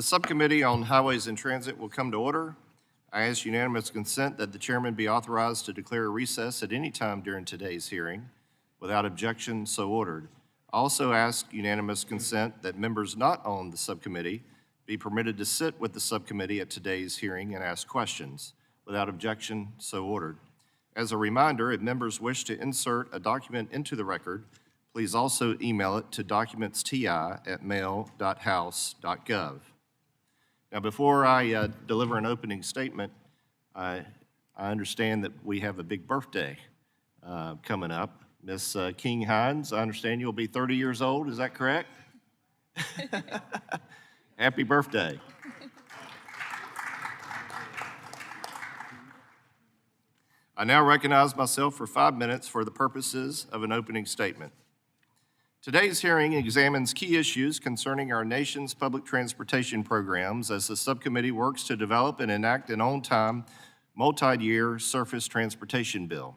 The Subcommittee on Highways and Transit will come to order. I ask unanimous consent that the chairman be authorized to declare a recess at any time during today's hearing. Without objection, so ordered. I also ask unanimous consent that members not on the subcommittee be permitted to sit with the subcommittee at today's hearing and ask questions. Without objection, so ordered. As a reminder, if members wish to insert a document into the record, please also email it to documentsTI@mail.house.gov. Now, before I deliver an opening statement, I understand that we have a big birthday coming up. Miss King Hines, I understand you'll be 30 years old. Is that correct? Happy birthday. I now recognize myself for 5 minutes for the purposes of an opening statement. Today's hearing examines key issues concerning our nation's public transportation programs as the subcommittee works to develop and enact an on-time, multi-year surface transportation bill.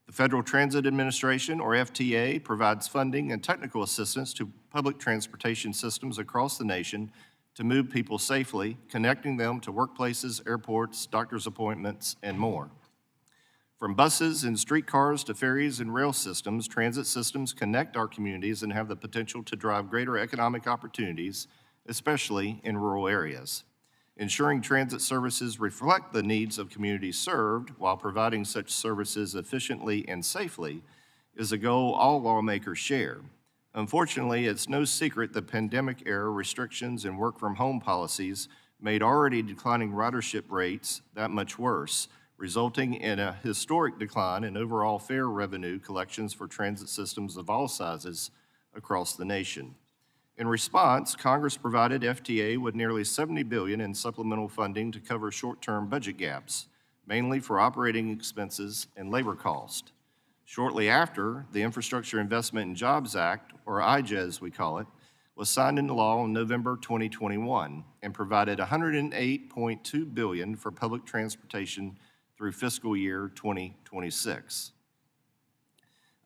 The Federal Transit Administration, or FTA, provides funding and technical assistance to public transportation systems across the nation to move people safely, connecting them to workplaces, airports, doctor's appointments, and more. From buses and streetcars to ferries and rail systems, transit systems connect our communities and have the potential to drive greater economic opportunities, especially in rural areas. Ensuring transit services reflect the needs of communities served while providing such services efficiently and safely is a goal all lawmakers share. Unfortunately, it's no secret that pandemic-era restrictions and work-from-home policies made already declining ridership rates that much worse, resulting in a historic decline in overall fare revenue collections for transit systems of all sizes across the nation. In response, Congress provided FTA with nearly $70 billion in supplemental funding to cover short-term budget gaps, mainly for operating expenses and labor cost. Shortly after, the Infrastructure Investment and Jobs Act, or IJA as we call it, was signed into law in November 2021 and provided $108.2 billion for public transportation through fiscal year 2026.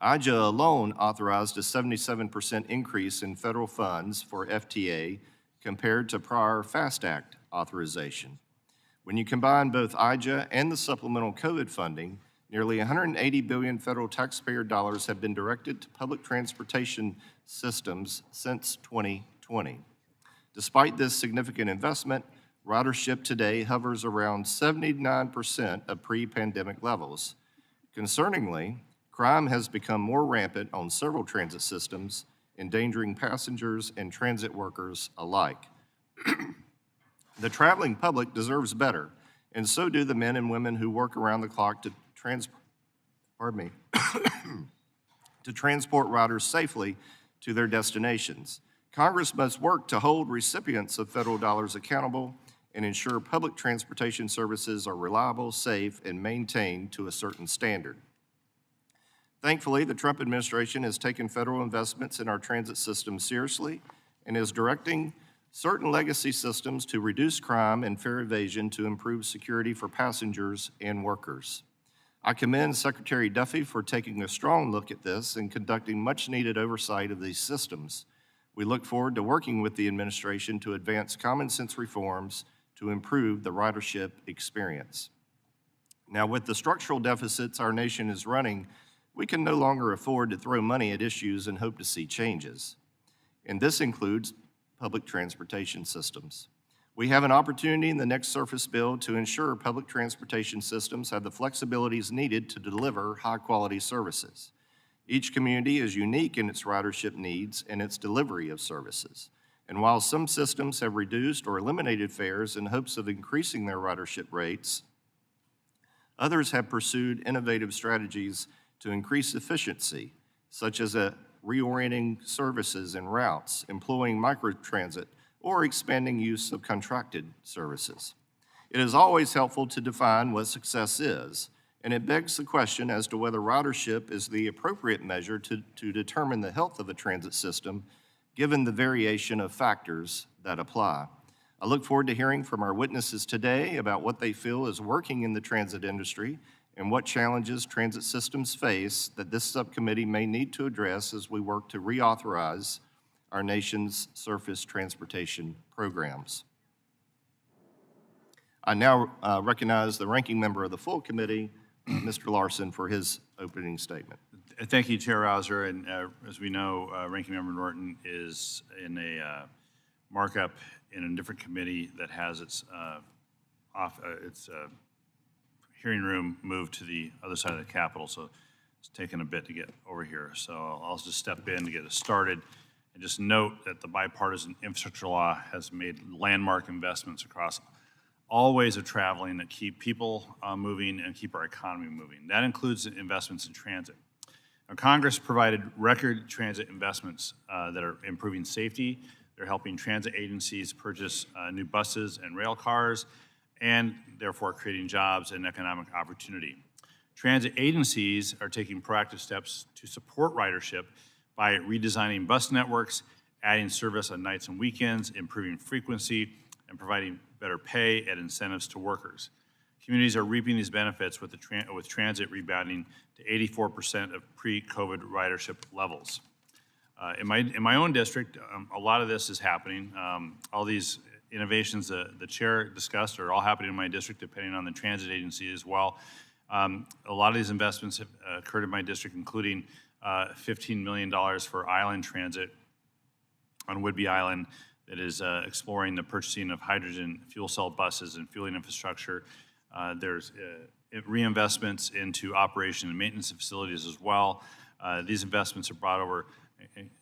IJA alone authorized a 77% increase in federal funds for FTA compared to prior FAST Act authorization. When you combine both IJA and the supplemental COVID funding, nearly $180 billion federal taxpayer dollars have been directed to public transportation systems since 2020. Despite this significant investment, ridership today hovers around 79% of pre-pandemic levels. Concerningly, crime has become more rampant on several transit systems, endangering passengers and transit workers alike. The traveling public deserves better, and so do the men and women who work around the clock to transport riders safely to their destinations. Congress must work to hold recipients of federal dollars accountable and ensure public transportation services are reliable, safe, and maintained to a certain standard. Thankfully, the Trump administration has taken federal investments in our transit system seriously and is directing certain legacy systems to reduce crime and fare evasion to improve security for passengers and workers. I commend Secretary Duffy for taking a strong look at this and conducting much-needed oversight of these systems. We look forward to working with the administration to advance common-sense reforms to improve the ridership experience. Now, with the structural deficits our nation is running, we can no longer afford to throw money at issues and hope to see changes. And this includes public transportation systems. We have an opportunity in the next surface bill to ensure public transportation systems have the flexibilities needed to deliver high-quality services. Each community is unique in its ridership needs and its delivery of services. And while some systems have reduced or eliminated fares in hopes of increasing their ridership rates, others have pursued innovative strategies to increase efficiency, such as reorienting services and routes, employing microtransit, or expanding use of contracted services. It is always helpful to define what success is, and it begs the question as to whether ridership is the appropriate measure to determine the health of a transit system, given the variation of factors that apply. I look forward to hearing from our witnesses today about what they feel is working in the transit industry and what challenges transit systems face that this subcommittee may need to address as we work to reauthorize our nation's surface transportation programs. I now recognize the ranking member of the full committee, Mr. Larson, for his opening statement. Thank you, Chair Rouser. And as we know, Ranking Member Norton is in a markup in a different committee that has its hearing room moved to the other side of the Capitol. So it's taken a bit to get over here. So I'll just step in to get us started and just note that the bipartisan infrastructure law has made landmark investments across all ways of traveling that keep people moving and keep our economy moving. That includes investments in transit. Now, Congress provided record transit investments that are improving safety. They're helping transit agencies purchase new buses and rail cars, and therefore creating jobs and economic opportunity. Transit agencies are taking proactive steps to support ridership by redesigning bus networks, adding service on nights and weekends, improving frequency, and providing better pay and incentives to workers. Communities are reaping these benefits with transit rebounding to 84% of pre-COVID ridership levels. In my own district, a lot of this is happening. All these innovations the chair discussed are all happening in my district, depending on the transit agency as well. A lot of these investments have occurred in my district, including $15 million for island transit on Whidbey Island that is exploring the purchasing of hydrogen fuel cell buses and fueling infrastructure. There's reinvestments into operation and maintenance of facilities as well. These investments have brought over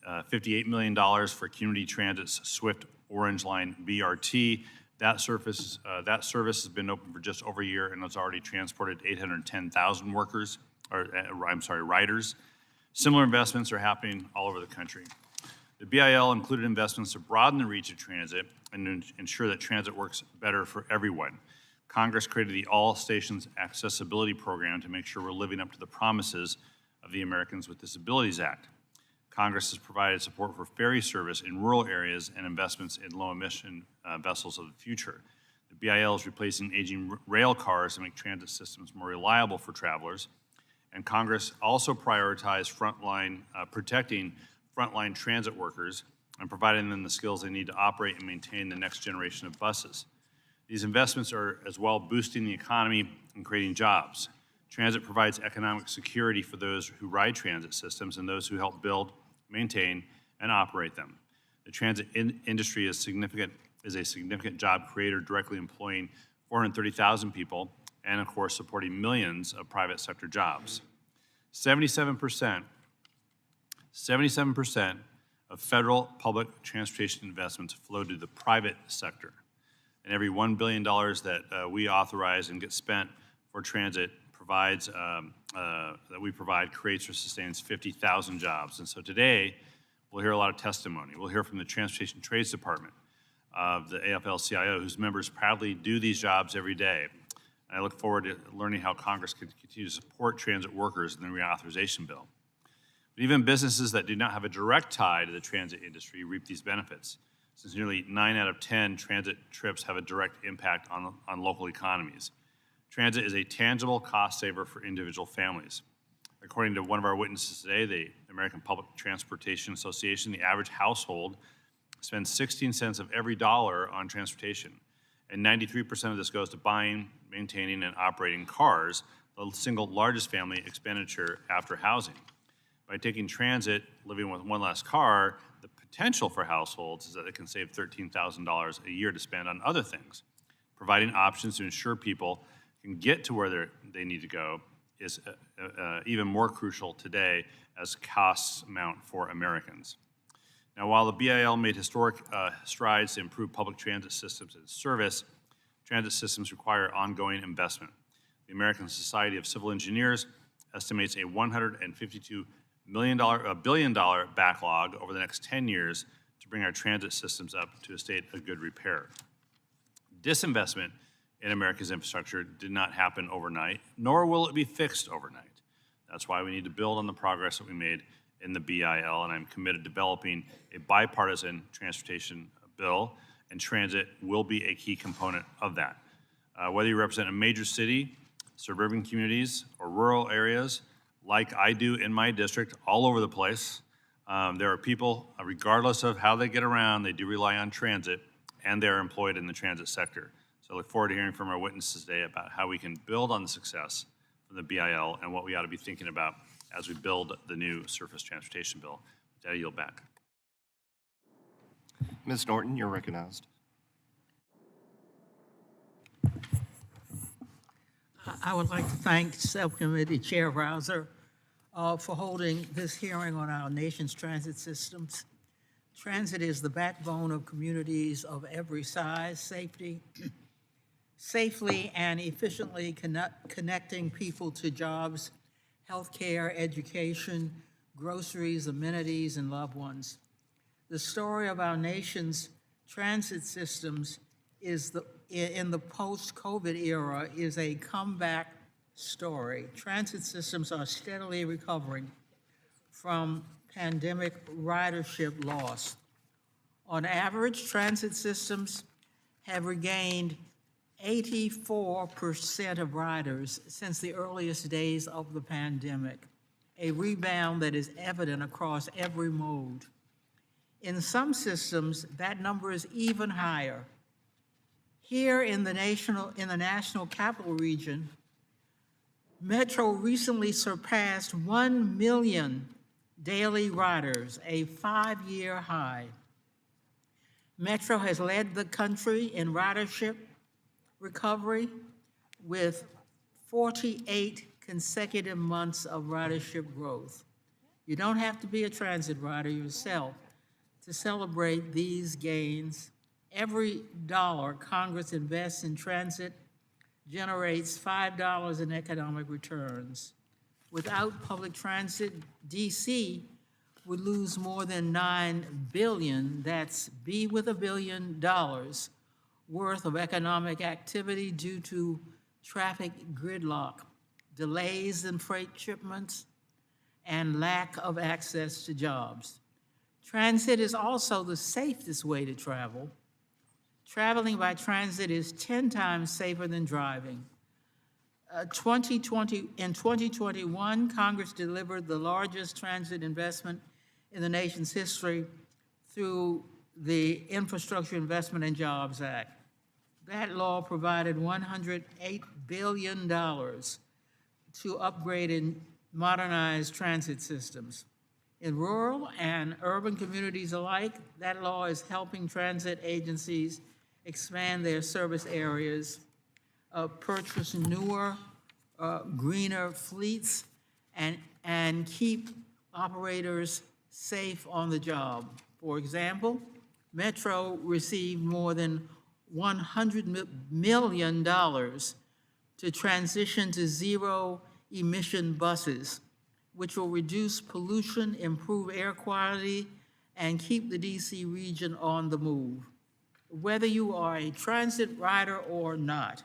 $58 million for Community Transit's Swift Orange Line BRT. That service has been open for just over a year and has already transported 810,000 riders. Similar investments are happening all over the country. The BIL included investments to broaden the reach of transit and to ensure that transit works better for everyone. Congress created the All Stations Accessibility Program to make sure we're living up to the promises of the Americans with Disabilities Act. Congress has provided support for ferry service in rural areas and investments in low-emission vessels of the future. The BIL is replacing aging rail cars to make transit systems more reliable for travelers. And Congress also prioritized protecting frontline transit workers and providing them the skills they need to operate and maintain the next generation of buses. These investments are as well boosting the economy and creating jobs. Transit provides economic security for those who ride transit systems and those who help build, maintain, and operate them. The transit industry is a significant job creator, directly employing 430,000 people and, of course, supporting millions of private sector jobs. 77% of federal public transportation investments flow to the private sector. And every $1 billion that we authorize and get spent for transit creates or sustains 50,000 jobs. And so today, we'll hear a lot of testimony. We'll hear from the Transportation Trades Department of the AFL-CIO, whose members proudly do these jobs every day. And I look forward to learning how Congress can continue to support transit workers in the reauthorization bill. But even businesses that do not have a direct tie to the transit industry reap these benefits, since nearly 9 out of 10 transit trips have a direct impact on local economies. Transit is a tangible cost saver for individual families. According to one of our witnesses today, the American Public Transportation Association, the average household spends 16 cents of every dollar on transportation, and 93% of this goes to buying, maintaining, and operating cars, the single largest family expenditure after housing. By taking transit, living with one less car, the potential for households is that it can save $13,000 a year to spend on other things. Providing options to ensure people can get to where they need to go is even more crucial today as costs mount for Americans. Now, while the BIL made historic strides to improve public transit systems and service, transit systems require ongoing investment. The American Society of Civil Engineers estimates a $152 billion backlog over the next 10 years to bring our transit systems up to a state of good repair. Disinvestment in America's infrastructure did not happen overnight, nor will it be fixed overnight. That's why we need to build on the progress that we made in the BIL, and I'm committed to developing a bipartisan transportation bill, and transit will be a key component of that. Whether you represent a major city, suburban communities, or rural areas, like I do in my district, all over the place, there are people, regardless of how they get around, they do rely on transit, and they're employed in the transit sector. So I look forward to hearing from our witnesses today about how we can build on the success from the BIL and what we ought to be thinking about as we build the new surface transportation bill. With that, I yield back. Ms. Norton, you're recognized. I would like to thank Subcommittee Chair Rouser for holding this hearing on our nation's transit systems. Transit is the backbone of communities of every size, safely and efficiently connecting people to jobs, healthcare, education, groceries, amenities, and loved ones. The story of our nation's transit systems in the post-COVID era is a comeback story. Transit systems are steadily recovering from pandemic ridership loss. On average, transit systems have regained 84% of riders since the earliest days of the pandemic, a rebound that is evident across every mode. In some systems, that number is even higher. Here in the National Capital Region, Metro recently surpassed 1 million daily riders, a 5-year high. Metro has led the country in ridership recovery with 48 consecutive months of ridership growth. You don't have to be a transit rider yourself to celebrate these gains. Every dollar Congress invests in transit generates $5 in economic returns. Without public transit, DC would lose more than $9 billion, that's B with $1 billion, worth of economic activity due to traffic gridlock, delays in freight shipments, and lack of access to jobs. Transit is also the safest way to travel. Traveling by transit is 10 times safer than driving. In 2021, Congress delivered the largest transit investment in the nation's history through the Infrastructure Investment and Jobs Act. That law provided $108 billion to upgrade and modernize transit systems. In rural and urban communities alike, that law is helping transit agencies expand their service areas, purchase newer, greener fleets, and keep operators safe on the job. For example, Metro received more than $100 million to transition to zero-emission buses, which will reduce pollution, improve air quality, and keep the DC region on the move. Whether you are a transit rider or not,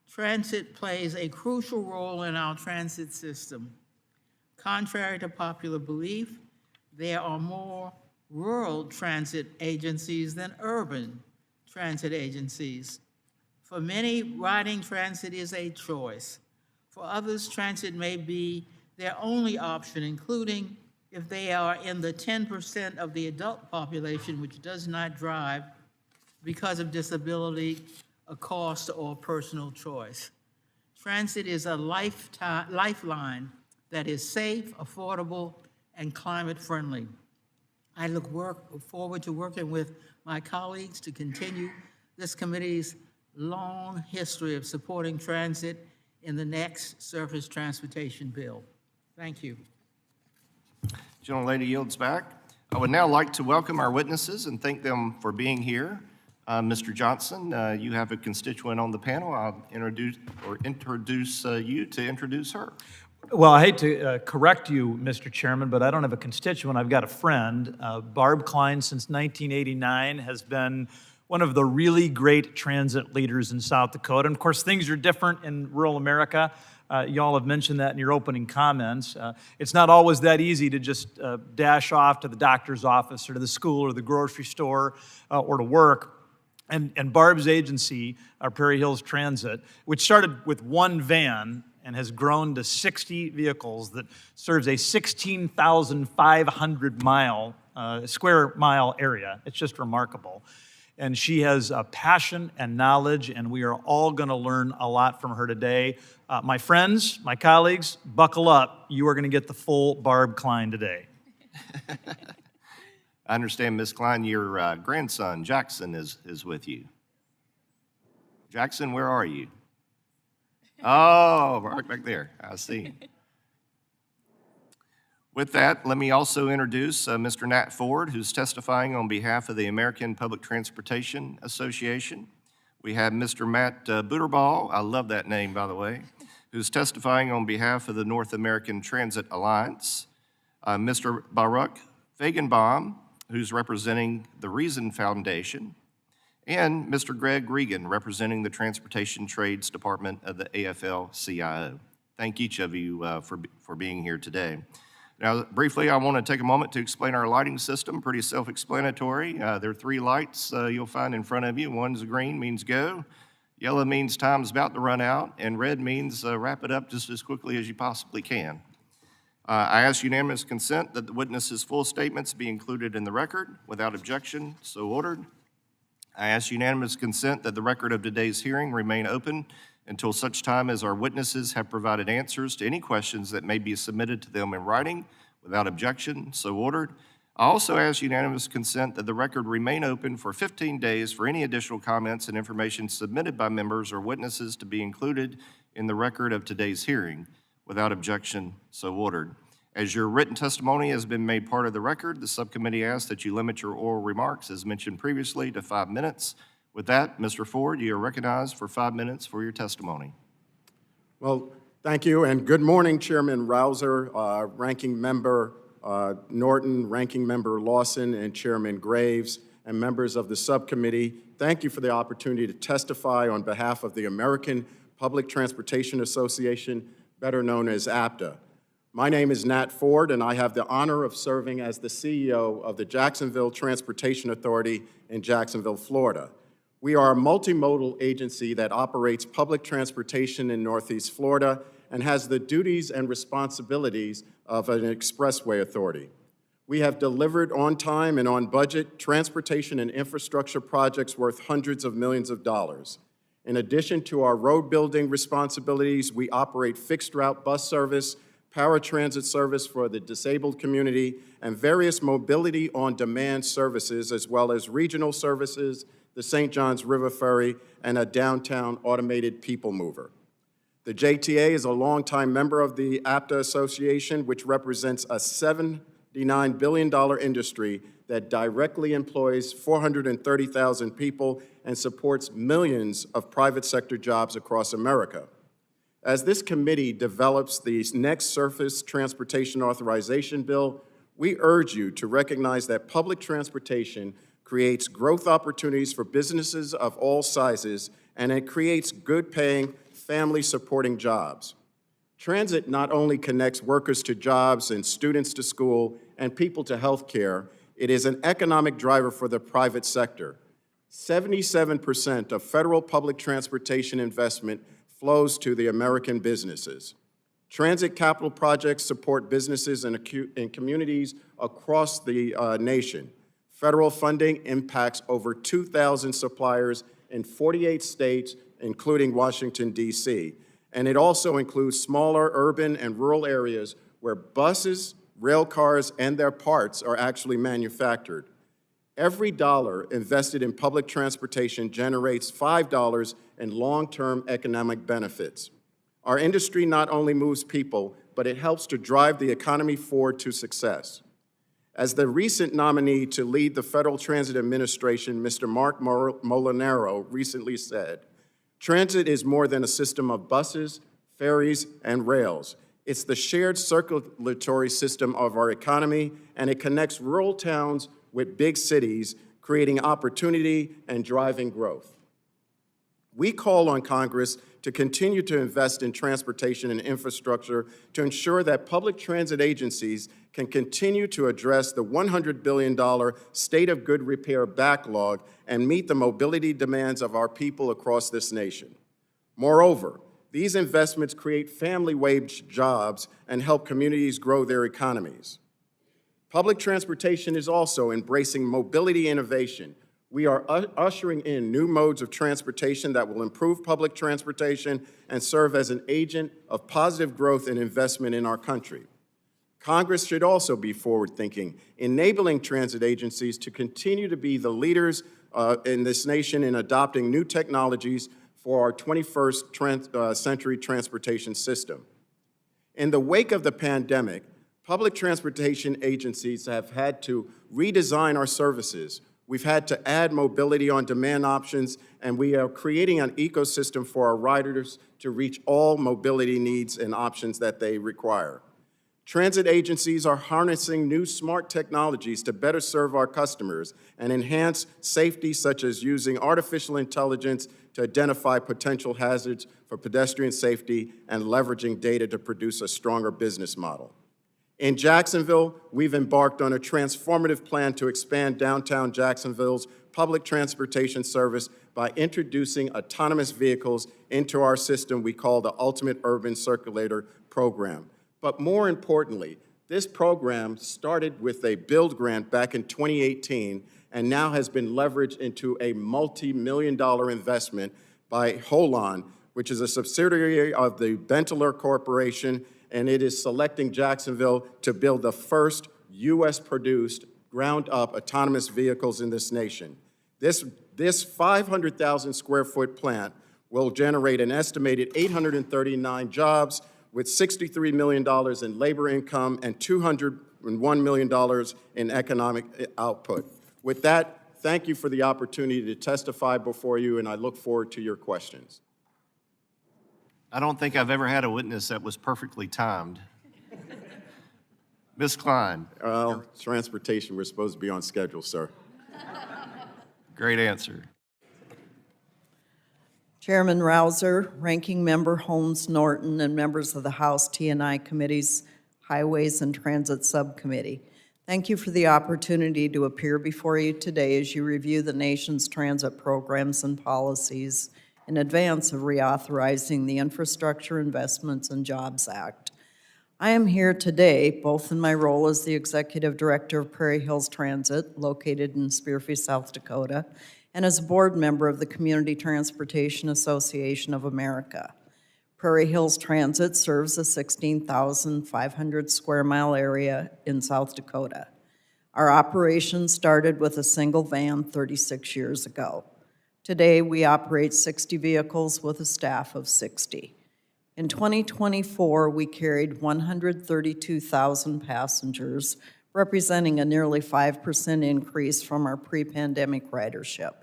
transit plays a crucial role in our transit system. Contrary to popular belief, there are more rural transit agencies than urban transit agencies. For many, riding transit is a choice. For others, transit may be their only option, including if they are in the 10% of the adult population which does not drive because of disability, a cost, or personal choice. Transit is a lifeline that is safe, affordable, and climate-friendly. I look forward to working with my colleagues to continue this committee's long history of supporting transit in the next surface transportation bill. Thank you. Gentlelady yields back. I would now like to welcome our witnesses and thank them for being here. Mr. Johnson, you have a constituent on the panel. I'll introduce you to introduce her. Well, I hate to correct you, Mr. Chairman, but I don't have a constituent. I've got a friend. Barb Klein, since 1989, has been one of the really great transit leaders in South Dakota. And of course, things are different in rural America. Y'all have mentioned that in your opening comments. It's not always that easy to just dash off to the doctor's office or to the school or the grocery store or to work. And Barb's agency, our Prairie Hills Transit, which started with one van and has grown to 60 vehicles that serves a 16,500 square mile area. It's just remarkable. And she has a passion and knowledge, and we are all going to learn a lot from her today. My friends, my colleagues, buckle up. You are going to get the full Barb Klein today. I understand, Ms. Klein, your grandson, Jackson, is with you. Jackson, where are you? Oh, right back there. I see. With that, let me also introduce Mr. Nat Ford, who's testifying on behalf of the American Public Transportation Association. We have Mr. Matt Butterball, I love that name, by the way, who's testifying on behalf of the North American Transit Alliance. Mr. Baruch Fagenbaum, who's representing the Reason Foundation, and Mr. Greg Regan, representing the Transportation Trades Department of the AFL-CIO. Thank each of you for being here today. Now, briefly, I want to take a moment to explain our lighting system, pretty self-explanatory. There are 3 lights you'll find in front of you. One's green, means go. Yellow means time's about to run out, and red means wrap it up just as quickly as you possibly can. I ask unanimous consent that the witness's full statements be included in the record. Without objection, so ordered. I ask unanimous consent that the record of today's hearing remain open until such time as our witnesses have provided answers to any questions that may be submitted to them in writing. Without objection, so ordered. I also ask unanimous consent that the record remain open for 15 days for any additional comments and information submitted by members or witnesses to be included in the record of today's hearing. Without objection, so ordered. As your written testimony has been made part of the record, the subcommittee asks that you limit your oral remarks, as mentioned previously, to 5 minutes. With that, Mr. Ford, you are recognized for 5 minutes for your testimony. Well, thank you, and good morning, Chairman Rouser, Ranking Member Norton, Ranking Member Lawson, and Chairman Graves, and members of the subcommittee. Thank you for the opportunity to testify on behalf of the American Public Transportation Association, better known as APTA. My name is Nat Ford, and I have the honor of serving as the CEO of the Jacksonville Transportation Authority in Jacksonville, Florida. We are a multimodal agency that operates public transportation in Northeast Florida and has the duties and responsibilities of an expressway authority. We have delivered on time and on budget transportation and infrastructure projects worth hundreds of millions of dollars. In addition to our road building responsibilities, we operate fixed route bus service, paratransit service for the disabled community, and various mobility on demand services, as well as regional services, the St. Johns River Ferry, and a downtown automated people mover. The JTA is a longtime member of the APTA Association, which represents a $79 billion industry that directly employs 430,000 people and supports millions of private sector jobs across America. As this committee develops the next Surface Transportation Authorization Bill, we urge you to recognize that public transportation creates growth opportunities for businesses of all sizes, and it creates good-paying, family-supporting jobs. Transit not only connects workers to jobs and students to school and people to health care, it is an economic driver for the private sector. 77% of federal public transportation investment flows to the American businesses. Transit capital projects support businesses in communities across the nation. Federal funding impacts over 2,000 suppliers in 48 states, including Washington, D.C. And it also includes smaller urban and rural areas where buses, rail cars, and their parts are actually manufactured. Every dollar invested in public transportation generates $5 in long-term economic benefits. Our industry not only moves people, but it helps to drive the economy forward to success. As the recent nominee to lead the Federal Transit Administration, Mr. Mark Molinaro, recently said, transit is more than a system of buses, ferries, and rails. It's the shared circulatory system of our economy, and it connects rural towns with big cities, creating opportunity and driving growth. We call on Congress to continue to invest in transportation and infrastructure to ensure that public transit agencies can continue to address the $100 billion state of good repair backlog and meet the mobility demands of our people across this nation. Moreover, these investments create family wage jobs and help communities grow their economies. Public transportation is also embracing mobility innovation We are ushering in new modes of transportation that will improve public transportation and serve as an agent of positive growth and investment in our country. Congress should also be forward-thinking, enabling transit agencies to continue to be the leaders in this nation in adopting new technologies for our 21st century transportation system. In the wake of the pandemic, public transportation agencies have had to redesign our services. We've had to add mobility on demand options, and we are creating an ecosystem for our riders to reach all mobility needs and options that they require. Transit agencies are harnessing new smart technologies to better serve our customers and enhance safety, such as using artificial intelligence to identify potential hazards for pedestrian safety and leveraging data to produce a stronger business model. In Jacksonville, we've embarked on a transformative plan to expand downtown Jacksonville's public transportation service by introducing autonomous vehicles into our system we call the Ultimate Urban Circulator Program. But more importantly, this program started with a build grant back in 2018 and now has been leveraged into a multi-million-dollar investment by Holon, which is a subsidiary of the Benteler Corporation, and it is selecting Jacksonville to build the first U.S.-produced, ground-up autonomous vehicles in this nation. This 500,000 square foot plant will generate an estimated 839 jobs with $63 million in labor income and $201 million in economic output. With that, thank you for the opportunity to testify before you, and I look forward to your questions. I don't think I've ever had a witness that was perfectly timed. Ms. Klein. Well, transportation, we're supposed to be on schedule, sir. Great answer. Chairman Rouser, Ranking Member Holmes Norton, and members of the House T&I Committee's Highways and Transit Subcommittee. Thank you for the opportunity to appear before you today as you review the nation's transit programs and policies in advance of reauthorizing the Infrastructure Investments and Jobs Act. I am here today, both in my role as the Executive Director of Prairie Hills Transit, located in Spearfish, South Dakota, and as a board member of the Community Transportation Association of America. Prairie Hills Transit serves a 16,500 square mile area in South Dakota. Our operation started with a single van 36 years ago. Today, we operate 60 vehicles with a staff of 60. In 2024, we carried 132,000 passengers, representing a nearly 5% increase from our pre-pandemic ridership.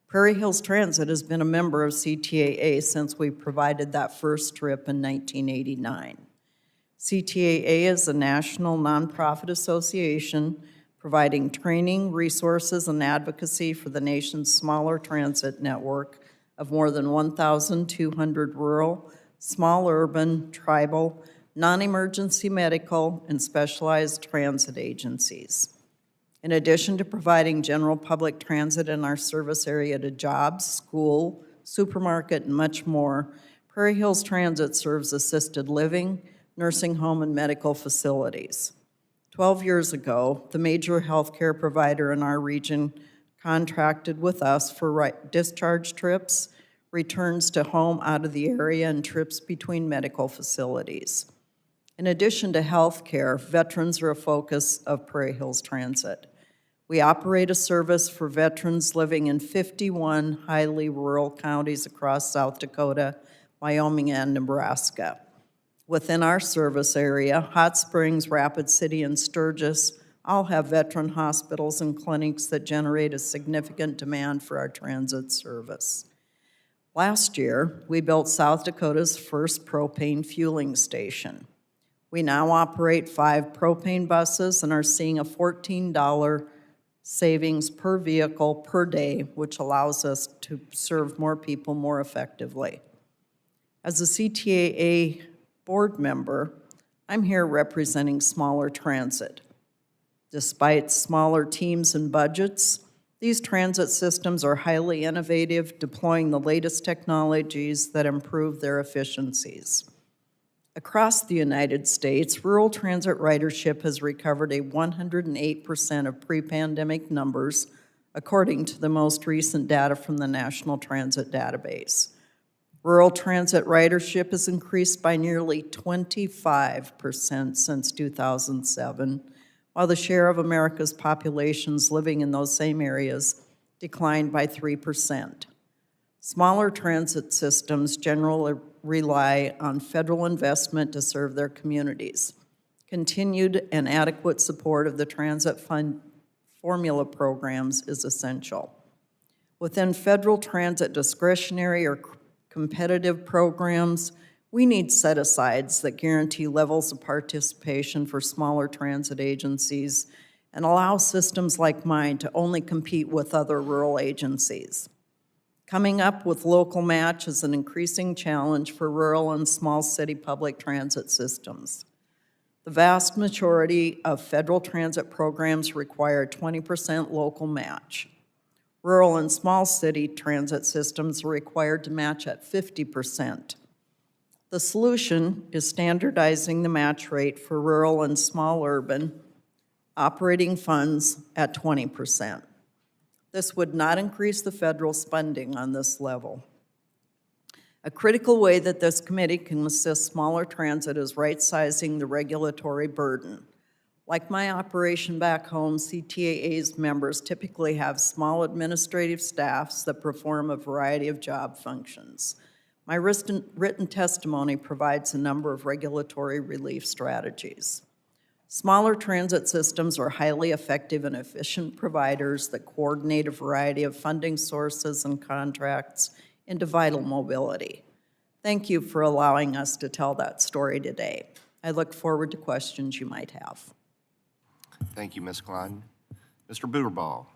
Prairie Hills Transit has been a member of CTAA since we provided that first trip in 1989. CTAA is a national nonprofit association providing training, resources, and advocacy for the nation's smaller transit network of more than 1,200 rural, small urban, tribal, non-emergency medical, and specialized transit agencies. In addition to providing general public transit in our service area to jobs, school, supermarket, and much more, Prairie Hills Transit serves assisted living, nursing home, and medical facilities. 12 years ago, the major healthcare provider in our region contracted with us for discharge trips, returns to home out of the area, and trips between medical facilities. In addition to health care, veterans are a focus of Prairie Hills Transit. We operate a service for veterans living in 51 highly rural counties across South Dakota, Wyoming, and Nebraska. Within our service area, Hot Springs, Rapid City, and Sturgis all have veteran hospitals and clinics that generate a significant demand for our transit service. Last year, we built South Dakota's first propane fueling station. We now operate 5 propane buses and are seeing a $14 savings per vehicle per day, which allows us to serve more people more effectively. As a CTAA board member, I'm here representing smaller transit. Despite smaller teams and budgets, these transit systems are highly innovative, deploying the latest technologies that improve their efficiencies. Across the United States, rural transit ridership has recovered a 108% of pre-pandemic numbers, according to the most recent data from the National Transit Database. Rural transit ridership has increased by nearly 25% since 2007, while the share of America's populations living in those same areas declined by 3%. Smaller transit systems generally rely on federal investment to serve their communities. Continued and adequate support of the transit fund formula programs is essential. Within federal transit discretionary or competitive programs, we need set-asides that guarantee levels of participation for smaller transit agencies and allow systems like mine to only compete with other rural agencies. Coming up with local match is an increasing challenge for rural and small city public transit systems. The vast majority of federal transit programs require 20% local match. Rural and small city transit systems are required to match at 50%. The solution is standardizing the match rate for rural and small urban operating funds at 20%. This would not increase the federal spending on this level. A critical way that this committee can assist smaller transit is right-sizing the regulatory burden. Like my operation back home, CTAA's members typically have small administrative staffs that perform a variety of job functions. My written testimony provides a number of regulatory relief strategies. Smaller transit systems are highly effective and efficient providers that coordinate a variety of funding sources and contracts into vital mobility. Thank you for allowing us to tell that story today. I look forward to questions you might have. Thank you, Ms. Klein. Mr. Booterball.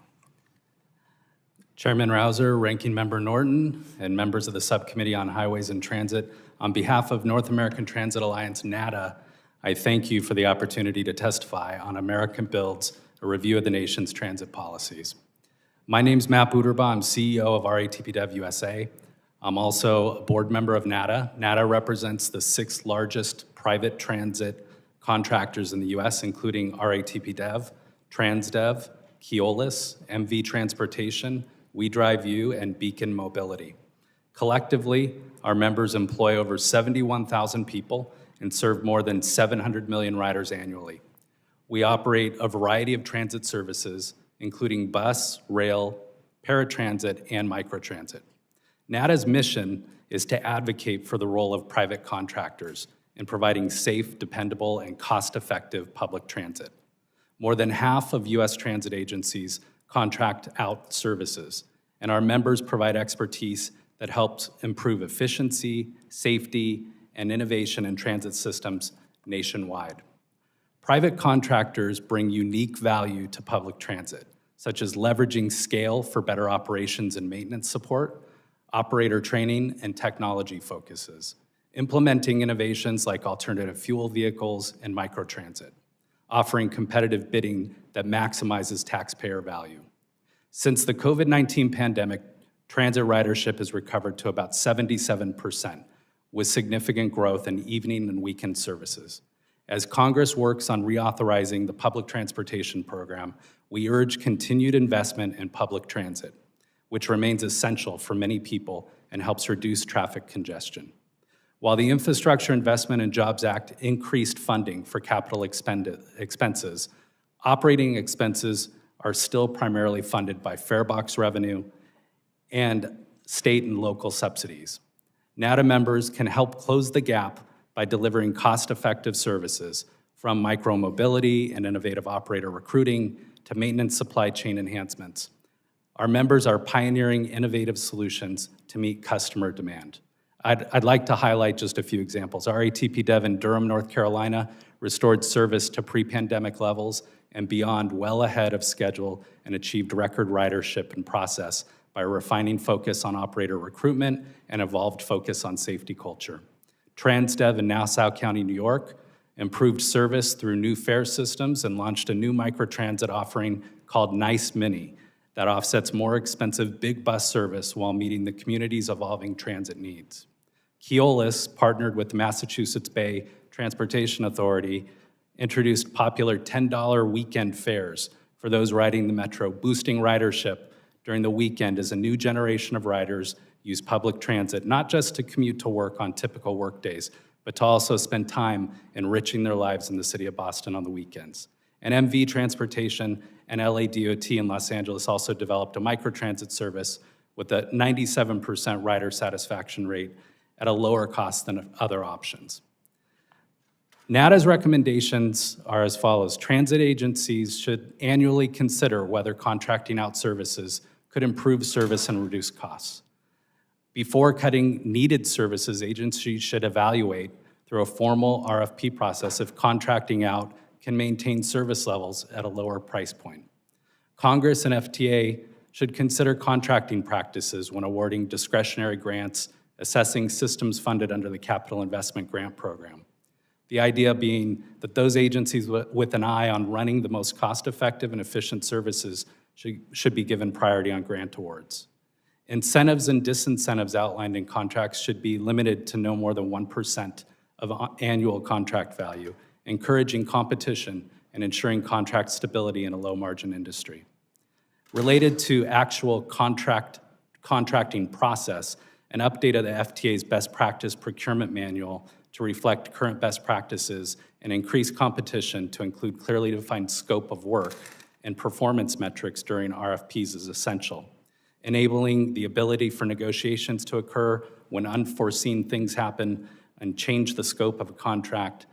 Chairman Rouser, Ranking Member Norton, and members of the Subcommittee on Highways and Transit, on behalf of North American Transit Alliance, NATA, I thank you for the opportunity to testify on American Builds, a review of the nation's transit policies. My name's Matt Booterbaugh. I'm CEO of RATPDev USA. I'm also a board member of NATA. NATA represents the 6th largest private transit contractors in the US, including RATPDev, TransDev, Keolis, MV Transportation, We Drive You, and Beacon Mobility. Collectively, our members employ over 71,000 people and serve more than 700 million riders annually. We operate a variety of transit services, including bus, rail, paratransit, and microtransit. NATA's mission is to advocate for the role of private contractors in providing safe, dependable, and cost-effective public transit. More than half of US transit agencies contract out services, and our members provide expertise that helps improve efficiency, safety, and innovation in transit systems nationwide. Private contractors bring unique value to public transit, such as leveraging scale for better operations and maintenance support, operator training, and technology focuses, implementing innovations like alternative fuel vehicles and microtransit, offering competitive bidding that maximizes taxpayer value. Since the COVID-19 pandemic, transit ridership has recovered to about 77%, with significant growth in evening and weekend services. As Congress works on reauthorizing the public transportation program, we urge continued investment in public transit, which remains essential for many people and helps reduce traffic congestion. While the Infrastructure Investment and Jobs Act increased funding for capital expenses, operating expenses are still primarily funded by fare box revenue and state and local subsidies. NATA members can help close the gap by delivering cost-effective services, from micromobility and innovative operator recruiting to maintenance supply chain enhancements. Our members are pioneering innovative solutions to meet customer demand. I'd like to highlight just a few examples. RATPDev in Durham, North Carolina, restored service to pre-pandemic levels and beyond, well ahead of schedule, and achieved record ridership and process by refining focus on operator recruitment and evolved focus on safety culture. TransDev in Nassau County, New York, improved service through new fare systems and launched a new microtransit offering called Nice Mini that offsets more expensive big bus service while meeting the community's evolving transit needs. Keolis partnered with the Massachusetts Bay Transportation Authority, introduced popular $10 weekend fares for those riding the metro, boosting ridership during the weekend as a new generation of riders use public transit, not just to commute to work on typical work days, but to also spend time enriching their lives in the city of Boston on the weekends. And MV Transportation and LADOT in Los Angeles also developed a microtransit service with a 97% rider satisfaction rate at a lower cost than other options. NADA's recommendations are as follows. Transit agencies should annually consider whether contracting out services could improve service and reduce costs. Before cutting needed services, agencies should evaluate through a formal RFP process if contracting out can maintain service levels at a lower price point. Congress and FTA should consider contracting practices when awarding discretionary grants, assessing systems funded under the Capital Investment Grant Program. The idea being that those agencies with an eye on running the most cost-effective and efficient services should be given priority on grant awards. Incentives and disincentives outlined in contracts should be limited to no more than 1% of annual contract value, encouraging competition and ensuring contract stability in a low-margin industry. Related to actual contracting process, an update of the FTA's best practice procurement manual to reflect current best practices and increase competition to include clearly defined scope of work and performance metrics during RFPs is essential. Enabling the ability for negotiations to occur when unforeseen things happen and change the scope of a contract,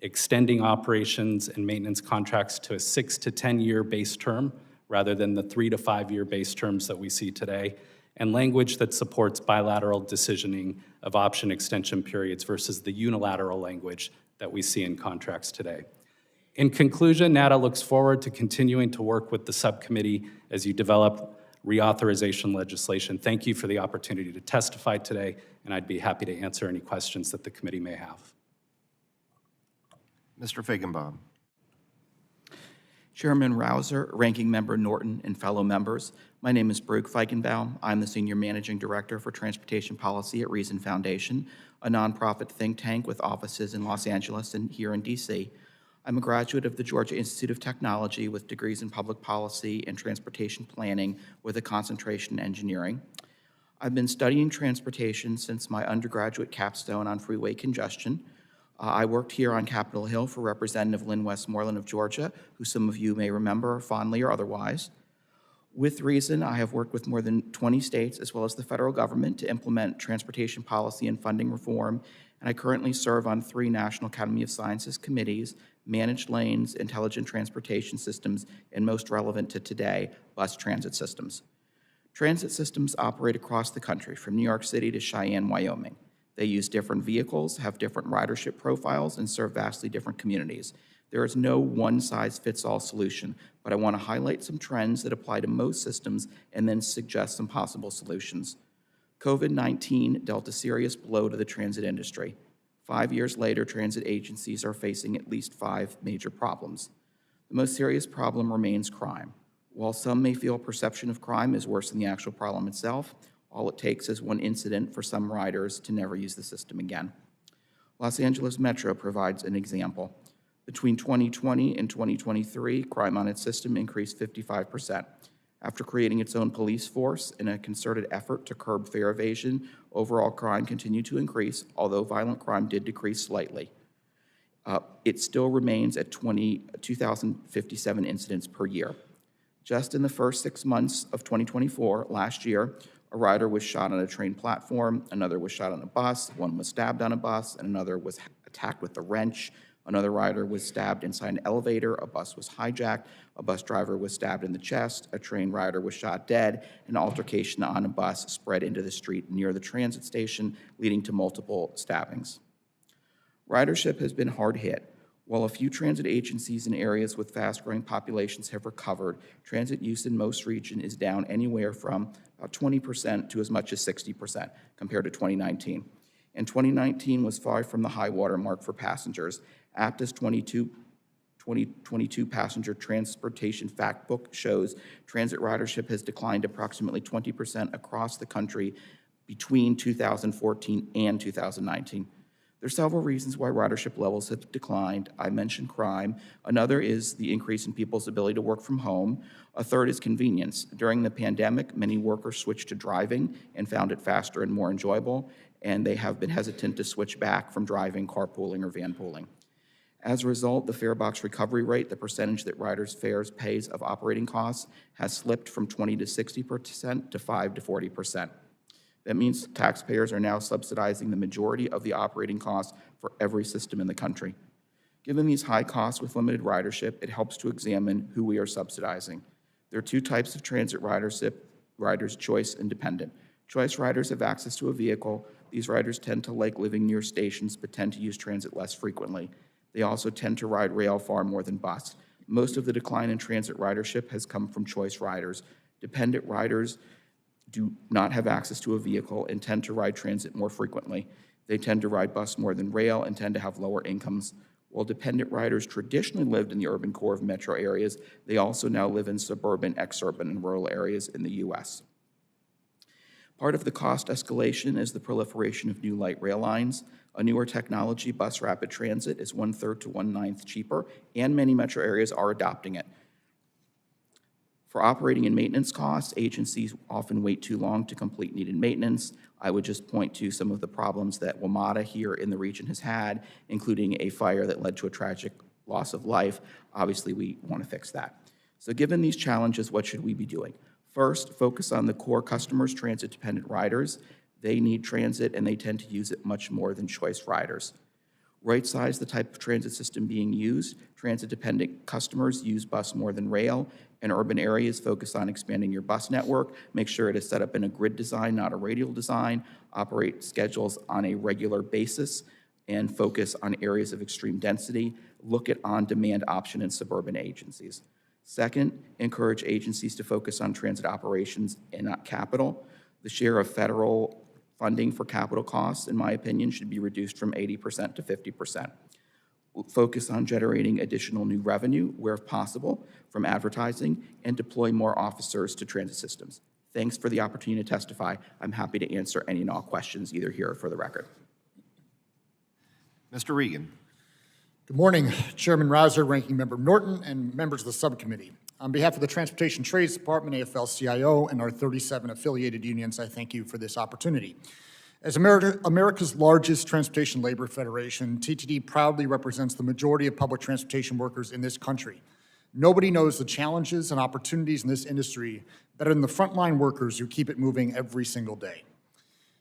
extending operations and maintenance contracts to a 6 to 10 year base term rather than the 3 to 5 year base terms that we see today, and language that supports bilateral decisioning of option extension periods versus the unilateral language that we see in contracts today. In conclusion, NADA looks forward to continuing to work with the subcommittee as you develop reauthorization legislation. Thank you for the opportunity to testify today, and I'd be happy to answer any questions that the committee may have. Mr. Feigenbaum. Chairman Rouser, Ranking Member Norton, and fellow members, my name is Brooke Feigenbaum. I'm the Senior Managing Director for Transportation Policy at Reason Foundation, a nonprofit think tank with offices in Los Angeles and here in DC. I'm a graduate of the Georgia Institute of Technology with degrees in public policy and transportation planning with a concentration in engineering. I've been studying transportation since my undergraduate capstone on freeway congestion. I worked here on Capitol Hill for Representative Lynn Westmoreland of Georgia, who some of you may remember fondly or otherwise. With Reason, I have worked with more than 20 states as well as the federal government to implement transportation policy and funding reform, and I currently serve on 3 National Academy of Sciences committees, managed lanes, intelligent transportation systems, and most relevant to today, bus transit systems. Transit systems operate across the country, from New York City to Cheyenne, Wyoming. They use different vehicles, have different ridership profiles, and serve vastly different communities. There is no one-size-fits-all solution, but I want to highlight some trends that apply to most systems and then suggest some possible solutions. COVID-19 dealt a serious blow to the transit industry. 5 years later, transit agencies are facing at least 5 major problems. The most serious problem remains crime. While some may feel perception of crime is worse than the actual problem itself, all it takes is one incident for some riders to never use the system again. Los Angeles Metro provides an example. Between 2020 and 2023, crime on its system increased 55%. After creating its own police force in a concerted effort to curb fare evasion, overall crime continued to increase, although violent crime did decrease slightly. It still remains at 2,057 incidents per year. Just in the first 6 months of 2024, last year, a rider was shot on a train platform, another was shot on a bus, one was stabbed on a bus, and another was attacked with a wrench. Another rider was stabbed inside an elevator, a bus was hijacked, a bus driver was stabbed in the chest, a train rider was shot dead, an altercation on a bus spread into the street near the transit station, leading to multiple stabbings. Ridership has been hard hit. While a few transit agencies in areas with fast-growing populations have recovered, transit use in most regions is down anywhere from about 20% to as much as 60% compared to 2019. And 2019 was far from the high water mark for passengers. APTA's 2022 passenger transportation fact book shows transit ridership has declined approximately 20% across the country between 2014 and 2019. There are several reasons why ridership levels have declined. I mentioned crime. Another is the increase in people's ability to work from home. A third is convenience. During the pandemic, many workers switched to driving and found it faster and more enjoyable, and they have been hesitant to switch back from driving, carpooling, or vanpooling. As a result, the fare box recovery rate, the percentage that riders' fares pays of operating costs, has slipped from 20 to 60% to 5 to 40%. That means taxpayers are now subsidizing the majority of the operating costs for every system in the country. Given these high costs with limited ridership, it helps to examine who we are subsidizing. There are two types of transit ridership: riders, choice and dependent. Choice riders have access to a vehicle. These riders tend to like living near stations but tend to use transit less frequently. They also tend to ride rail far more than bus. Most of the decline in transit ridership has come from choice riders. Dependent riders do not have access to a vehicle and tend to ride transit more frequently. They tend to ride bus more than rail and tend to have lower incomes. While dependent riders traditionally lived in the urban core of metro areas, they also now live in suburban, exurban, and rural areas in the U.S. Part of the cost escalation is the proliferation of new light rail lines. A newer technology, bus rapid transit, is 1/3 to 1/9 cheaper, and many metro areas are adopting it. For operating and maintenance costs, agencies often wait too long to complete needed maintenance. I would just point to some of the problems that WMATA here in the region has had, including a fire that led to a tragic loss of life. Obviously, we want to fix that. So given these challenges, what should we be doing? First, focus on the core customers, transit-dependent riders. They need transit, and they tend to use it much more than choice riders. Right-size the type of transit system being used. Transit-dependent customers use bus more than rail. In urban areas, focus on expanding your bus network. Make sure it is set up in a grid design, not a radial design. Operate schedules on a regular basis and focus on areas of extreme density. Look at on-demand option in suburban agencies. Second, encourage agencies to focus on transit operations and not capital. The share of federal funding for capital costs, in my opinion, should be reduced from 80% to 50%. Focus on generating additional new revenue, where possible, from advertising, and deploy more officers to transit systems. Thanks for the opportunity to testify. I'm happy to answer any and all questions, either here or for the record. Mr. Regan. Good morning, Chairman Rouser, Ranking Member Norton, and members of the subcommittee. On behalf of the Transportation Trades Department, AFL-CIO, and our 37 affiliated unions, I thank you for this opportunity. As America's largest transportation labor federation, TTD proudly represents the majority of public transportation workers in this country. Nobody knows the challenges and opportunities in this industry better than the frontline workers who keep it moving every single day.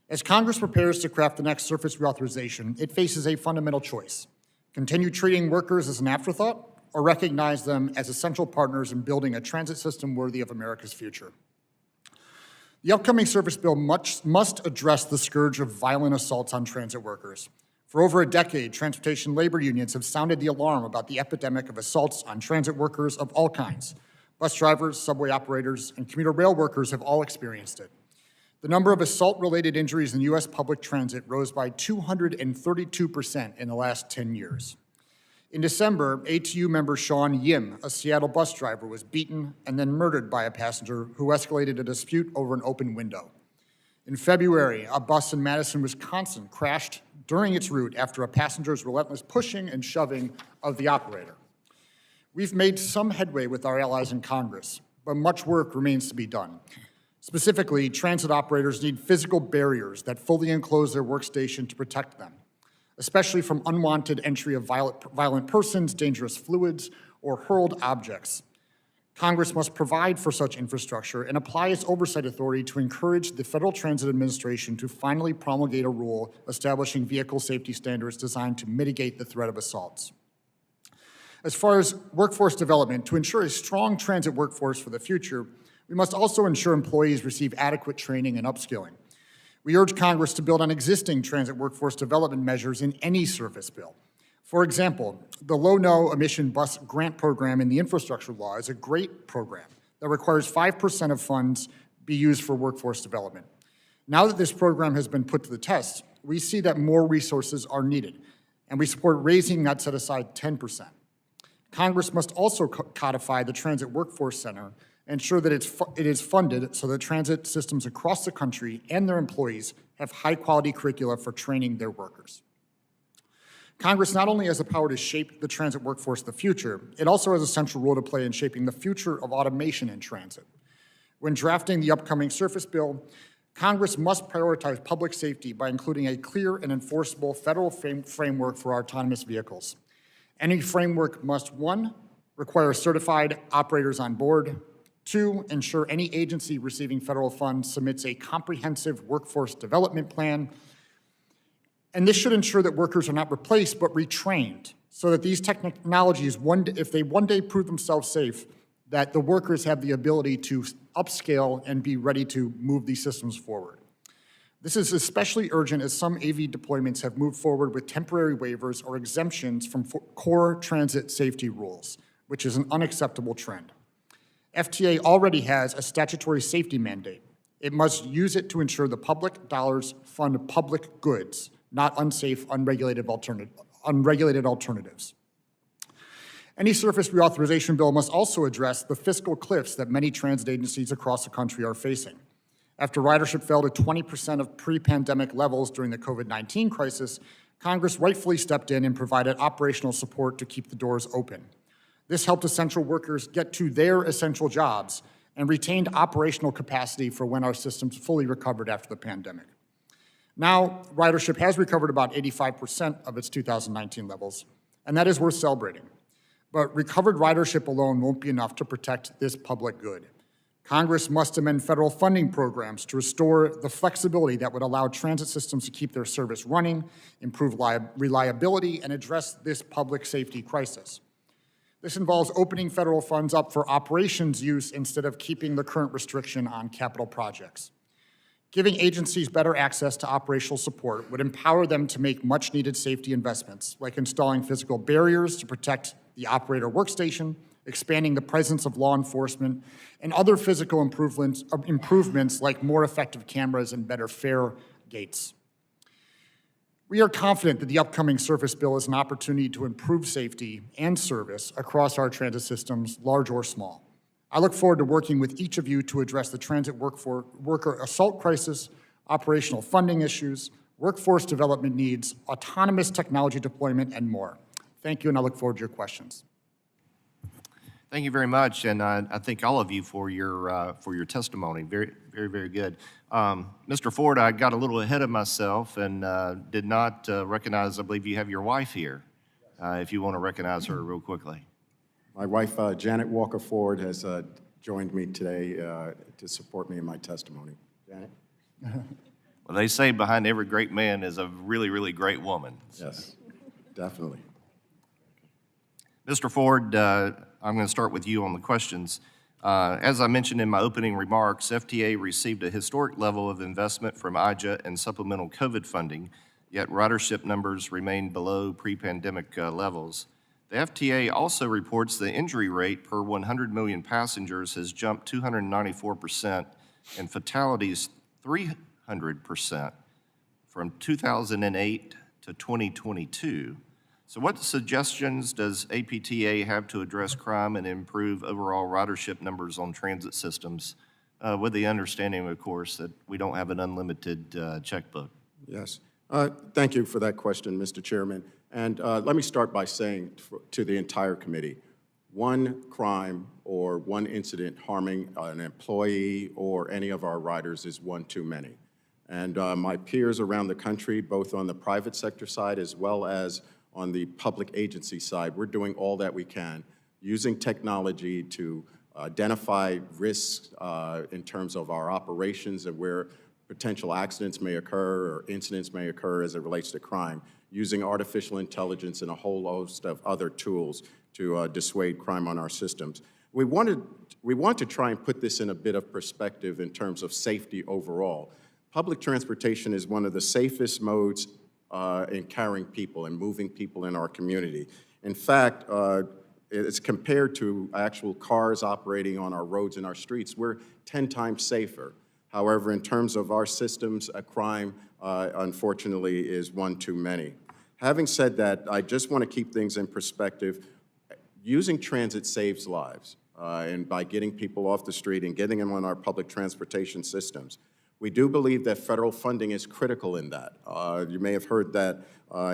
As Congress prepares to craft the next surface reauthorization, it faces a fundamental choice: continue treating workers as an afterthought, or recognize them as essential partners in building a transit system worthy of America's future. The upcoming service bill must address the scourge of violent assaults on transit workers. For over a decade, transportation labor unions have sounded the alarm about the epidemic of assaults on transit workers of all kinds. Bus drivers, subway operators, and commuter rail workers have all experienced it. The number of assault-related injuries in U.S. public transit rose by 232% in the last 10 years. In December, ATU member Sean Yim, a Seattle bus driver, was beaten and then murdered by a passenger who escalated a dispute over an open window. In February, a bus in Madison, Wisconsin crashed during its route after a passenger's relentless pushing and shoving of the operator. We've made some headway with our allies in Congress, but much work remains to be done. Specifically, transit operators need physical barriers that fully enclose their workstation to protect them, especially from unwanted entry of violent persons, dangerous fluids, or hurled objects. Congress must provide for such infrastructure and apply its oversight authority to encourage the Federal Transit Administration to finally promulgate a rule establishing vehicle safety standards designed to mitigate the threat of assaults. As far as workforce development, to ensure a strong transit workforce for the future, we must also ensure employees receive adequate training and upskilling. We urge Congress to build on existing transit workforce development measures in any service bill. For example, the low-no emission bus grant program in the infrastructure law is a great program that requires 5% of funds be used for workforce development. Now that this program has been put to the test, we see that more resources are needed, and we support raising that set aside 10%. Congress must also codify the Transit Workforce Center and ensure that it is funded so that transit systems across the country and their employees have high-quality curricula for training their workers. Congress not only has the power to shape the transit workforce of the future, it also has a central role to play in shaping the future of automation in transit. When drafting the upcoming Surface Bill, Congress must prioritize public safety by including a clear and enforceable federal framework for autonomous vehicles. Any framework must, 1, require certified operators on board, 2, ensure any agency receiving federal funds submits a comprehensive workforce development plan, and this should ensure that workers are not replaced but retrained, so that these technologies, if they one day prove themselves safe, that the workers have the ability to upscale and be ready to move these systems forward. This is especially urgent as some AV deployments have moved forward with temporary waivers or exemptions from core transit safety rules, which is an unacceptable trend. FTA already has a statutory safety mandate. It must use it to ensure the public dollars fund public goods, not unsafe, unregulated alternatives. Any surface reauthorization bill must also address the fiscal cliffs that many transit agencies across the country are facing. After ridership fell to 20% of pre-pandemic levels during the COVID-19 crisis, Congress rightfully stepped in and provided operational support to keep the doors open. This helped essential workers get to their essential jobs and retained operational capacity for when our systems fully recovered after the pandemic. Now, ridership has recovered about 85% of its 2019 levels, and that is worth celebrating. But recovered ridership alone won't be enough to protect this public good. Congress must amend federal funding programs to restore the flexibility that would allow transit systems to keep their service running, improve reliability, and address this public safety crisis. This involves opening federal funds up for operations use instead of keeping the current restriction on capital projects. Giving agencies better access to operational support would empower them to make much-needed safety investments, like installing physical barriers to protect the operator workstation, expanding the presence of law enforcement, and other physical improvements like more effective cameras and better fare gates. We are confident that the upcoming Surface Bill is an opportunity to improve safety and service across our transit systems, large or small. I look forward to working with each of you to address the transit worker assault crisis, operational funding issues, workforce development needs, autonomous technology deployment, and more. Thank you, and I look forward to your questions. Thank you very much, and I thank all of you for your testimony. Very, very, very good. Mr. Ford, I got a little ahead of myself and did not recognize, I believe you have your wife here, if you want to recognize her real quickly. My wife, Janet Walker Ford, has joined me today to support me in my testimony. Janet? Well, they say behind every great man is a really, really great woman. Yes, definitely. Mr. Ford, I'm going to start with you on the questions. As I mentioned in my opening remarks, FTA received a historic level of investment from IJA and supplemental COVID funding, yet ridership numbers remain below pre-pandemic levels. The FTA also reports the injury rate per 100 million passengers has jumped 294% and fatalities 300% from 2008 to 2022. So what suggestions does APTA have to address crime and improve overall ridership numbers on transit systems, with the understanding, of course, that we don't have an unlimited checkbook? Yes. Thank you for that question, Mr. Chairman. And let me start by saying to the entire committee, one crime or one incident harming an employee or any of our riders is one too many. And my peers around the country, both on the private sector side as well as on the public agency side, we're doing all that we can, using technology to identify risks in terms of our operations and where potential accidents may occur or incidents may occur as it relates to crime, using artificial intelligence and a whole host of other tools to dissuade crime on our systems. We want to try and put this in a bit of perspective in terms of safety overall. Public transportation is one of the safest modes in carrying people and moving people in our community. In fact, it's compared to actual cars operating on our roads and our streets, we're 10 times safer. However, in terms of our systems, a crime, unfortunately, is one too many. Having said that, I just want to keep things in perspective. Using transit saves lives, and by getting people off the street and getting them on our public transportation systems. We do believe that federal funding is critical in that. You may have heard that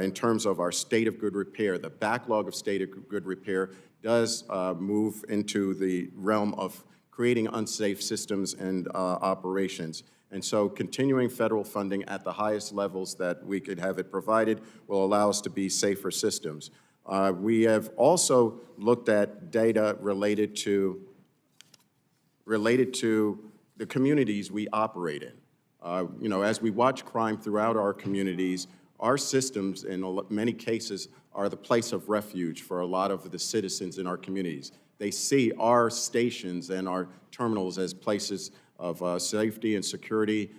in terms of our state of good repair. The backlog of state of good repair does move into the realm of creating unsafe systems and operations. And so continuing federal funding at the highest levels that we could have it provided will allow us to be safer systems. We have also looked at data related to the communities we operate in. You know, as we watch crime throughout our communities, our systems in many cases are the place of refuge for a lot of the citizens in our communities. They see our stations and our terminals as places of safety and security.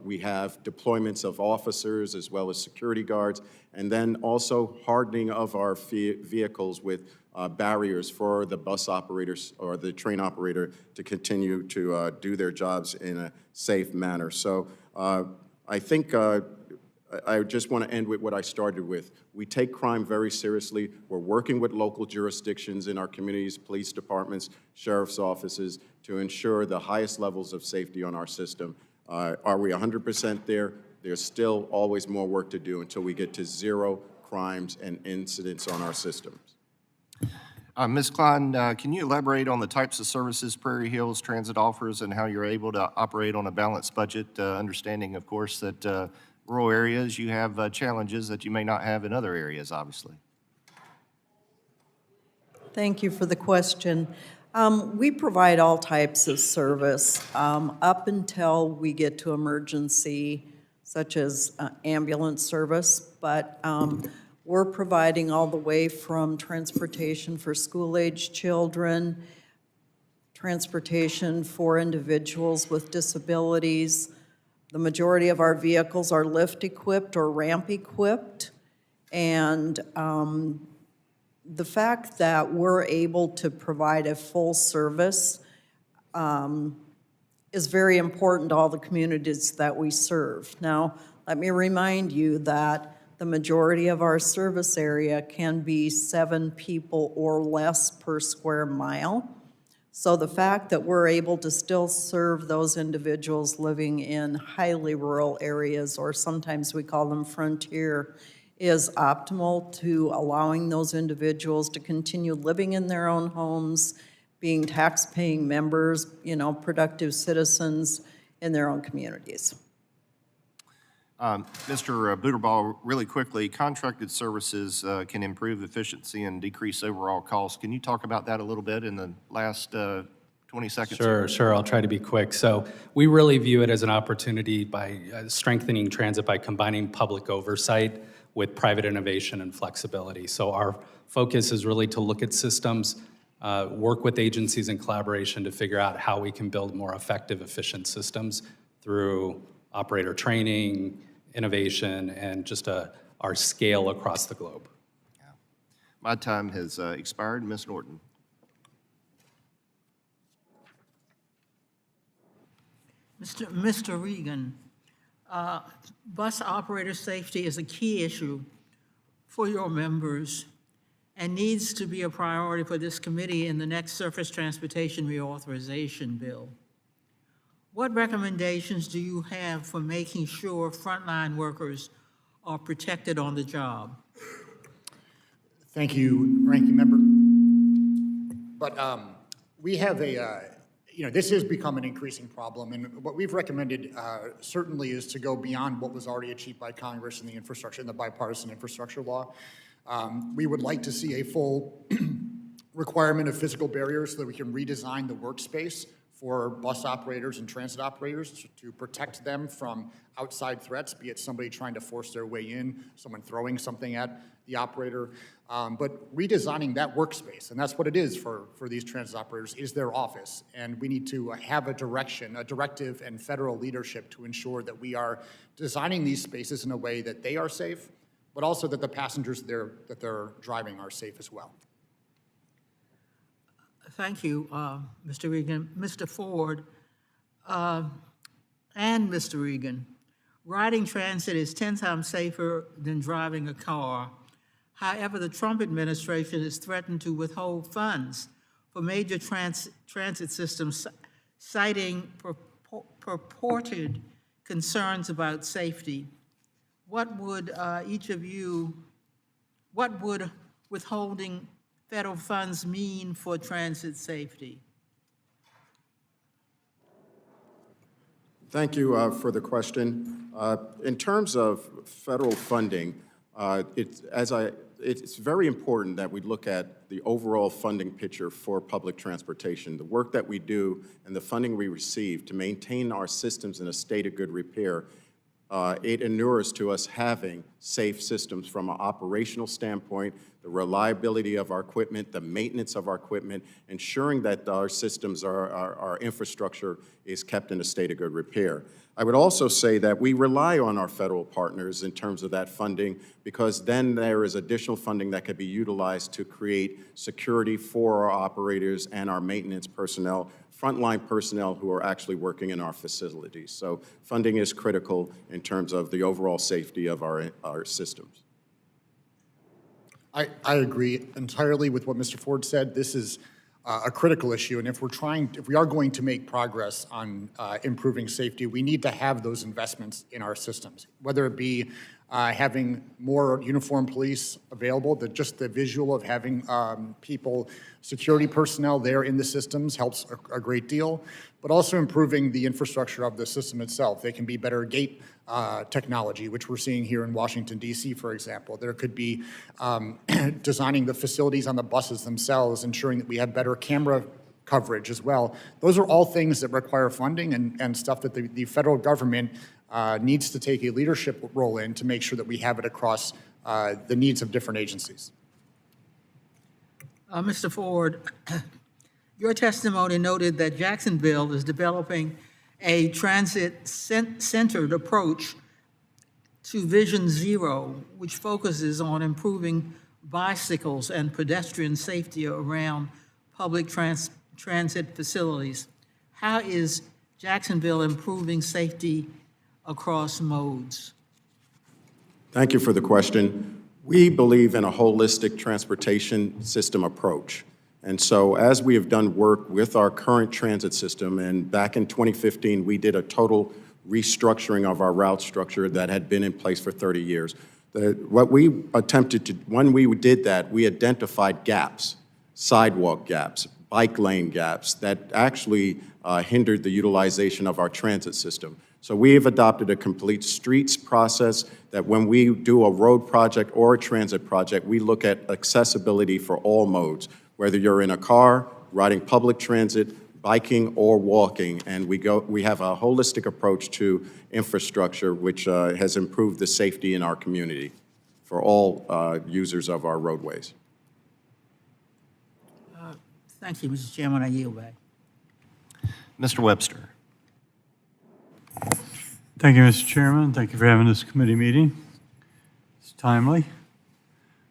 We have deployments of officers as well as security guards, and then also hardening of our vehicles with barriers for the bus operators or the train operator to continue to do their jobs in a safe manner. So I think I just want to end with what I started with. We take crime very seriously. We're working with local jurisdictions in our communities, police departments, sheriff's offices, to ensure the highest levels of safety on our system. Are we 100% there? There's still always more work to do until we get to zero crimes and incidents on our systems. Ms. Klein, can you elaborate on the types of services Prairie Hills Transit offers and how you're able to operate on a balanced budget, understanding, of course, that rural areas, you have challenges that you may not have in other areas, obviously. Thank you for the question. We provide all types of service up until we get to emergency, such as ambulance service, but we're providing all the way from transportation for school-age children, transportation for individuals with disabilities. The majority of our vehicles are lift-equipped or ramp-equipped, and the fact that we're able to provide a full service is very important to all the communities that we serve. Now, let me remind you that the majority of our service area can be 7 people or less per square mile. So the fact that we're able to still serve those individuals living in highly rural areas, or sometimes we call them frontier, is optimal to allowing those individuals to continue living in their own homes, being tax-paying members, you know, productive citizens in their own communities. Mr. Butterball, really quickly, contracted services can improve efficiency and decrease overall costs. Can you talk about that a little bit in the last 20 seconds? Sure. I'll try to be quick. So we really view it as an opportunity by strengthening transit by combining public oversight with private innovation and flexibility. So our focus is really to look at systems, work with agencies in collaboration to figure out how we can build more effective, efficient systems through operator training, innovation, and just our scale across the globe. Yeah. My time has expired. Ms. Norton. Mr. Regan, bus operator safety is a key issue for your members and needs to be a priority for this committee in the next Surface Transportation Reauthorization Bill. What recommendations do you have for making sure frontline workers are protected on the job? Thank you, Ranking Member. But we have this has become an increasing problem, and what we've recommended certainly is to go beyond what was already achieved by Congress in the bipartisan infrastructure law. We would like to see a full requirement of physical barriers so that we can redesign the workspace for bus operators and transit operators to protect them from outside threats, be it somebody trying to force their way in, someone throwing something at the operator, but redesigning that workspace, and that's what it is for these transit operators, is their office. And we need to have a directive and federal leadership to ensure that we are designing these spaces in a way that they are safe, but also that the passengers that they're driving are safe as well. Thank you, Mr. Regan. Mr. Ford and Mr. Regan, riding transit is 10 times safer than driving a car. However, the Trump administration has threatened to withhold funds for major transit systems, citing purported concerns about safety. What would what would withholding federal funds mean for transit safety? Thank you for the question. In terms of federal funding, it's very important that we look at the overall funding picture for public transportation. The work that we do and the funding we receive to maintain our systems in a state of good repair, it inures to us having safe systems from an operational standpoint, the reliability of our equipment, the maintenance of our equipment, ensuring that our systems, our infrastructure is kept in a state of good repair. I would also say that we rely on our federal partners in terms of that funding, because then there is additional funding that could be utilized to create security for our operators and our maintenance personnel, frontline personnel who are actually working in our facilities. So funding is critical in terms of the overall safety of our systems. I agree entirely with what Mr. Ford said. This is a critical issue, and if we are going to make progress on improving safety, we need to have those investments in our systems, whether it be having more uniformed police available, just the visual of having security personnel there in the systems helps a great deal, but also improving the infrastructure of the system itself. They can be better gate technology, which we're seeing here in Washington, D.C., for example. There could be designing the facilities on the buses themselves, ensuring that we have better camera coverage as well. Those are all things that require funding and stuff that the federal government needs to take a leadership role in to make sure that we have it across the needs of different agencies. Mr. Ford, your testimony noted that Jacksonville is developing a transit-centered approach to Vision Zero, which focuses on improving bicycles and pedestrian safety around public transit facilities. How is Jacksonville improving safety across modes? Thank you for the question. We believe in a holistic transportation system approach. And so as we have done work with our current transit system, and back in 2015, we did a total restructuring of our route structure that had been in place for 30 years. What we attempted to, when we did that, we identified gaps, sidewalk gaps, bike lane gaps that actually hindered the utilization of our transit system. So we have adopted a complete streets process that when we do a road project or a transit project, we look at accessibility for all modes, whether you're in a car, riding public transit, biking, or walking. And we have a holistic approach to infrastructure, which has improved the safety in our community for all users of our roadways. Thank you, Mr. Chairman. I yield back. Mr. Webster. Thank you, Mr. Chairman. Thank you for having this committee meeting. It's timely.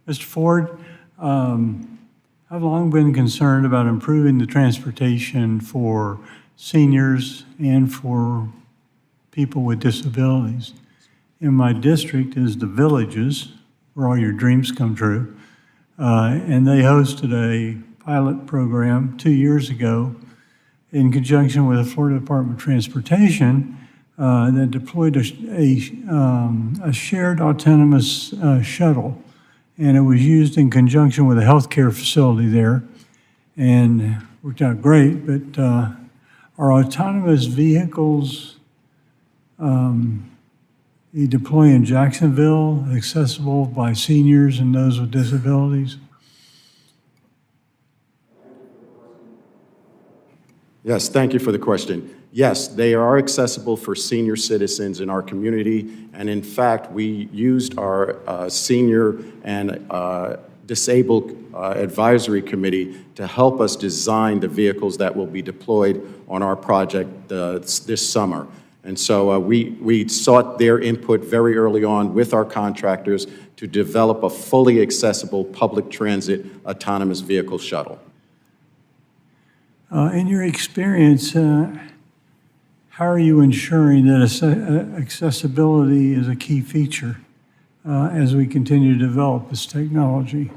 Mr. Ford, I've long been concerned about improving the transportation for seniors and for people with disabilities. In my district is the Villages, where all your dreams come true, and they hosted a pilot program 2 years ago in conjunction with the Florida Department of Transportation that deployed a shared autonomous shuttle. And it was used in conjunction with a healthcare facility there, and worked out great. But our autonomous vehicles you deploy in Jacksonville, accessible by seniors and those with disabilities? Yes, thank you for the question. Yes, they are accessible for senior citizens in our community, and in fact, we used our senior and disabled advisory committee to help us design the vehicles that will be deployed on our project this summer. And so we sought their input very early on with our contractors to develop a fully accessible public transit autonomous vehicle shuttle. In your experience, how are you ensuring that accessibility is a key feature as we continue to develop this technology?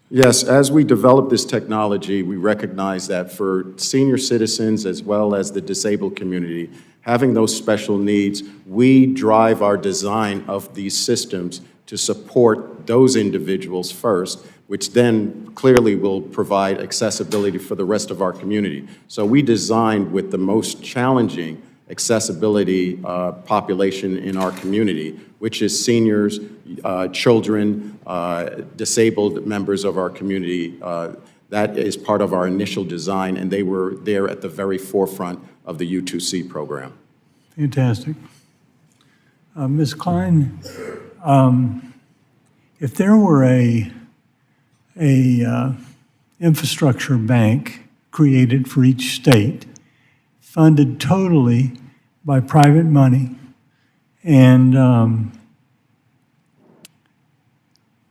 Yes, as we develop this technology, we recognize that for senior citizens as well as the disabled community, having those special needs, we drive our design of these systems to support those individuals first, which then clearly will provide accessibility for the rest of our community. So we designed with the most challenging accessibility population in our community, which is seniors, children, disabled members of our community. That is part of our initial design, and they were there at the very forefront of the U2C program. Fantastic. Ms. Klein, if there were a infrastructure bank created for each state, funded totally by private money, and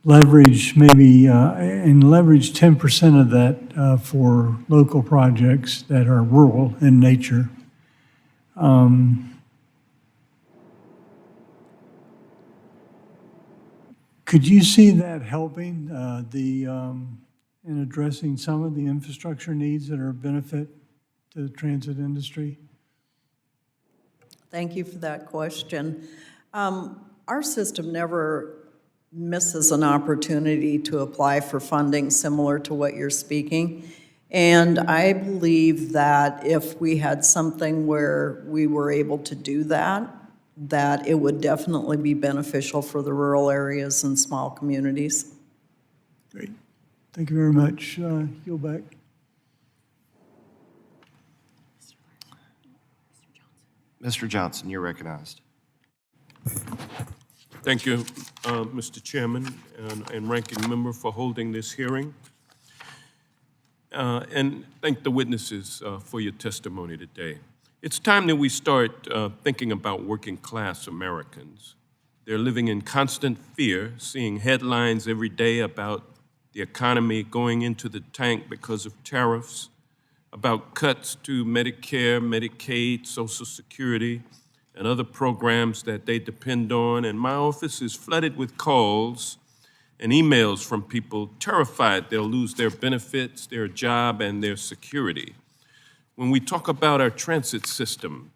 leverage maybe, and leverage 10% of that for local projects that are rural in nature. Could you see that helping in addressing some of the infrastructure needs that are a benefit to the transit industry? Thank you for that question. Our system never misses an opportunity to apply for funding similar to what you're speaking. And I believe that if we had something where we were able to do that, that it would definitely be beneficial for the rural areas and small communities. Great. Thank you very much. Yield back. Mr. Johnson, you're recognized. Thank you, Mr. Chairman and Ranking Member, for holding this hearing. And thank the witnesses for your testimony today. It's time that we start thinking about working class Americans. They're living in constant fear, seeing headlines every day about the economy going into the tank because of tariffs, about cuts to Medicare, Medicaid, Social Security, and other programs that they depend on. And my office is flooded with calls and emails from people terrified they'll lose their benefits, their job, and their security. When we talk about our transit system,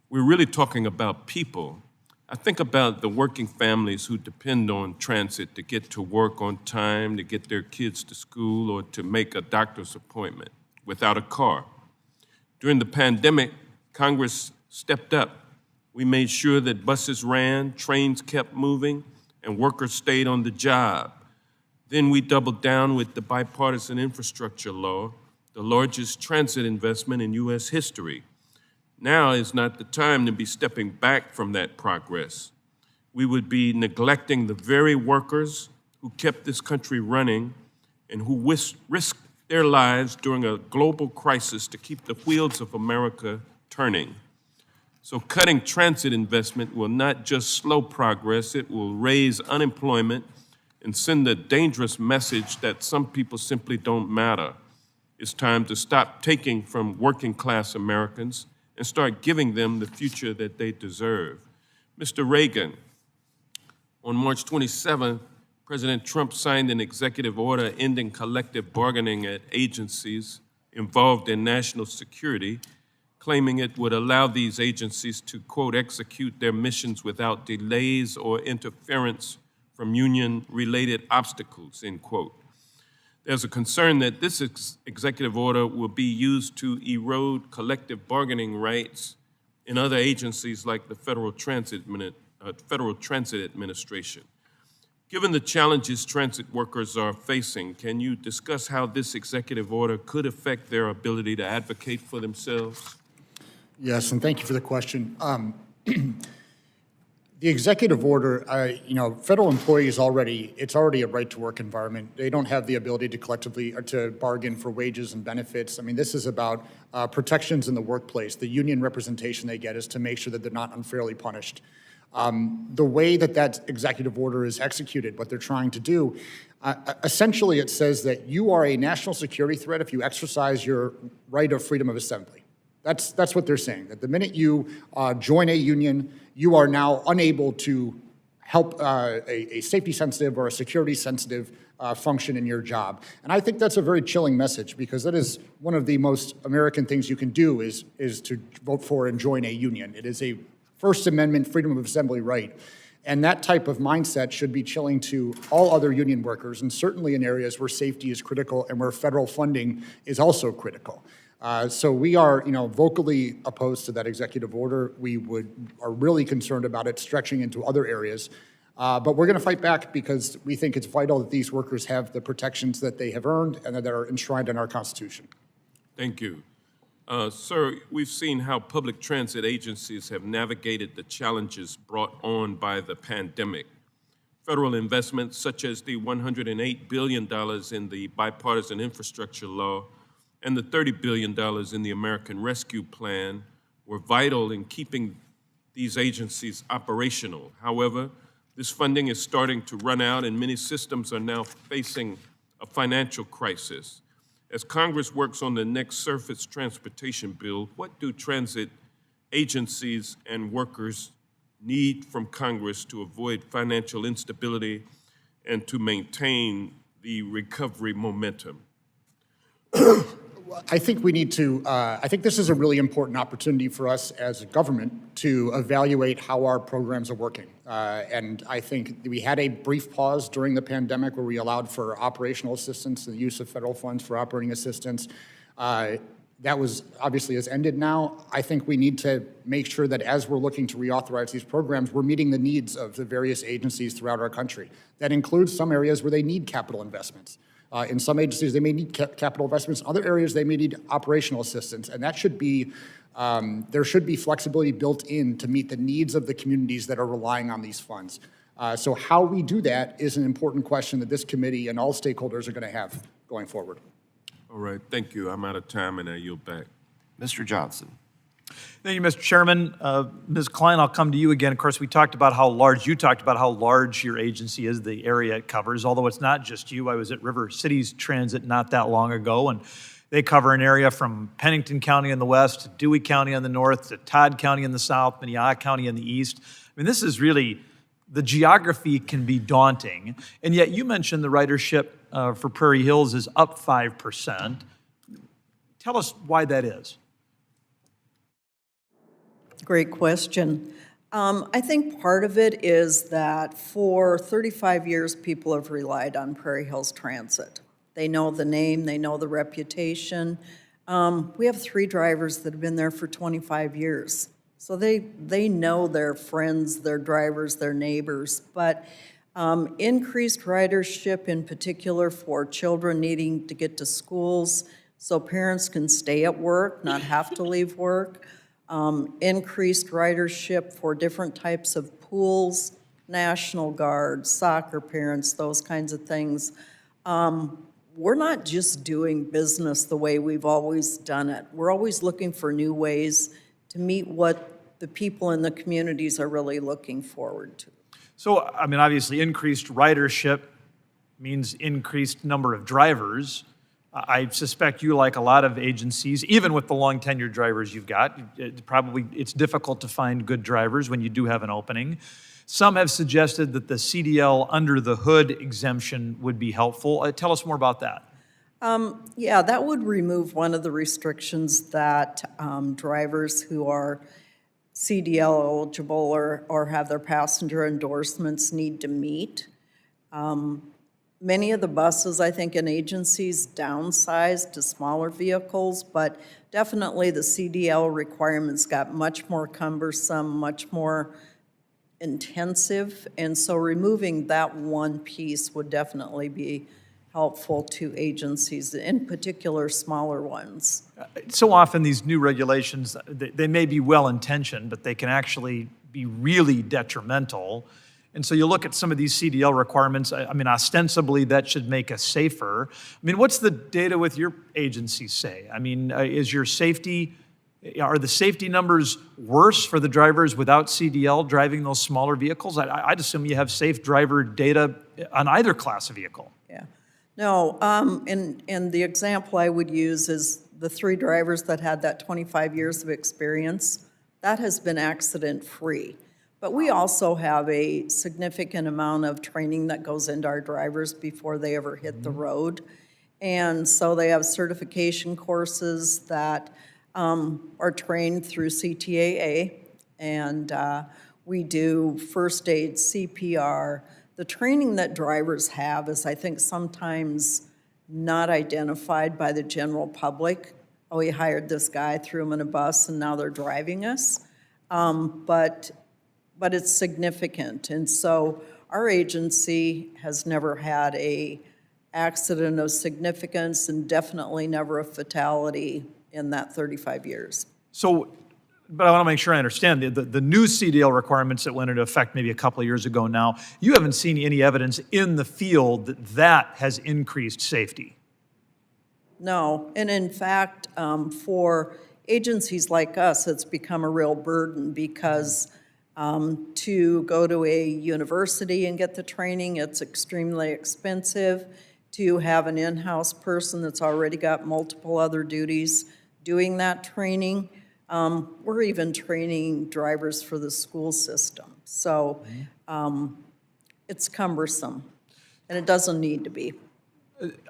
we're really talking about people. I think about the working families who depend on transit to get to work on time, to get their kids to school, or to make a doctor's appointment without a car. During the pandemic, Congress stepped up. We made sure that buses ran, trains kept moving, and workers stayed on the job. Then we doubled down with the bipartisan infrastructure law, the largest transit investment in U.S. history. Now is not the time to be stepping back from that progress. We would be neglecting the very workers who kept this country running and who risked their lives during a global crisis to keep the wheels of America turning. So cutting transit investment will not just slow progress, it will raise unemployment and send a dangerous message that some people simply don't matter. It's time to stop taking from working class Americans and start giving them the future that they deserve. Mr. Reagan, on March 27th, President Trump signed an executive order ending collective bargaining at agencies involved in national security, claiming it would allow these agencies to, quote, execute their missions without delays or interference from union-related obstacles, end quote. There's a concern that this executive order will be used to erode collective bargaining rights in other agencies like the Federal Transit Administration. Given the challenges transit workers are facing, can you discuss how this executive order could affect their ability to advocate for themselves? Yes, and thank you for the question. The executive order, federal employees it's already a right-to-work environment. They don't have the ability to collectively or to bargain for wages and benefits. I mean, this is about protections in the workplace. The union representation they get is to make sure that they're not unfairly punished. The way that executive order is executed, what they're trying to do, essentially it says that you are a national security threat if you exercise your right of freedom of assembly. That's what they're saying, that the minute you join a union, you are now unable to help a safety-sensitive or a security-sensitive function in your job. And I think that's a very chilling message, because that is one of the most American things you can do is to vote for and join a union. It is a First Amendment freedom of assembly right. And that type of mindset should be chilling to all other union workers, and certainly in areas where safety is critical and where federal funding is also critical. So we are, vocally opposed to that executive order. We are really concerned about it stretching into other areas. But we're going to fight back, because we think it's vital that these workers have the protections that they have earned and that are enshrined in our Constitution. Thank you. Sir, we've seen how public transit agencies have navigated the challenges brought on by the pandemic. Federal investments such as the $108 billion in the bipartisan infrastructure law and the $30 billion in the American Rescue Plan were vital in keeping these agencies operational. However, this funding is starting to run out, and many systems are now facing a financial crisis. As Congress works on the next surface transportation bill, what do transit agencies and workers need from Congress to avoid financial instability and to maintain the recovery momentum? I think we need to, I think this is a really important opportunity for us as a government to evaluate how our programs are working. And I think we had a brief pause during the pandemic where we allowed for operational assistance, the use of federal funds for operating assistance. That was obviously has ended now. I think we need to make sure that as we're looking to reauthorize these programs, we're meeting the needs of the various agencies throughout our country. That includes some areas where they need capital investments. In some agencies, they may need capital investments. In other areas, they may need operational assistance. And that should be, there should be flexibility built in to meet the needs of the communities that are relying on these funds. So how we do that is an important question that this committee and all stakeholders are going to have going forward. All right, thank you. I'm out of time, and I yield back. Mr. Johnson. Thank you, Mr. Chairman. Ms. Klein, I'll come to you again. Of course, you talked about how large your agency is, the area it covers, although it's not just you. I was at River Cities Transit not that long ago, and they cover an area from Pennington County in the west to Dewey County in the north to Todd County in the south, Minnehaha County in the east. I mean, this is really, the geography can be daunting, and yet you mentioned the ridership for Prairie Hills is up 5%. Tell us why that is. Great question. I think part of it is that for 35 years, people have relied on Prairie Hills Transit. They know the name, they know the reputation. We have 3 drivers that have been there for 25 years. So they know their friends, their drivers, their neighbors. But increased ridership in particular for children needing to get to schools so parents can stay at work, not have to leave work. Increased ridership for different types of pools, National Guard, soccer parents, those kinds of things. We're not just doing business the way we've always done it. We're always looking for new ways to meet what the people in the communities are really looking forward to. So, I mean, obviously, increased ridership means increased number of drivers. I suspect you, like a lot of agencies, even with the long tenured drivers you've got, it's difficult to find good drivers when you do have an opening. Some have suggested that the CDL under the hood exemption would be helpful. Tell us more about that. Yeah, that would remove one of the restrictions that drivers who are CDL eligible or have their passenger endorsements need to meet. Many of the buses, I think, in agencies downsized to smaller vehicles, but definitely the CDL requirements got much more cumbersome, much more intensive, and so removing that one piece would definitely be helpful to agencies, in particular smaller ones. So often these new regulations, they may be well-intentioned, but they can actually be really detrimental. And so you look at some of these CDL requirements, I mean, ostensibly that should make us safer. I mean, what's the data with your agency say? I mean, are the safety numbers worse for the drivers without CDL driving those smaller vehicles? I'd assume you have safe driver data on either class of vehicle. Yeah. No, and the example I would use is the 3 drivers that had that 25 years of experience. That has been accident-free. But we also have a significant amount of training that goes into our drivers before they ever hit the road. And so they have certification courses that are trained through CTAA, and we do first aid, CPR. The training that drivers have is, I think, sometimes not identified by the general public. Oh, we hired this guy, threw him in a bus, and now they're driving us. But it's significant. And so our agency has never had a accident of significance and definitely never a fatality in that 35 years. So, but I want to make sure I understand, the new CDL requirements that went into effect maybe a couple of years ago now, you haven't seen any evidence in the field that that has increased safety? No, and in fact, for agencies like us, it's become a real burden because to go to a university and get the training, it's extremely expensive. To have an in-house person that's already got multiple other duties doing that training. We're even training drivers for the school system. So it's cumbersome, and it doesn't need to be.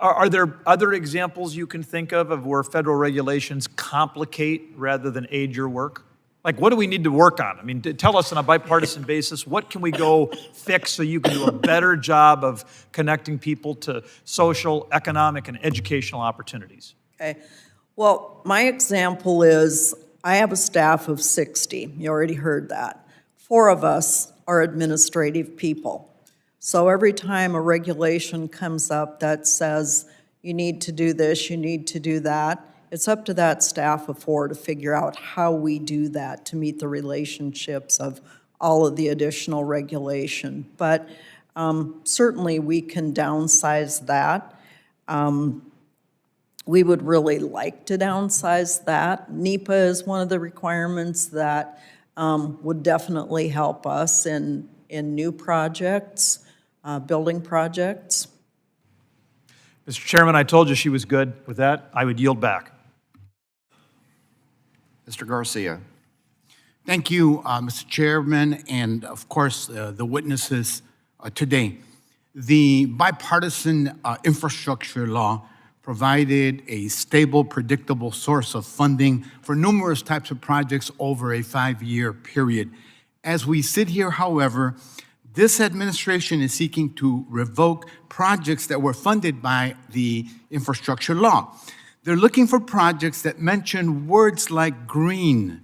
Are there other examples you can think of where federal regulations complicate rather than aid your work? Like, what do we need to work on? I mean, tell us on a bipartisan basis, what can we go fix so you can do a better job of connecting people to social, economic, and educational opportunities? Okay. Well, my example is I have a staff of 60. You already heard that. 4 of us are administrative people. So every time a regulation comes up that says you need to do this, you need to do that, it's up to that staff of 4 to figure out how we do that to meet the relationships of all of the additional regulation. But certainly we can downsize that. We would really like to downsize that. NEPA is one of the requirements that would definitely help us in new projects, building projects. Mr. Chairman, I told you she was good. With that, I would yield back. Mr. Garcia. Thank you, Mr. Chairman, and of course, the witnesses today. The bipartisan infrastructure law provided a stable, predictable source of funding for numerous types of projects over a 5-year period. As we sit here, however, this administration is seeking to revoke projects that were funded by the infrastructure law. They're looking for projects that mention words like green,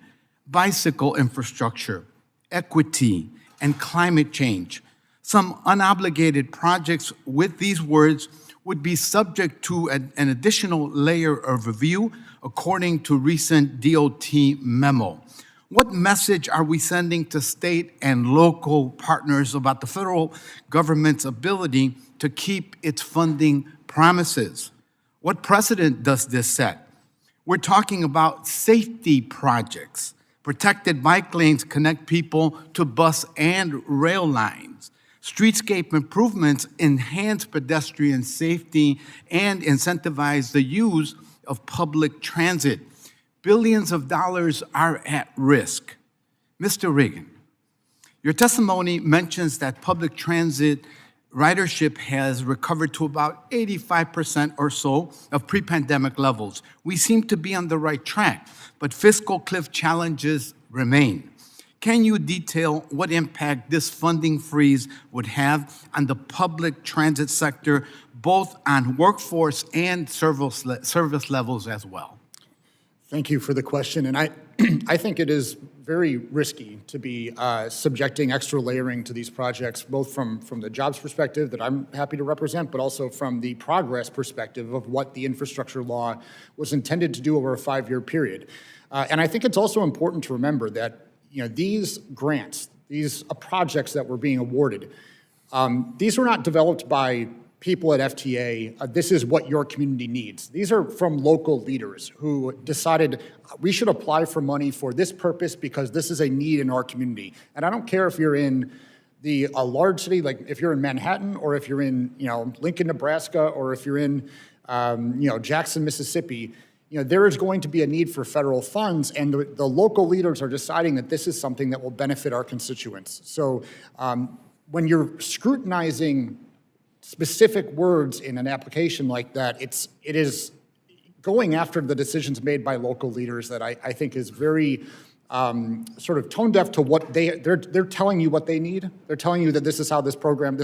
bicycle infrastructure, equity, and climate change. Some unobligated projects with these words would be subject to an additional layer of review, according to recent DOT memo. What message are we sending to state and local partners about the federal government's ability to keep its funding promises? What precedent does this set? We're talking about safety projects. Protected bike lanes connect people to bus and rail lines. Streetscape improvements enhance pedestrian safety and incentivize the use of public transit. Billions of dollars are at risk. Mr. Reagan, your testimony mentions that public transit ridership has recovered to about 85% or so of pre-pandemic levels. We seem to be on the right track, but fiscal cliff challenges remain. Can you detail what impact this funding freeze would have on the public transit sector, both on workforce and service levels as well? Thank you for the question, and I think it is very risky to be subjecting extra layering to these projects, both from the jobs perspective that I'm happy to represent, but also from the progress perspective of what the infrastructure law was intended to do over a 5-year period. And I think it's also important to remember that these grants, these projects that were being awarded, these were not developed by people at FTA, this is what your community needs. These are from local leaders who decided we should apply for money for this purpose because this is a need in our community. And I don't care if you're in a large city, like if you're in Manhattan, or if you're in Lincoln, Nebraska, or if you're in Jackson, Mississippi. there is going to be a need for federal funds, and the local leaders are deciding that this is something that will benefit our constituents. So when you're scrutinizing specific words in an application like that, it is going after the decisions made by local leaders that I think is very sort of tone deaf to what they're telling you what they need. They're telling you that this is how this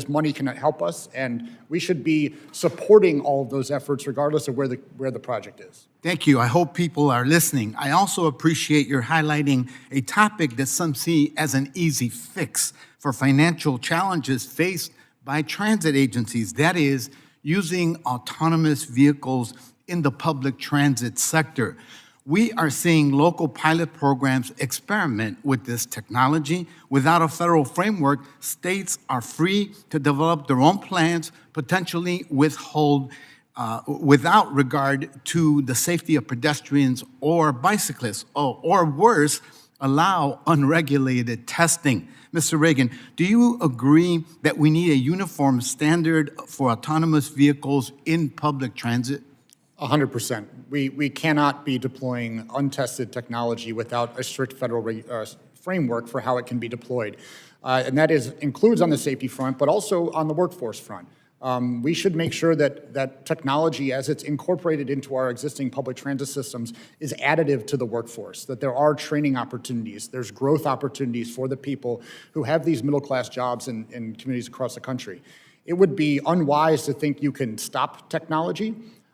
money can help us, and we should be supporting all of those efforts regardless of where the project is. Thank you. I hope people are listening. I also appreciate your highlighting a topic that some see as an easy fix for financial challenges faced by transit agencies, that is, using autonomous vehicles in the public transit sector. We are seeing local pilot programs experiment with this technology. Without a federal framework, states are free to develop their own plans, potentially withhold without regard to the safety of pedestrians or bicyclists, or worse, allow unregulated testing. Mr. Reagan, do you agree that we need a uniform standard for autonomous vehicles in public transit? 100%. We cannot be deploying untested technology without a strict federal framework for how it can be deployed. And that includes on the safety front, but also on the workforce front. We should make sure that technology, as it's incorporated into our existing public transit systems, is additive to the workforce, that there are training opportunities, there's growth opportunities for the people who have these middle-class jobs in communities across the country. It would be unwise to think you can stop technology,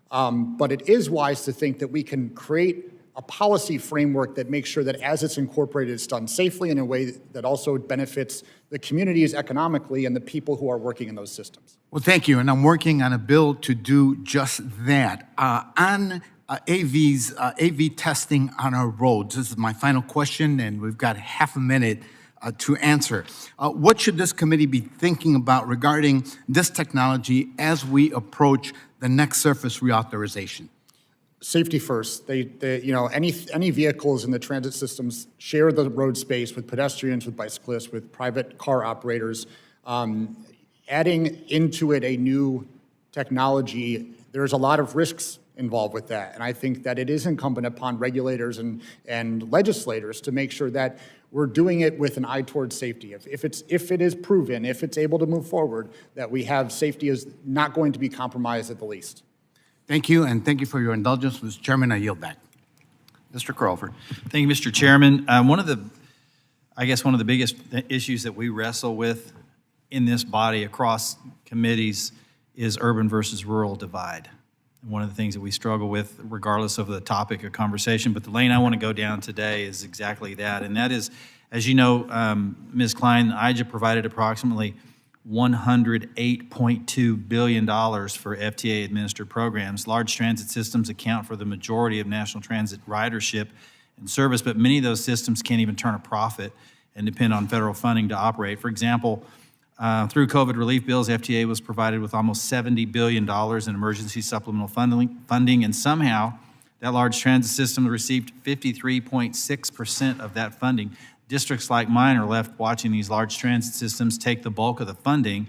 but it is wise to think that we can create a policy framework that makes sure that as it's incorporated, it's done safely in a way that also benefits the communities economically and the people who are working in those systems. Well, thank you, and I'm working on a bill to do just that. On AV testing on our roads, this is my final question, and we've got half a minute to answer. What should this committee be thinking about regarding this technology as we approach the next surface reauthorization? Safety first. Any vehicles in the transit systems share the road space with pedestrians, with bicyclists, with private car operators. Adding into it a new technology, there's a lot of risks involved with that. And I think that it is incumbent upon regulators and legislators to make sure that we're doing it with an eye towards safety. If it is proven, if it's able to move forward, that we have safety is not going to be compromised at the least. Thank you, and thank you for your indulgence. Mr. Chairman, I yield back. Mr. Crawford. Thank you, Mr. Chairman. One of the biggest issues that we wrestle with in this body across committees is urban versus rural divide. And one of the things that we struggle with, regardless of the topic of conversation, but the lane I want to go down today is exactly that. And that is, as you know, Ms. Klein, IJA provided approximately $108.2 billion for FTA-administered programs. Large transit systems account for the majority of national transit ridership and service, but many of those systems can't even turn a profit and depend on federal funding to operate. For example, through COVID relief bills, FTA was provided with almost $70 billion in emergency supplemental funding, and somehow that large transit system received 53.6% of that funding. Districts like mine are left watching these large transit systems take the bulk of the funding,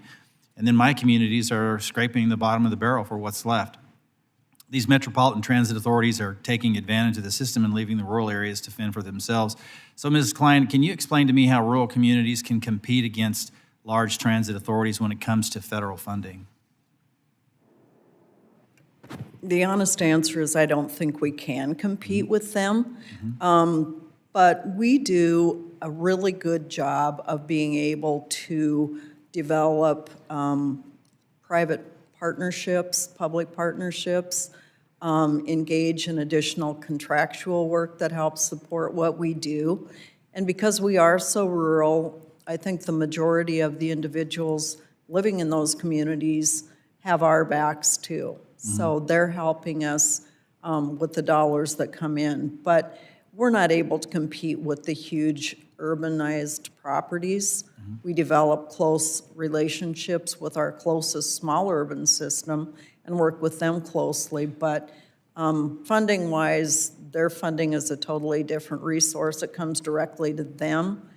and then my communities are scraping the bottom of the barrel for what's left. These metropolitan transit authorities are taking advantage of the system and leaving the rural areas to fend for themselves. So, Mrs. Klein, can you explain to me how rural communities can compete against large transit authorities when it comes to federal funding? The honest answer is I don't think we can compete with them. But we do a really good job of being able to develop private partnerships, public partnerships, engage in additional contractual work that helps support what we do. And because we are so rural, I think the majority of the individuals living in those communities have our backs too. So they're helping us with the dollars that come in. But we're not able to compete with the huge urbanized properties. We develop close relationships with our closest small urban system and work with them closely. But funding-wise, their funding is a totally different resource. It comes directly to them.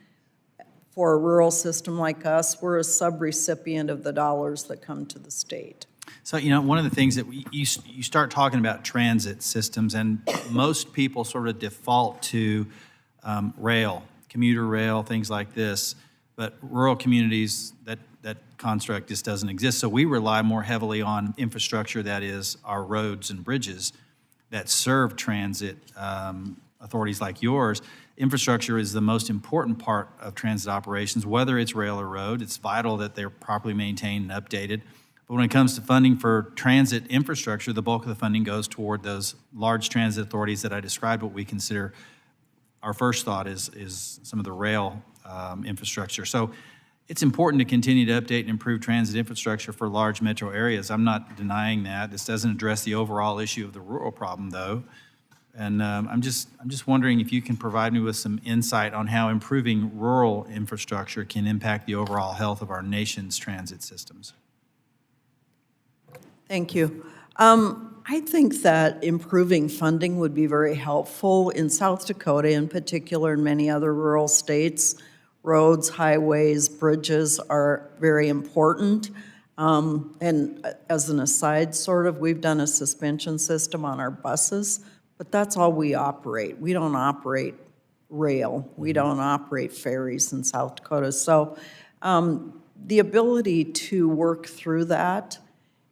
For a rural system like us, we're a subrecipient of the dollars that come to the state. So, one of the things that you start talking about transit systems, and most people sort of default to rail, commuter rail, things like this. But rural communities, that construct just doesn't exist. So we rely more heavily on infrastructure, that is our roads and bridges that serve transit authorities like yours. Infrastructure is the most important part of transit operations, whether it's rail or road. It's vital that they're properly maintained and updated. But when it comes to funding for transit infrastructure, the bulk of the funding goes toward those large transit authorities that I described. What we consider our first thought is some of the rail infrastructure. So it's important to continue to update and improve transit infrastructure for large metro areas. I'm not denying that. This doesn't address the overall issue of the rural problem, though. And I'm just wondering if you can provide me with some insight on how improving rural infrastructure can impact the overall health of our nation's transit systems. Thank you. I think that improving funding would be very helpful. In South Dakota in particular, and many other rural states, roads, highways, bridges are very important. And as an aside, we've done a suspension system on our buses, but that's all we operate. We don't operate rail. We don't operate ferries in South Dakota. So the ability to work through that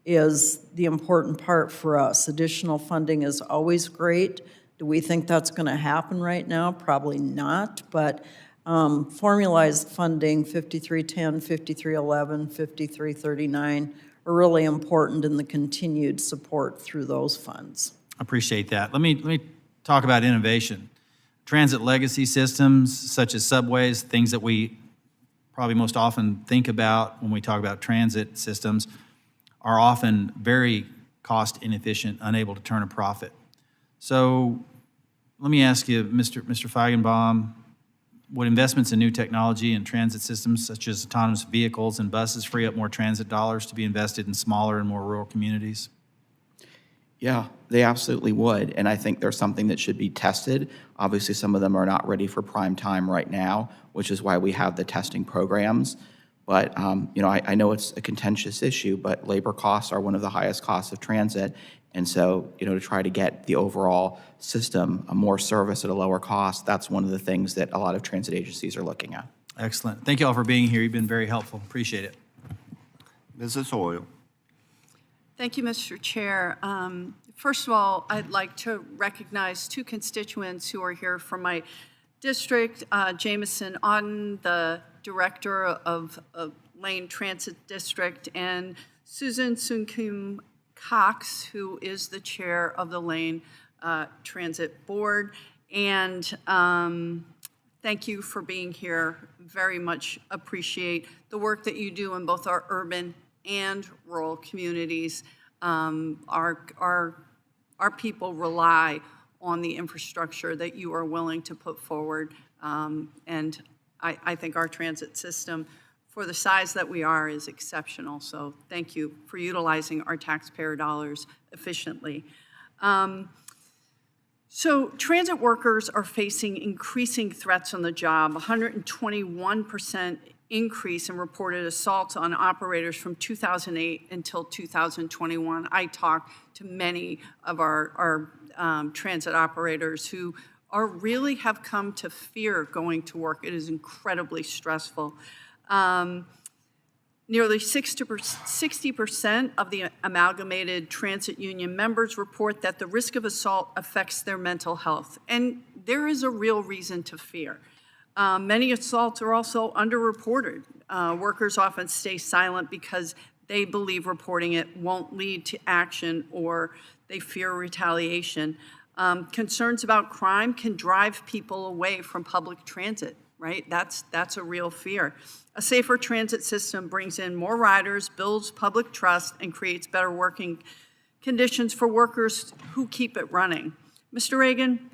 is the important part for us. Additional funding is always great. Do we think that's going to happen right now? Probably not, but formalized funding, 5310, 5311, 5339, are really important in the continued support through those funds. Appreciate that. Let me talk about innovation. Transit legacy systems such as subways, things that we probably most often think about when we talk about transit systems, are often very cost inefficient, unable to turn a profit. So let me ask you, Mr. Feigenbaum, would investments in new technology and transit systems such as autonomous vehicles and buses free up more transit dollars to be invested in smaller and more rural communities? Yeah, they absolutely would, and I think there's something that should be tested. Obviously, some of them are not ready for prime time right now, which is why we have the testing programs. But, I know it's a contentious issue, but labor costs are one of the highest costs of transit. And so, to try to get the overall system a more service at a lower cost, that's one of the things that a lot of transit agencies are looking at. Excellent. Thank you all for being here. You've been very helpful. Appreciate it. Mrs. Hoyle. Thank you, Mr. Chair. First of all, I'd like to recognize two constituents who are here from my district, Jameson Auden, the Director of Lane Transit District, and Susan Sunkum Cox, who is the Chair of the Lane Transit Board. And thank you for being here. Very much appreciate the work that you do in both our urban and rural communities. Our people rely on the infrastructure that you are willing to put forward. And I think our transit system, for the size that we are, is exceptional. So thank you for utilizing our taxpayer dollars efficiently. So transit workers are facing increasing threats on the job, 121% increase in reported assaults on operators from 2008 until 2021. I talked to many of our transit operators who really have come to fear going to work. It is incredibly stressful. Nearly 60% of the amalgamated transit union members report that the risk of assault affects their mental health. And there is a real reason to fear. Many assaults are also underreported. Workers often stay silent because they believe reporting it won't lead to action or they fear retaliation. Concerns about crime can drive people away from public transit, right? That's a real fear. A safer transit system brings in more riders, builds public trust, and creates better working conditions for workers who keep it running. Mr. Reagan,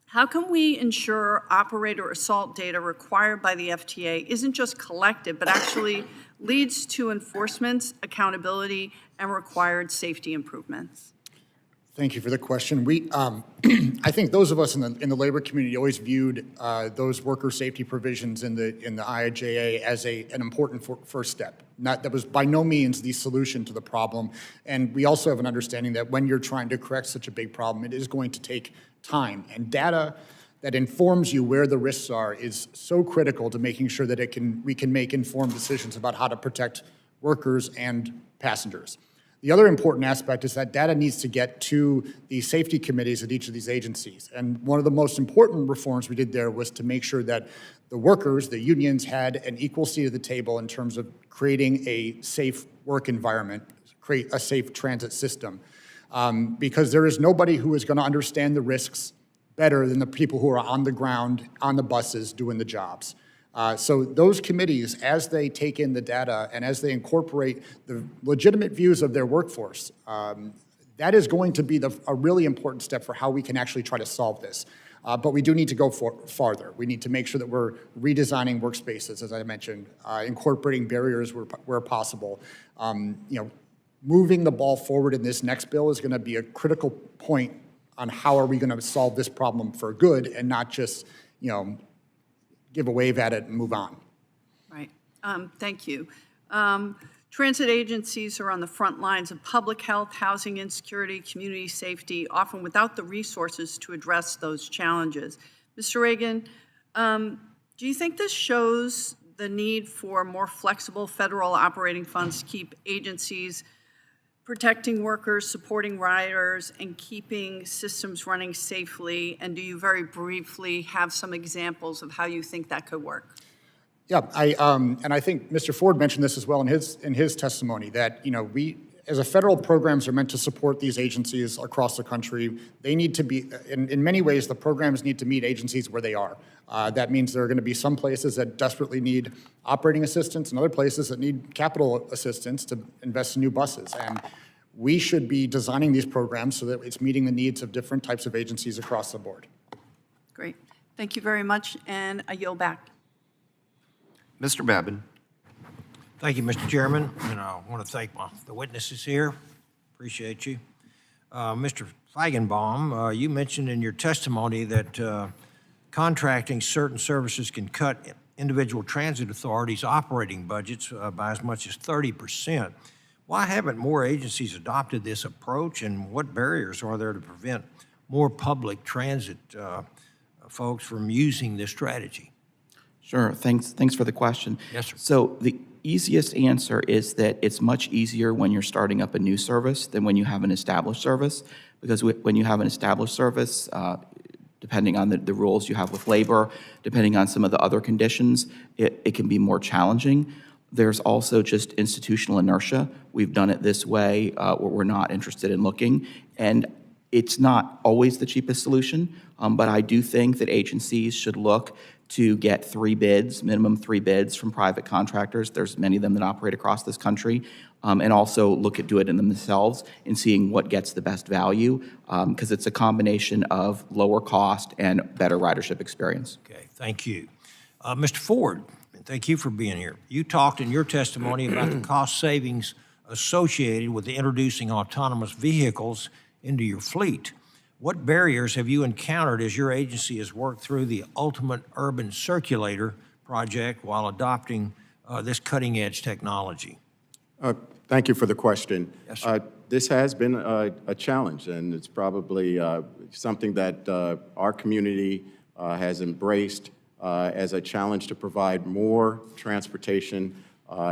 how can we ensure operator assault data required by the FTA isn't just collected, but actually leads to enforcement, accountability, and required safety improvements? Thank you for the question. I think those of us in the labor community always viewed those worker safety provisions in the IIJA as an important first step. That was by no means the solution to the problem. And we also have an understanding that when you're trying to correct such a big problem, it is going to take time. And data that informs you where the risks are is so critical to making sure that we can make informed decisions about how to protect workers and passengers. The other important aspect is that data needs to get to the safety committees at each of these agencies. And one of the most important reforms we did there was to make sure that the workers, the unions, had an equal seat at the table in terms of creating a safe work environment, create a safe transit system. Because there is nobody who is going to understand the risks better than the people who are on the ground, on the buses, doing the jobs. So those committees, as they take in the data and as they incorporate the legitimate views of their workforce, that is going to be a really important step for how we can actually try to solve this. But we do need to go farther. We need to make sure that we're redesigning workspaces, as I mentioned, incorporating barriers where possible. Moving the ball forward in this next bill is going to be a critical point on how are we going to solve this problem for good and not just, give a wave at it and move on. Right. Thank you. Transit agencies are on the front lines of public health, housing insecurity, community safety, often without the resources to address those challenges. Mr. Reagan, do you think this shows the need for more flexible federal operating funds to keep agencies protecting workers, supporting riders, and keeping systems running safely? And do you very briefly have some examples of how you think that could work? Yeah, and I think Mr. Ford mentioned this as well in his testimony, that we, as a federal programs are meant to support these agencies across the country. They need to be, in many ways, the programs need to meet agencies where they are. That means there are going to be some places that desperately need operating assistance and other places that need capital assistance to invest in new buses. And we should be designing these programs so that it's meeting the needs of different types of agencies across the board. Great. Thank you very much, and I yield back. Mr. Babin. Thank you, Mr. Chairman, and I want to thank the witnesses here. Appreciate you. Mr. Feigenbaum, you mentioned in your testimony that contracting certain services can cut individual transit authorities' operating budgets by as much as 30%. Why haven't more agencies adopted this approach, and what barriers are there to prevent more public transit folks from using this strategy? Sure. Thanks for the question. Yes, sir. So the easiest answer is that it's much easier when you're starting up a new service than when you have an established service, because when you have an established service, depending on the rules you have with labor, depending on some of the other conditions, it can be more challenging. There's also just institutional inertia. We've done it this way, where we're not interested in looking. And it's not always the cheapest solution, but I do think that agencies should look to get 3 bids, minimum 3 bids from private contractors. There's many of them that operate across this country, and also look at do it in themselves and seeing what gets the best value, because it's a combination of lower cost and better ridership experience. Okay, thank you. Mr. Ford, thank you for being here. You talked in your testimony about the cost savings associated with introducing autonomous vehicles into your fleet. What barriers have you encountered as your agency has worked through the Ultimate Urban Circulator project while adopting this cutting-edge technology? Thank you for the question. Yes, sir. This has been a challenge, and it's probably something that our community has embraced as a challenge to provide more transportation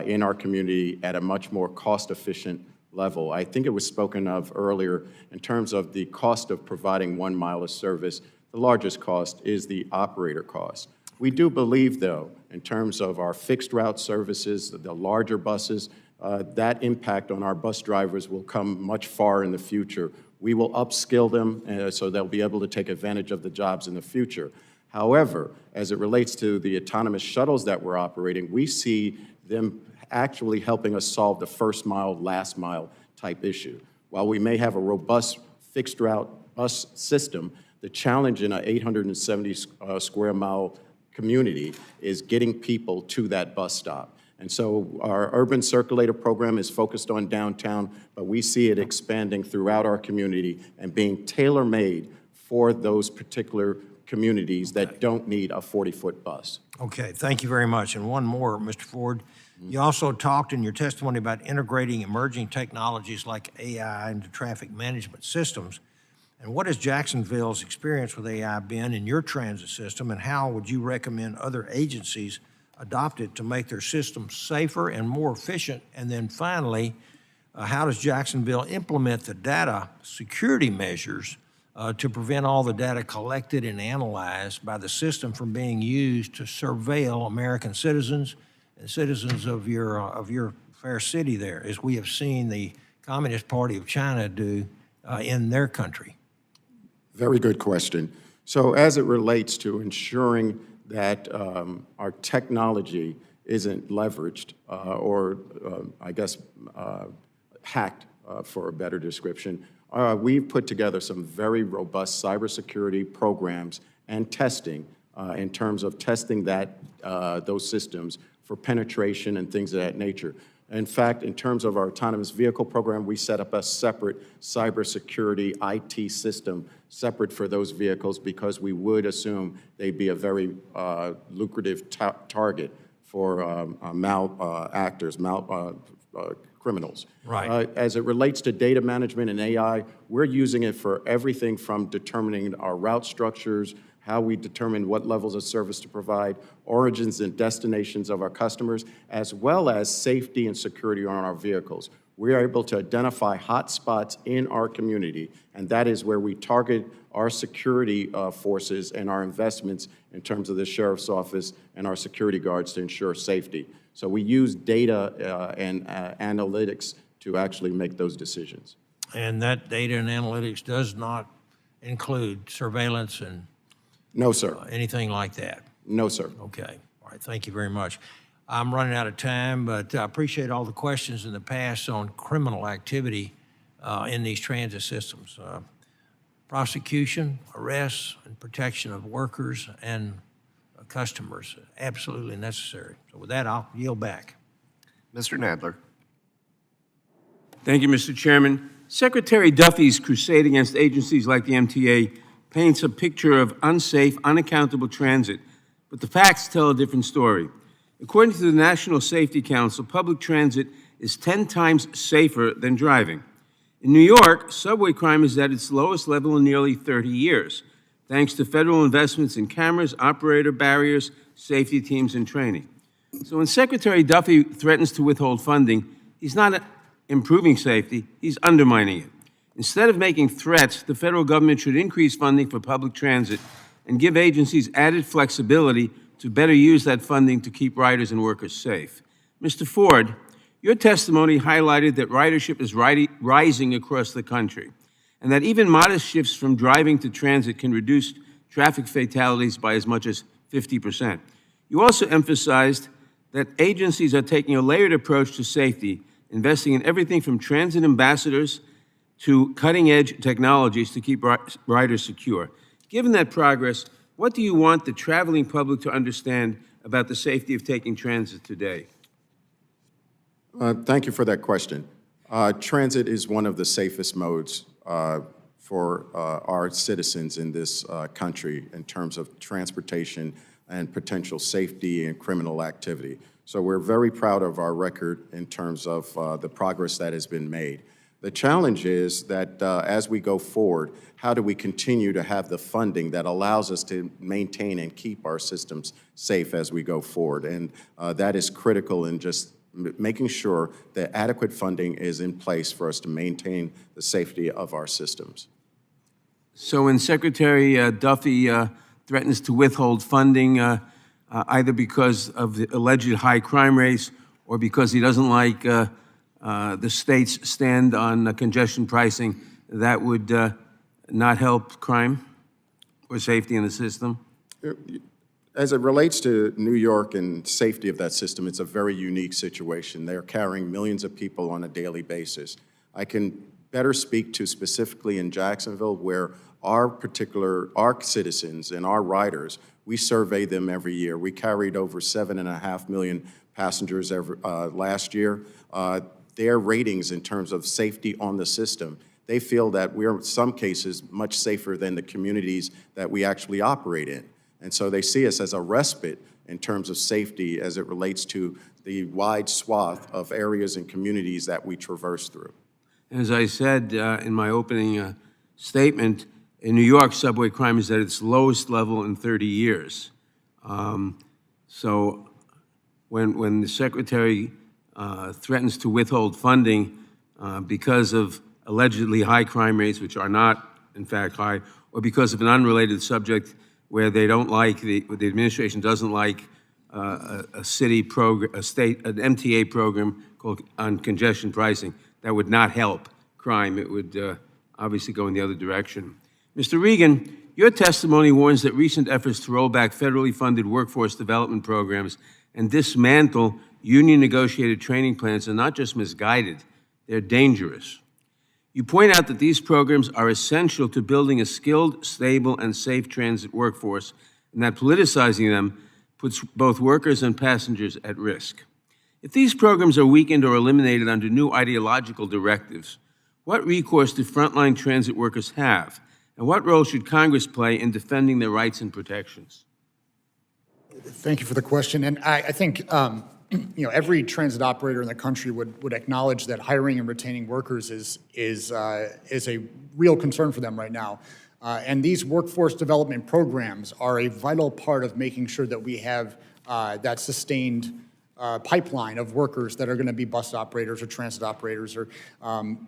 in our community at a much more cost-efficient level. I think it was spoken of earlier in terms of the cost of providing 1 mile of service. The largest cost is the operator cost. We do believe, though, in terms of our fixed route services, the larger buses, that impact on our bus drivers will come much far in the future. We will upskill them so they'll be able to take advantage of the jobs in the future. However, as it relates to the autonomous shuttles that we're operating, we see them actually helping us solve the first mile, last mile type issue. While we may have a robust fixed route bus system, the challenge in an 870 square mile community is getting people to that bus stop. And so our urban circulator program is focused on downtown, but we see it expanding throughout our community and being tailor-made for those particular communities that don't need a 40-foot bus. Okay, thank you very much. And one more, Mr. Ford. You also talked in your testimony about integrating emerging technologies like AI into traffic management systems. And what has Jacksonville's experience with AI been in your transit system, and how would you recommend other agencies adopt it to make their systems safer and more efficient? And then finally, how does Jacksonville implement the data security measures to prevent all the data collected and analyzed by the system from being used to surveil American citizens and citizens of your fair city there, as we have seen the Communist Party of China do in their country? Very good question. So as it relates to ensuring that our technology isn't leveraged hacked, for a better description, we've put together some very robust cybersecurity programs and testing in terms of testing those systems for penetration and things of that nature. In fact, in terms of our autonomous vehicle program, we set up a separate cybersecurity IT system separate for those vehicles because we would assume they'd be a very lucrative target for criminals. Right. As it relates to data management and AI, we're using it for everything from determining our route structures, how we determine what levels of service to provide, origins and destinations of our customers, as well as safety and security on our vehicles. We are able to identify hot spots in our community, and that is where we target our security forces and our investments in terms of the sheriff's office and our security guards to ensure safety. So we use data and analytics to actually make those decisions. And that data and analytics does not include surveillance and No, sir. anything like that? No, sir. Okay. All right. Thank you very much. I'm running out of time, but I appreciate all the questions in the past on criminal activity in these transit systems. Prosecution, arrests, and protection of workers and customers, absolutely necessary. So with that, I'll yield back. Mr. Nadler. Thank you, Mr. Chairman. Secretary Duffy's crusade against agencies like the MTA paints a picture of unsafe, unaccountable transit, but the facts tell a different story. According to the National Safety Council, public transit is 10 times safer than driving. In New York, subway crime is at its lowest level in nearly 30 years, thanks to federal investments in cameras, operator barriers, safety teams, and training. So when Secretary Duffy threatens to withhold funding, he's not improving safety, he's undermining it. Instead of making threats, the federal government should increase funding for public transit and give agencies added flexibility to better use that funding to keep riders and workers safe. Mr. Ford, your testimony highlighted that ridership is rising across the country, and that even modest shifts from driving to transit can reduce traffic fatalities by as much as 50%. You also emphasized that agencies are taking a layered approach to safety, investing in everything from transit ambassadors to cutting-edge technologies to keep riders secure. Given that progress, what do you want the traveling public to understand about the safety of taking transit today? Thank you for that question. Transit is one of the safest modes for our citizens in this country in terms of transportation and potential safety and criminal activity. So we're very proud of our record in terms of the progress that has been made. The challenge is that as we go forward, how do we continue to have the funding that allows us to maintain and keep our systems safe as we go forward? And that is critical in just making sure that adequate funding is in place for us to maintain the safety of our systems. So when Secretary Duffy threatens to withhold funding, either because of the alleged high crime rates or because he doesn't like the state's stand on congestion pricing, that would not help crime or safety in the system? As it relates to New York and safety of that system, it's a very unique situation. They're carrying millions of people on a daily basis. I can better speak to specifically in Jacksonville, where our citizens and our riders, we survey them every year. We carried over 7.5 million passengers last year. Their ratings in terms of safety on the system, they feel that we're in some cases much safer than the communities that we actually operate in. And so they see us as a respite in terms of safety as it relates to the wide swath of areas and communities that we traverse through. As I said in my opening statement, in New York, subway crime is at its lowest level in 30 years. So when the Secretary threatens to withhold funding because of allegedly high crime rates, which are not, in fact, high, or because of an unrelated subject where they don't like, the administration doesn't like a city program, an MTA program called on congestion pricing, that would not help crime. It would obviously go in the other direction. Mr. Regan, your testimony warns that recent efforts to roll back federally funded workforce development programs and dismantle union-negotiated training plans are not just misguided, they're dangerous. You point out that these programs are essential to building a skilled, stable, and safe transit workforce, and that politicizing them puts both workers and passengers at risk. If these programs are weakened or eliminated under new ideological directives, what recourse do frontline transit workers have, and what role should Congress play in defending their rights and protections? Thank you for the question. And I think every transit operator in the country would acknowledge that hiring and retaining workers is a real concern for them right now. And these workforce development programs are a vital part of making sure that we have that sustained pipeline of workers that are going to be bus operators or transit operators or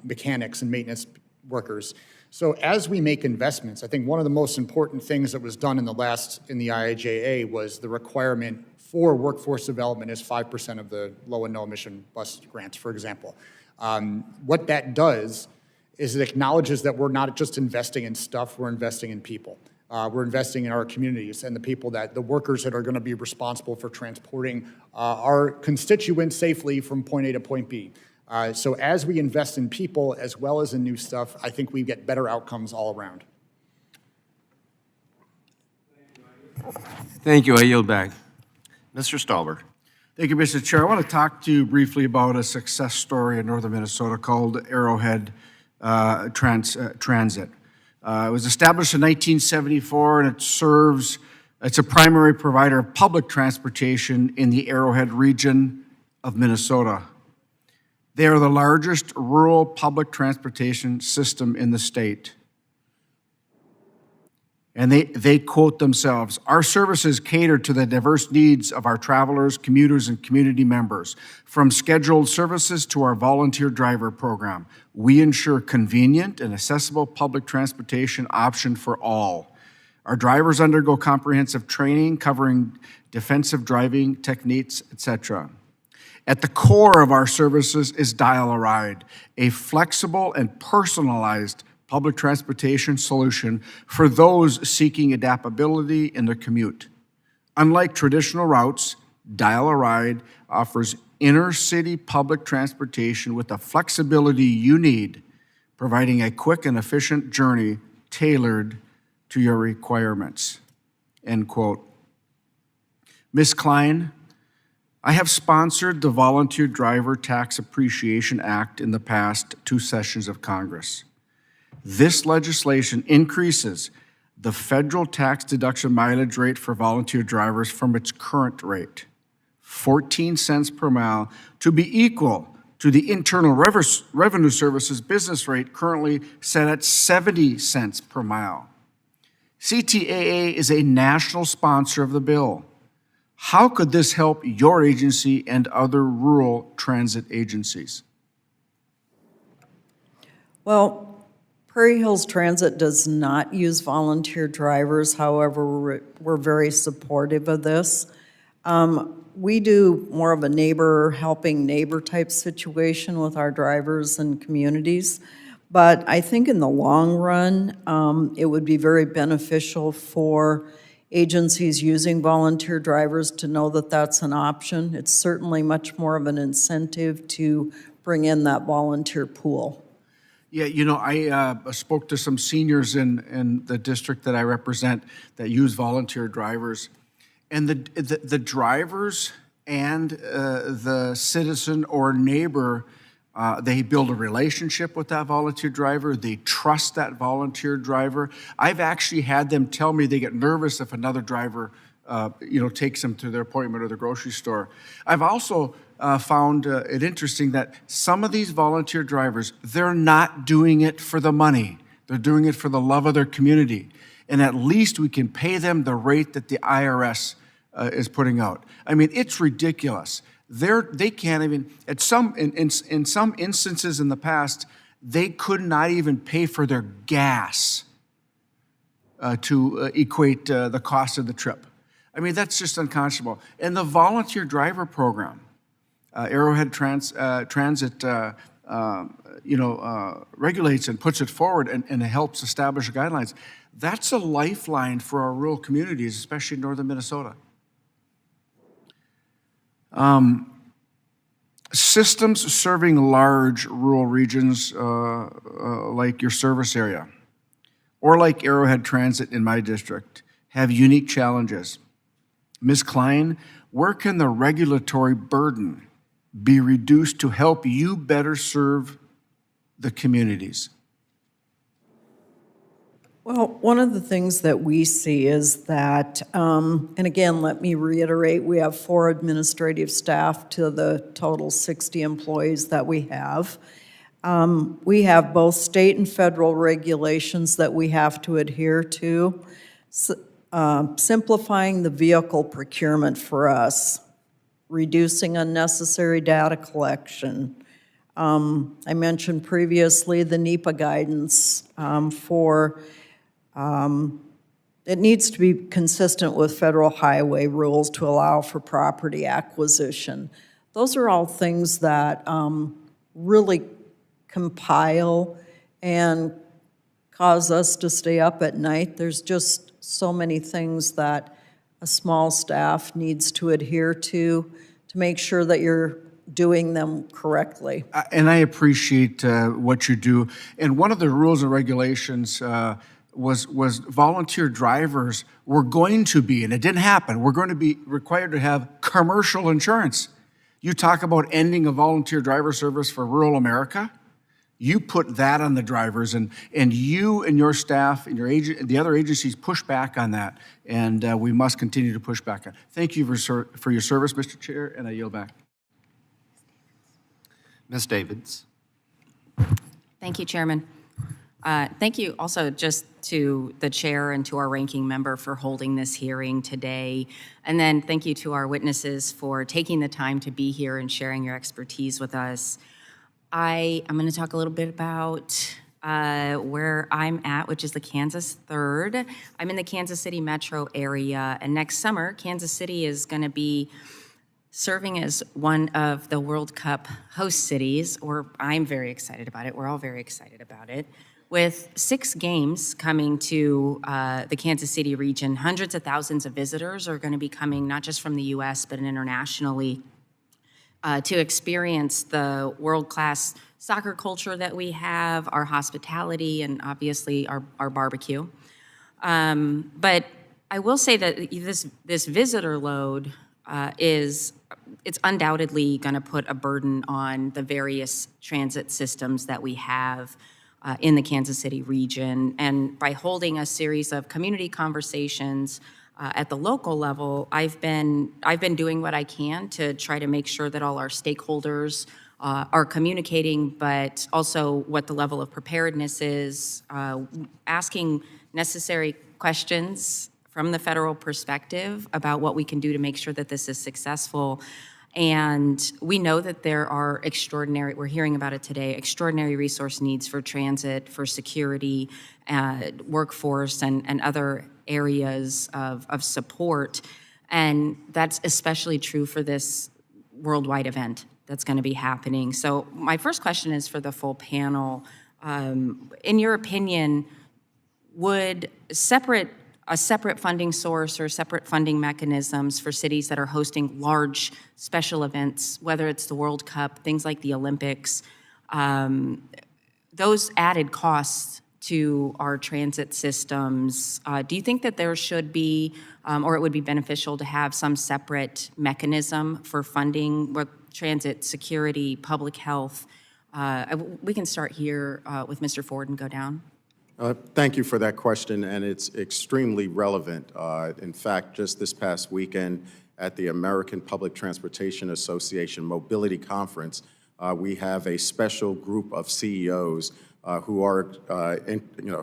mechanics and maintenance workers. So as we make investments, I think one of the most important things that was done in the IIJA was the requirement for workforce development is 5% of the low and no emission bus grants, for example. What that does is it acknowledges that we're not just investing in stuff, we're investing in people. We're investing in our communities and the workers that are going to be responsible for transporting our constituents safely from point A to point B. So as we invest in people as well as in new stuff, I think we get better outcomes all around. Thank you. I yield back. Mr. Stauber. Thank you, Mr. Chair. I want to talk to you briefly about a success story in northern Minnesota called Arrowhead Transit. It was established in 1974, and it's a primary provider of public transportation in the Arrowhead region of Minnesota. They are the largest rural public transportation system in the state. And they quote themselves, "Our services cater to the diverse needs of our travelers, commuters, and community members. From scheduled services to our volunteer driver program, we ensure convenient and accessible public transportation option for all. Our drivers undergo comprehensive training covering defensive driving techniques, etc. At the core of our services is Dial a Ride, a flexible and personalized public transportation solution for those seeking adaptability in their commute. Unlike traditional routes, Dial a Ride offers inner-city public transportation with the flexibility you need, providing a quick and efficient journey tailored to your requirements." End quote. Ms. Klein, I have sponsored the Volunteer Driver Tax Appreciation Act in the past 2 sessions of Congress. This legislation increases the federal tax deduction mileage rate for volunteer drivers from its current rate, 14 cents per mile, to be equal to the Internal Revenue Service's business rate currently set at 70 cents per mile. CTAA is a national sponsor of the bill. How could this help your agency and other rural transit agencies? Well, Prairie Hills Transit does not use volunteer drivers. However, we're very supportive of this. We do more of a neighbor helping neighbor type situation with our drivers and communities. But I think in the long run, it would be very beneficial for agencies using volunteer drivers to know that that's an option. It's certainly much more of an incentive to bring in that volunteer pool. Yeah, I spoke to some seniors in the district that I represent that use volunteer drivers. And the drivers and the citizen or neighbor, they build a relationship with that volunteer driver. They trust that volunteer driver. I've actually had them tell me they get nervous if another driver takes them to their appointment or the grocery store. I've also found it interesting that some of these volunteer drivers, they're not doing it for the money. They're doing it for the love of their community. And at least we can pay them the rate that the IRS is putting out. I mean, it's ridiculous. They can't even, in some instances in the past, they could not even pay for their gas to equate the cost of the trip. I mean, that's just unconscionable. And the volunteer driver program, Arrowhead Transit, regulates and puts it forward and helps establish guidelines. That's a lifeline for our rural communities, especially in northern Minnesota. Systems serving large rural regions like your service area, or like Arrowhead Transit in my district, have unique challenges. Ms. Klein, where can the regulatory burden be reduced to help you better serve the communities? Well, one of the things that we see is that, and again, let me reiterate, we have 4 administrative staff to the total 60 employees that we have. We have both state and federal regulations that we have to adhere to. Simplifying the vehicle procurement for us, reducing unnecessary data collection. I mentioned previously the NEPA guidance it needs to be consistent with federal highway rules to allow for property acquisition. Those are all things that really compile and cause us to stay up at night. There's just so many things that a small staff needs to adhere to make sure that you're doing them correctly. And I appreciate what you do. And one of the rules and regulations was volunteer drivers were going to be, and it didn't happen, we're going to be required to have commercial insurance. You talk about ending a volunteer driver service for rural America. You put that on the drivers, and you and your staff and the other agencies push back on that, and we must continue to push back on it. Thank you for your service, Mr. Chair, and I yield back. Ms. Davids. Thank you, Chairman. Thank you also just to the chair and to our ranking member for holding this hearing today. And then thank you to our witnesses for taking the time to be here and sharing your expertise with us. I'm going to talk a little bit about where I'm at, which is the Kansas 3rd. I'm in the Kansas City metro area, and next summer, Kansas City is going to be serving as one of the World Cup host cities, or I'm very excited about it. We're all very excited about it. With 6 games coming to the Kansas City region, hundreds of thousands of visitors are going to be coming not just from the U.S., but internationally to experience the world-class soccer culture that we have, our hospitality, and obviously our barbecue. But I will say that this visitor load it's undoubtedly going to put a burden on the various transit systems that we have in the Kansas City region. And by holding a series of community conversations at the local level, I've been doing what I can to try to make sure that all our stakeholders are communicating, but also what the level of preparedness is, asking necessary questions from the federal perspective about what we can do to make sure that this is successful. And we know that there are we're hearing about it today, extraordinary resource needs for transit, for security, workforce, and other areas of support. And that's especially true for this worldwide event that's going to be happening. So my first question is for the full panel. In your opinion, would a separate funding source or separate funding mechanisms for cities that are hosting large special events, whether it's the World Cup, things like the Olympics, those added costs to our transit systems. Do you think that there should be, or it would be beneficial to have some separate mechanism for funding transit security, public health? We can start here with Mr. Ford and go down. Thank you for that question, and it's extremely relevant. In fact, just this past weekend at the American Public Transportation Association Mobility Conference, we have a special group of CEOs who are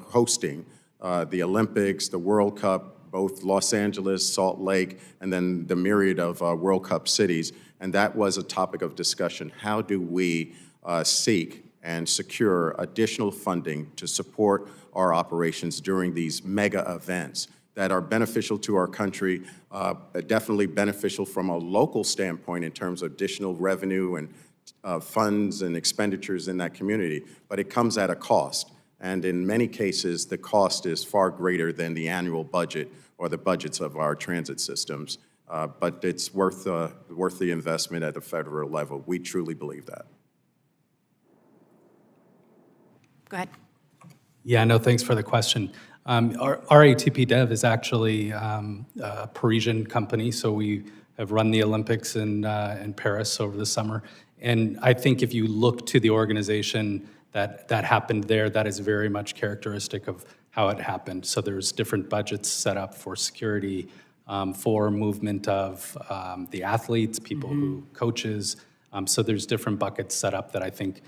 hosting the Olympics, the World Cup, both Los Angeles, Salt Lake, and then the myriad of World Cup cities. And that was a topic of discussion. How do we seek and secure additional funding to support our operations during these mega events that are beneficial to our country, definitely beneficial from a local standpoint in terms of additional revenue and funds and expenditures in that community, but it comes at a cost. And in many cases, the cost is far greater than the annual budget or the budgets of our transit systems. But it's worth the investment at the federal level. We truly believe that. Go ahead. Yeah, no, thanks for the question. Our RATP Dev is actually a Parisian company, so we have run the Olympics in Paris over the summer. And I think if you look to the organization that happened there, that is very much characteristic of how it happened. So there's different budgets set up for security, for movement of the athletes, people who coaches. So there's different buckets set up that I think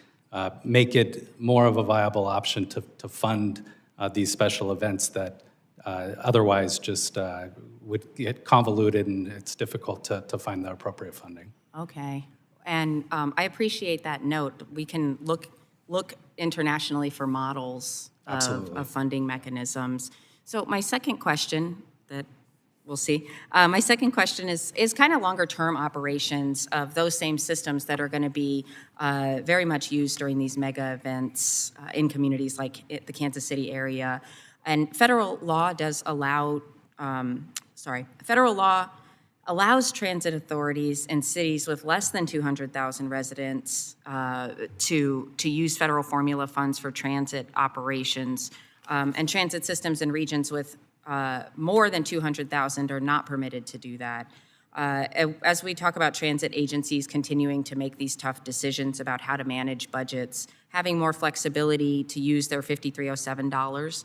make it more of a viable option to fund these special events that otherwise just would get convoluted and it's difficult to find the appropriate funding. Okay. And I appreciate that note. We can look internationally for models of funding mechanisms. So my second question that we'll see. My second question is kind of longer term operations of those same systems that are going to be very much used during these mega events in communities like the Kansas City area. And federal law does allow, federal law allows transit authorities in cities with less than 200,000 residents to use federal formula funds for transit operations. And transit systems in regions with more than 200,000 are not permitted to do that. As we talk about transit agencies continuing to make these tough decisions about how to manage budgets, having more flexibility to use their 5307 dollars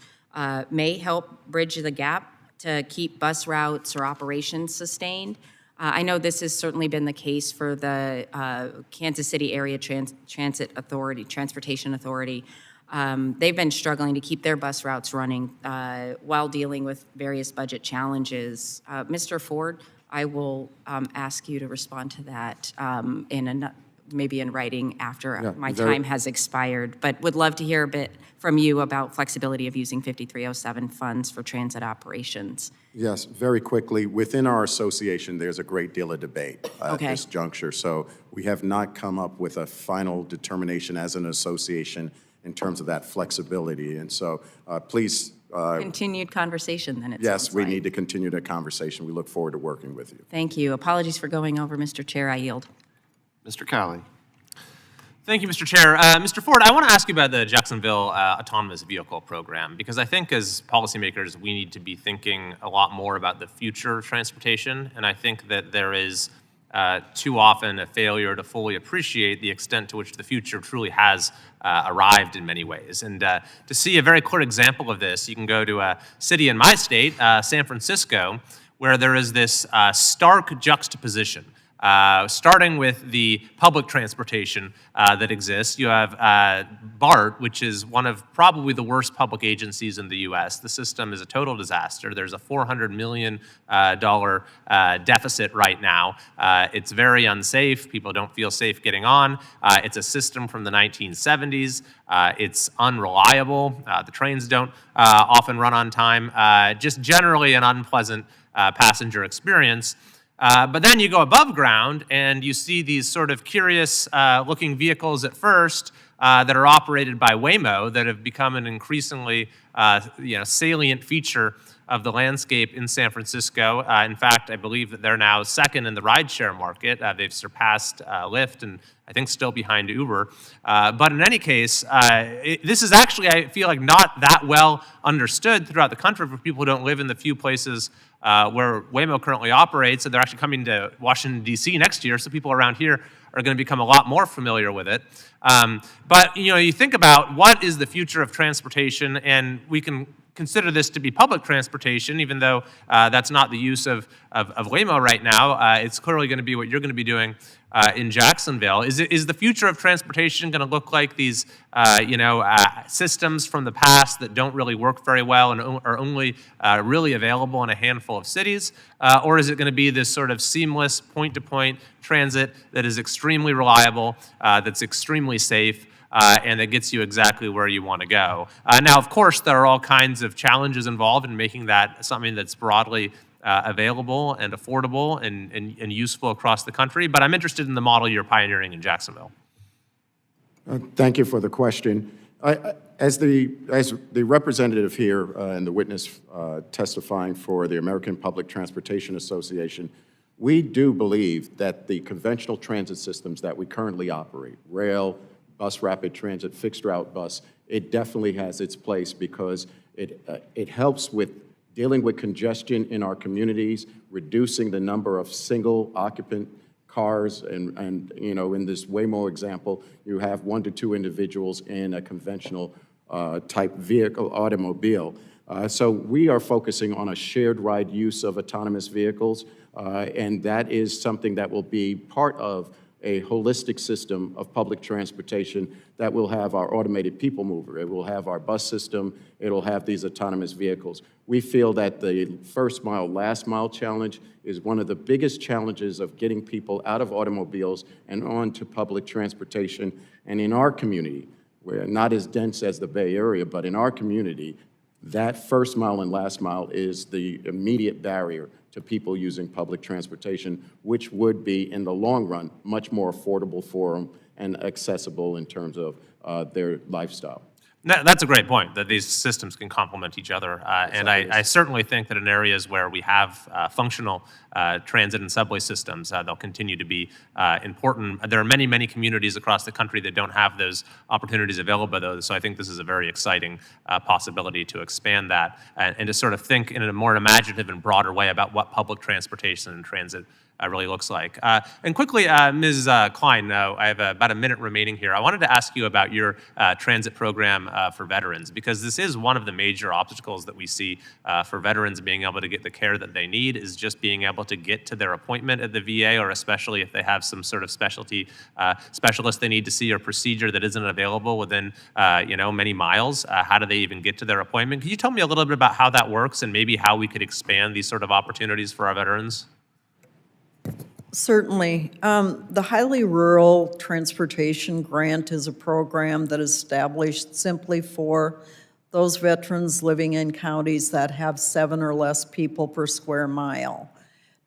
may help bridge the gap to keep bus routes or operations sustained. I know this has certainly been the case for the Kansas City Area Transportation Authority. They've been struggling to keep their bus routes running while dealing with various budget challenges. Mr. Ford, I will ask you to respond to that maybe in writing after my time has expired, but would love to hear a bit from you about flexibility of using 5307 funds for transit operations. Yes, very quickly. Within our association, there's a great deal of debate at this juncture. So we have not come up with a final determination as an association in terms of that flexibility. And so please. Continued conversation then, Yes, we need to continue that conversation. We look forward to working with you. Thank you. Apologies for going over, Mr. Chair. I yield. Mr. Cowley. Thank you, Mr. Chair. Mr. Ford, I want to ask you about the Jacksonville Autonomous Vehicle Program, because I think as policymakers, we need to be thinking a lot more about the future of transportation, and I think that there is too often a failure to fully appreciate the extent to which the future truly has arrived in many ways. And to see a very clear example of this, you can go to a city in my state, San Francisco, where there is this stark juxtaposition. Starting with the public transportation that exists, you have BART, which is one of probably the worst public agencies in the U.S. The system is a total disaster. There's a $400 million deficit right now. It's very unsafe. People don't feel safe getting on. It's a system from the 1970s. It's unreliable. The trains don't often run on time. Just generally an unpleasant passenger experience. But then you go above ground and you see these sort of curious looking vehicles at first that are operated by Waymo that have become an increasingly salient feature of the landscape in San Francisco. In fact, I believe that they're now second in the rideshare market. They've surpassed Lyft and I think still behind Uber. But in any case, this is actually, I feel like, not that well understood throughout the country for people who don't live in the few places where Waymo currently operates. And they're actually coming to Washington, D.C. next year, so people around here are going to become a lot more familiar with it. But you think about what is the future of transportation, and we can consider this to be public transportation, even though that's not the use of Waymo right now. It's clearly going to be what you're going to be doing in Jacksonville. Is the future of transportation going to look like these systems from the past that don't really work very well and are only really available in a handful of cities? Or is it going to be this sort of seamless point-to-point transit that is extremely reliable, that's extremely safe, and that gets you exactly where you want to go? Now, of course, there are all kinds of challenges involved in making that something that's broadly available and affordable and useful across the country, but I'm interested in the model you're pioneering in Jacksonville. Thank you for the question. As the representative here and the witness testifying for the American Public Transportation Association, we do believe that the conventional transit systems that we currently operate, rail, bus rapid transit, fixed route bus, it definitely has its place because it helps with dealing with congestion in our communities, reducing the number of single occupant cars, and in this Waymo example, you have 1 to 2 individuals in a conventional type vehicle, automobile. So we are focusing on a shared ride use of autonomous vehicles, and that is something that will be part of a holistic system of public transportation that will have our automated people mover. It will have our bus system. It will have these autonomous vehicles. We feel that the first mile, last mile challenge is one of the biggest challenges of getting people out of automobiles and onto public transportation. And in our community, we're not as dense as the Bay Area, but in our community, that first mile and last mile is the immediate barrier to people using public transportation, which would be, in the long run, much more affordable for them and accessible in terms of their lifestyle. That's a great point, that these systems can complement each other. And I certainly think that in areas where we have functional transit and subway systems, they'll continue to be important. There are many, many communities across the country that don't have those opportunities available, though. So I think this is a very exciting possibility to expand that and to sort of think in a more imaginative and broader way about what public transportation and transit really looks like. And quickly, Ms. Klein, I have about a minute remaining here. I wanted to ask you about your transit program for veterans, because this is one of the major obstacles that we see for veterans being able to get the care that they need, is just being able to get to their appointment at the VA, or especially if they have some sort of specialty specialist they need to see or procedure that isn't available within many miles. How do they even get to their appointment? Could you tell me a little bit about how that works and maybe how we could expand these sort of opportunities for our veterans? Certainly. The Highly Rural Transportation Grant is a program that is established simply for those veterans living in counties that have 7 or less people per square mile.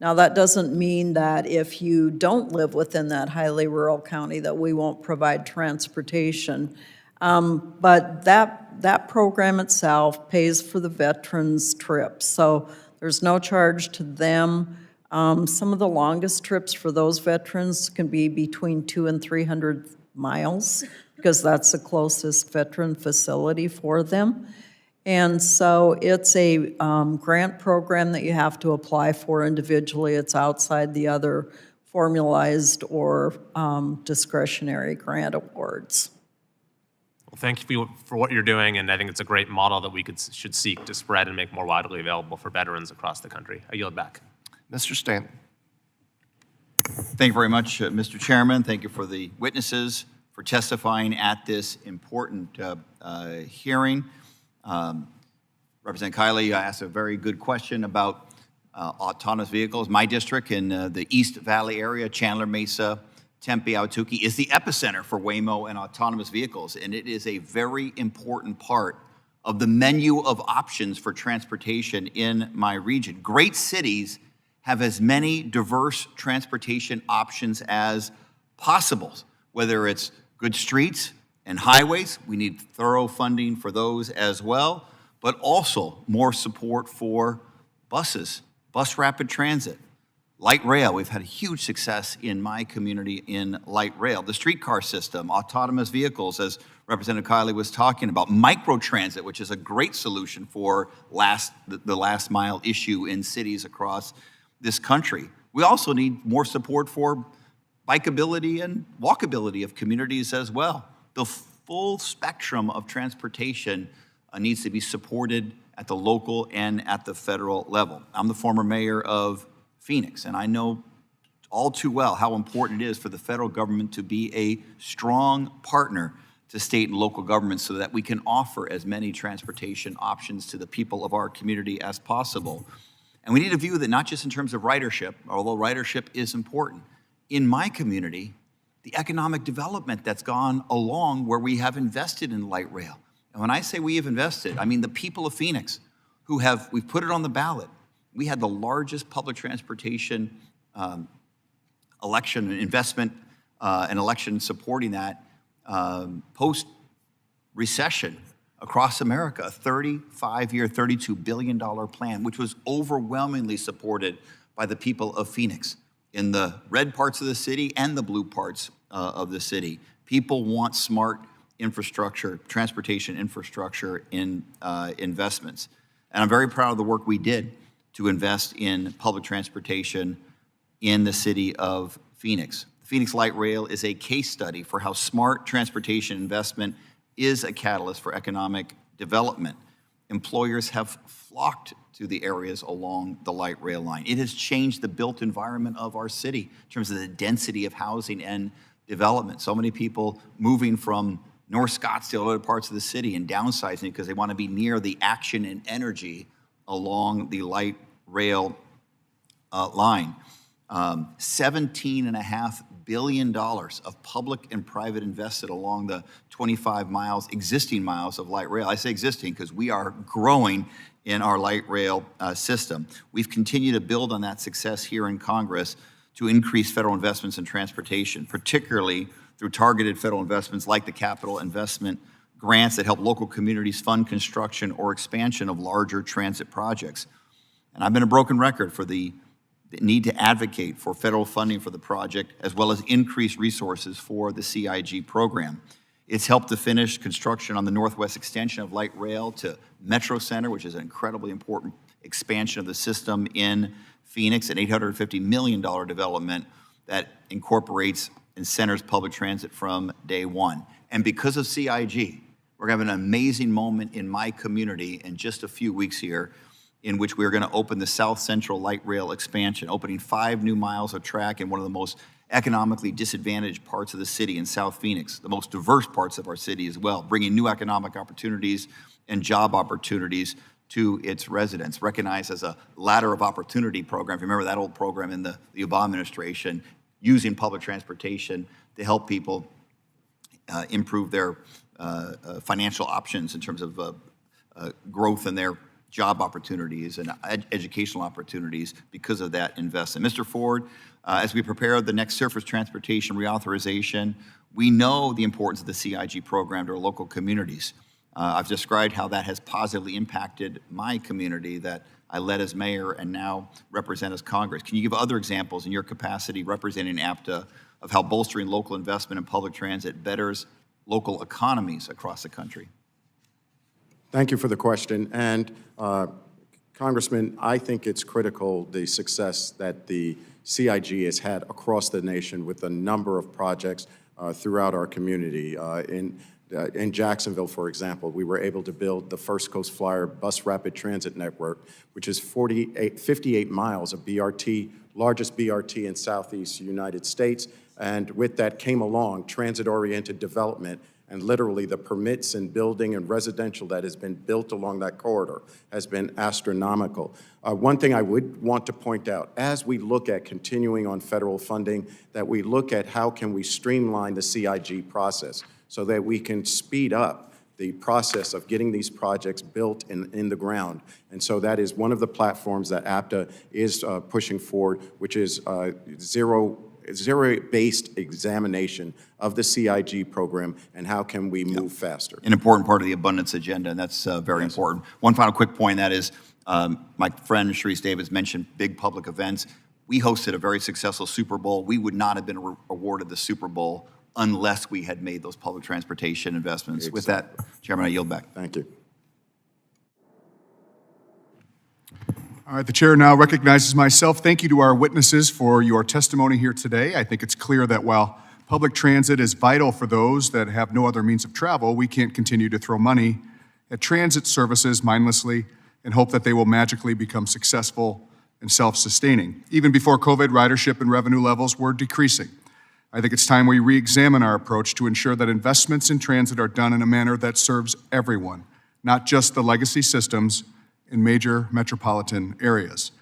Now, that doesn't mean that if you don't live within that highly rural county that we won't provide transportation. But that program itself pays for the veterans' trips. So there's no charge to them. Some of the longest trips for those veterans can be between 200 and 300 miles because that's the closest veteran facility for them. And so it's a grant program that you have to apply for individually. It's outside the other formalized or discretionary grant awards. Well, thank you for what you're doing, and I think it's a great model that we should seek to spread and make more widely available for veterans across the country. I yield back. Mr. Stanton. Thank you very much, Mr. Chairman. Thank you for the witnesses for testifying at this important hearing. Representative Kiley asked a very good question about autonomous vehicles. My district in the East Valley area, Chandler Mesa, Tempe, Ahwatukee, is the epicenter for Waymo and autonomous vehicles, and it is a very important part of the menu of options for transportation in my region. Great cities have as many diverse transportation options as possible, whether it's good streets and highways. We need thorough funding for those as well. but also more support for buses, bus rapid transit, light rail. We've had huge success in my community in light rail. The streetcar system, autonomous vehicles, as Representative Kiley was talking about, microtransit, which is a great solution for the last mile issue in cities across this country. We also need more support for bikeability and walkability of communities as well. The full spectrum of transportation needs to be supported at the local and at the federal level. I'm the former mayor of Phoenix, and I know all too well how important it is for the federal government to be a strong partner to state and local governments so that we can offer as many transportation options to the people of our community as possible. And we need to view that not just in terms of ridership, although ridership is important. In my community, the economic development that's gone along where we have invested in light rail. And when I say we have invested, I mean the people of Phoenix we've put it on the ballot. We had the largest public transportation election investment and election supporting that post-recession across America, a 35-year, $32 billion plan, which was overwhelmingly supported by the people of Phoenix in the red parts of the city and the blue parts of the city. People want smart infrastructure, transportation infrastructure in investments. And I'm very proud of the work we did to invest in public transportation in the city of Phoenix. Phoenix Light Rail is a case study for how smart transportation investment is a catalyst for economic development. Employers have flocked to the areas along the light rail line. It has changed the built environment of our city in terms of the density of housing and development. So many people moving from North Scottsdale to other parts of the city and downsizing because they want to be near the action and energy along the light rail line. $17.5 billion of public and private invested along the 25 miles, existing miles of light rail. I say existing because we are growing in our light rail system. We've continued to build on that success here in Congress to increase federal investments in transportation, particularly through targeted federal investments like the capital investment grants that help local communities fund construction or expansion of larger transit projects. And I've been a broken record for the need to advocate for federal funding for the project, as well as increased resources for the CIG program. It's helped to finish construction on the northwest extension of light rail to Metro Center, which is an incredibly important expansion of the system in Phoenix, an $850 million development that incorporates and centers public transit from day one. And because of CIG, we're having an amazing moment in my community in just a few weeks here, in which we're going to open the South Central Light Rail expansion, opening 5 new miles of track in one of the most economically disadvantaged parts of the city in South Phoenix, the most diverse parts of our city as well, bringing new economic opportunities and job opportunities to its residents, recognized as a ladder of opportunity program. If you remember that old program in the Obama administration, using public transportation to help people improve their financial options in terms of growth in their job opportunities and educational opportunities because of that investment. Mr. Ford, as we prepare the next surface transportation reauthorization, we know the importance of the CIG program to our local communities. I've described how that has positively impacted my community that I led as mayor and now represent as Congress. Can you give other examples in your capacity representing APTA of how bolstering local investment in public transit betters local economies across the country? Thank you for the question. And Congressman, I think it's critical, the success that the CIG has had across the nation with a number of projects throughout our community. In Jacksonville, for example, we were able to build the First Coast Flyer bus rapid transit network, which is 58 miles of BRT, largest BRT in Southeast United States. And with that came along transit-oriented development, and literally the permits and building and residential that has been built along that corridor has been astronomical. One thing I would want to point out, as we look at continuing on federal funding, that we look at how can we streamline the CIG process so that we can speed up the process of getting these projects built in the ground. And so that is one of the platforms that APTA is pushing forward, which is zero zero-based examination of the CIG program and how can we move faster. An important part of the abundance agenda, and that's very important. One final quick point, that is, my friend Sharice Davis mentioned big public events. We hosted a very successful Super Bowl. We would not have been awarded the Super Bowl unless we had made those public transportation investments. Exactly. With that, Chairman, I yield back. Thank you. All right, the chair now recognizes myself. Thank you to our witnesses for your testimony here today. I think it's clear that while public transit is vital for those that have no other means of travel, we can't continue to throw money at transit services mindlessly and hope that they will magically become successful and self-sustaining. Even before COVID, ridership and revenue levels were decreasing. I think it's time we re-examine our approach to ensure that investments in transit are done in a manner that serves everyone, not just the legacy systems in major metropolitan areas.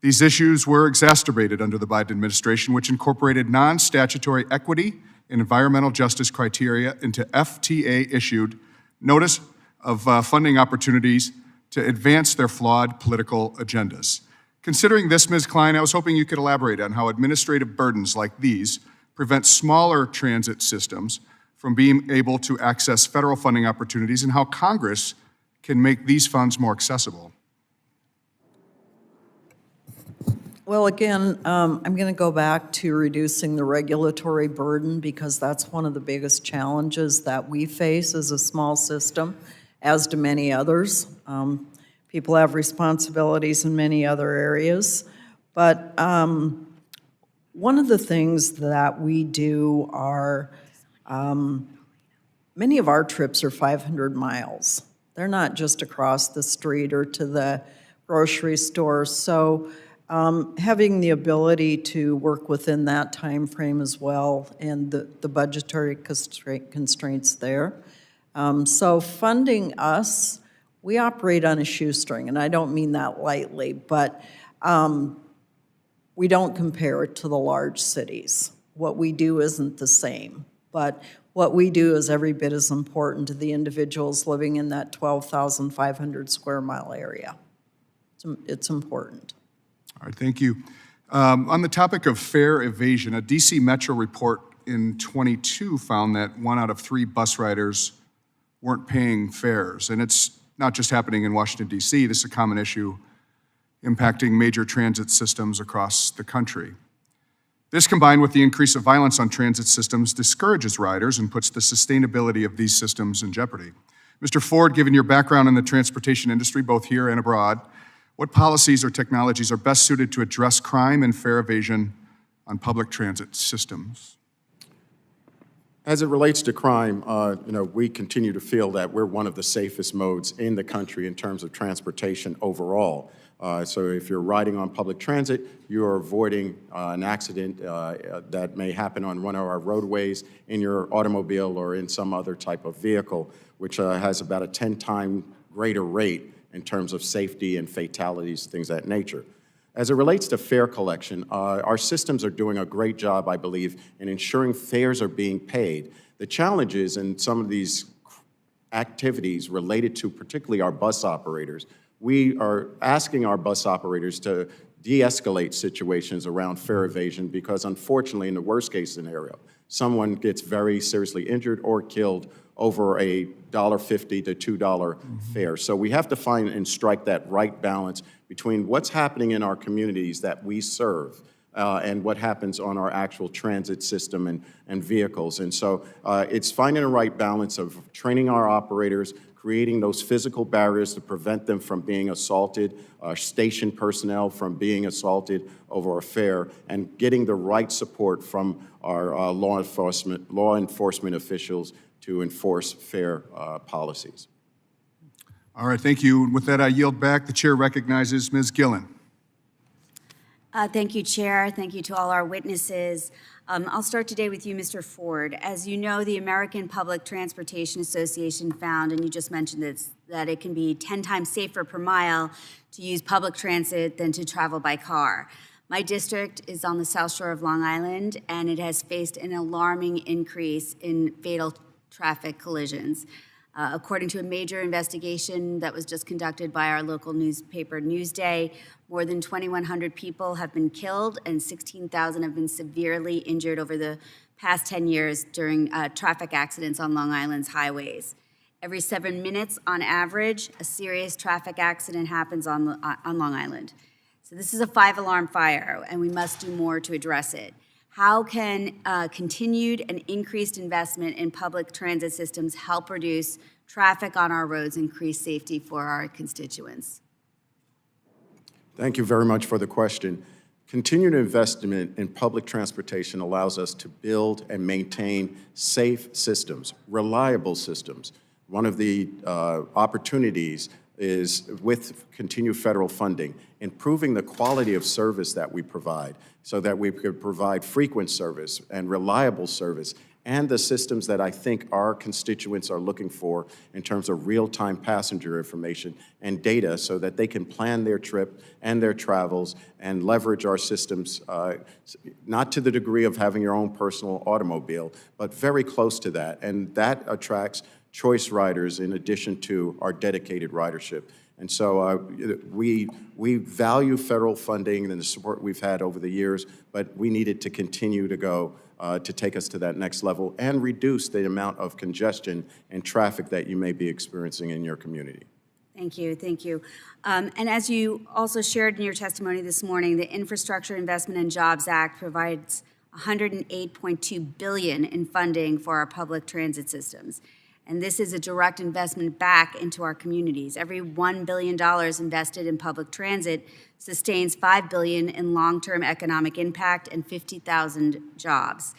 These issues were exacerbated under the Biden administration, which incorporated non-statutory equity and environmental justice criteria into FTA-issued notice of funding opportunities to advance their flawed political agendas. Considering this, Ms. Klein, I was hoping you could elaborate on how administrative burdens like these prevent smaller transit systems from being able to access federal funding opportunities and how Congress can make these funds more accessible. Well, again, I'm going to go back to reducing the regulatory burden because that's one of the biggest challenges that we face as a small system, as do many others. People have responsibilities in many other areas. But one of the things that we do are, many of our trips are 500 miles. They're not just across the street or to the grocery store. So having the ability to work within that time frame as well and the budgetary constraints there. So funding us, we operate on a shoestring, and I don't mean that lightly, but we don't compare it to the large cities. What we do isn't the same, but what we do is every bit as important to the individuals living in that 12,500 square mile area. It's important. All right, thank you. On the topic of fare evasion, a DC Metro report in '22 found that 1 out of 3 bus riders weren't paying fares. And it's not just happening in Washington, D.C. This is a common issue impacting major transit systems across the country. This, combined with the increase of violence on transit systems, discourages riders and puts the sustainability of these systems in jeopardy. Mr. Ford, given your background in the transportation industry, both here and abroad, what policies or technologies are best suited to address crime and fare evasion on public transit systems? As it relates to crime, we continue to feel that we're one of the safest modes in the country in terms of transportation overall. So if you're riding on public transit, you're avoiding an accident that may happen on one of our roadways in your automobile or in some other type of vehicle, which has about a 10-time greater rate in terms of safety and fatalities, things of that nature. As it relates to fare collection, our systems are doing a great job, I believe, in ensuring fares are being paid. The challenges in some of these activities related to particularly our bus operators, we are asking our bus operators to de-escalate situations around fare evasion because unfortunately, in the worst case scenario, someone gets very seriously injured or killed over a $1.50 to $2 fare. So we have to find and strike that right balance between what's happening in our communities that we serve and what happens on our actual transit system and vehicles. And so it's finding a right balance of training our operators, creating those physical barriers to prevent them from being assaulted, station personnel from being assaulted over a fare, and getting the right support from our law enforcement officials to enforce fare policies. All right, thank you. With that, I yield back. The chair recognizes Ms. Gillen. Thank you, Chair. Thank you to all our witnesses. I'll start today with you, Mr. Ford. As you know, the American Public Transportation Association found, and you just mentioned this, that it can be 10 times safer per mile to use public transit than to travel by car. My district is on the South Shore of Long Island, and it has faced an alarming increase in fatal traffic collisions. According to a major investigation that was just conducted by our local newspaper, Newsday, More than 2,100 people have been killed and 16,000 have been severely injured over the past 10 years during traffic accidents on Long Island's highways. Every 7 minutes, on average, a serious traffic accident happens on Long Island. So this is a 5-alarm fire, and we must do more to address it. How can continued and increased investment in public transit systems help reduce traffic on our roads and increase safety for our constituents? Thank you very much for the question. Continued investment in public transportation allows us to build and maintain safe systems, reliable systems. One of the opportunities is, with continued federal funding, improving the quality of service that we provide so that we could provide frequent service and reliable service, and the systems that I think our constituents are looking for in terms of real-time passenger information and data so that they can plan their trip and their travels and leverage our systems, not to the degree of having your own personal automobile, but very close to that. And that attracts choice riders in addition to our dedicated ridership. And so we value federal funding and the support we've had over the years, but we need it to continue to go to take us to that next level and reduce the amount of congestion and traffic that you may be experiencing in your community. Thank you, thank you. And as you also shared in your testimony this morning, the Infrastructure Investment and Jobs Act provides $108.2 billion in funding for our public transit systems. And this is a direct investment back into our communities. Every $1 billion invested in public transit sustains $5 billion in long-term economic impact and 50,000 jobs.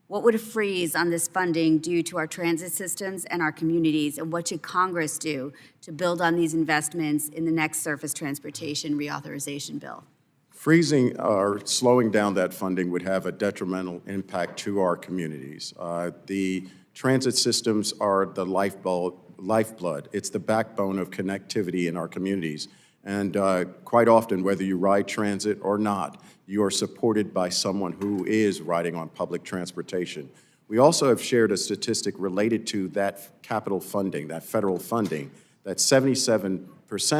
What would a freeze on this funding do to our transit systems and our communities, and what should Congress do to build on these investments in the next surface transportation reauthorization bill? Freezing or slowing down that funding would have a detrimental impact to our communities. The transit systems are the lifeblood. It's the backbone of connectivity in our communities. And quite often, whether you ride transit or not, you are supported by someone who is riding on public transportation. We also have shared a statistic related to that capital funding, that federal funding, that 77%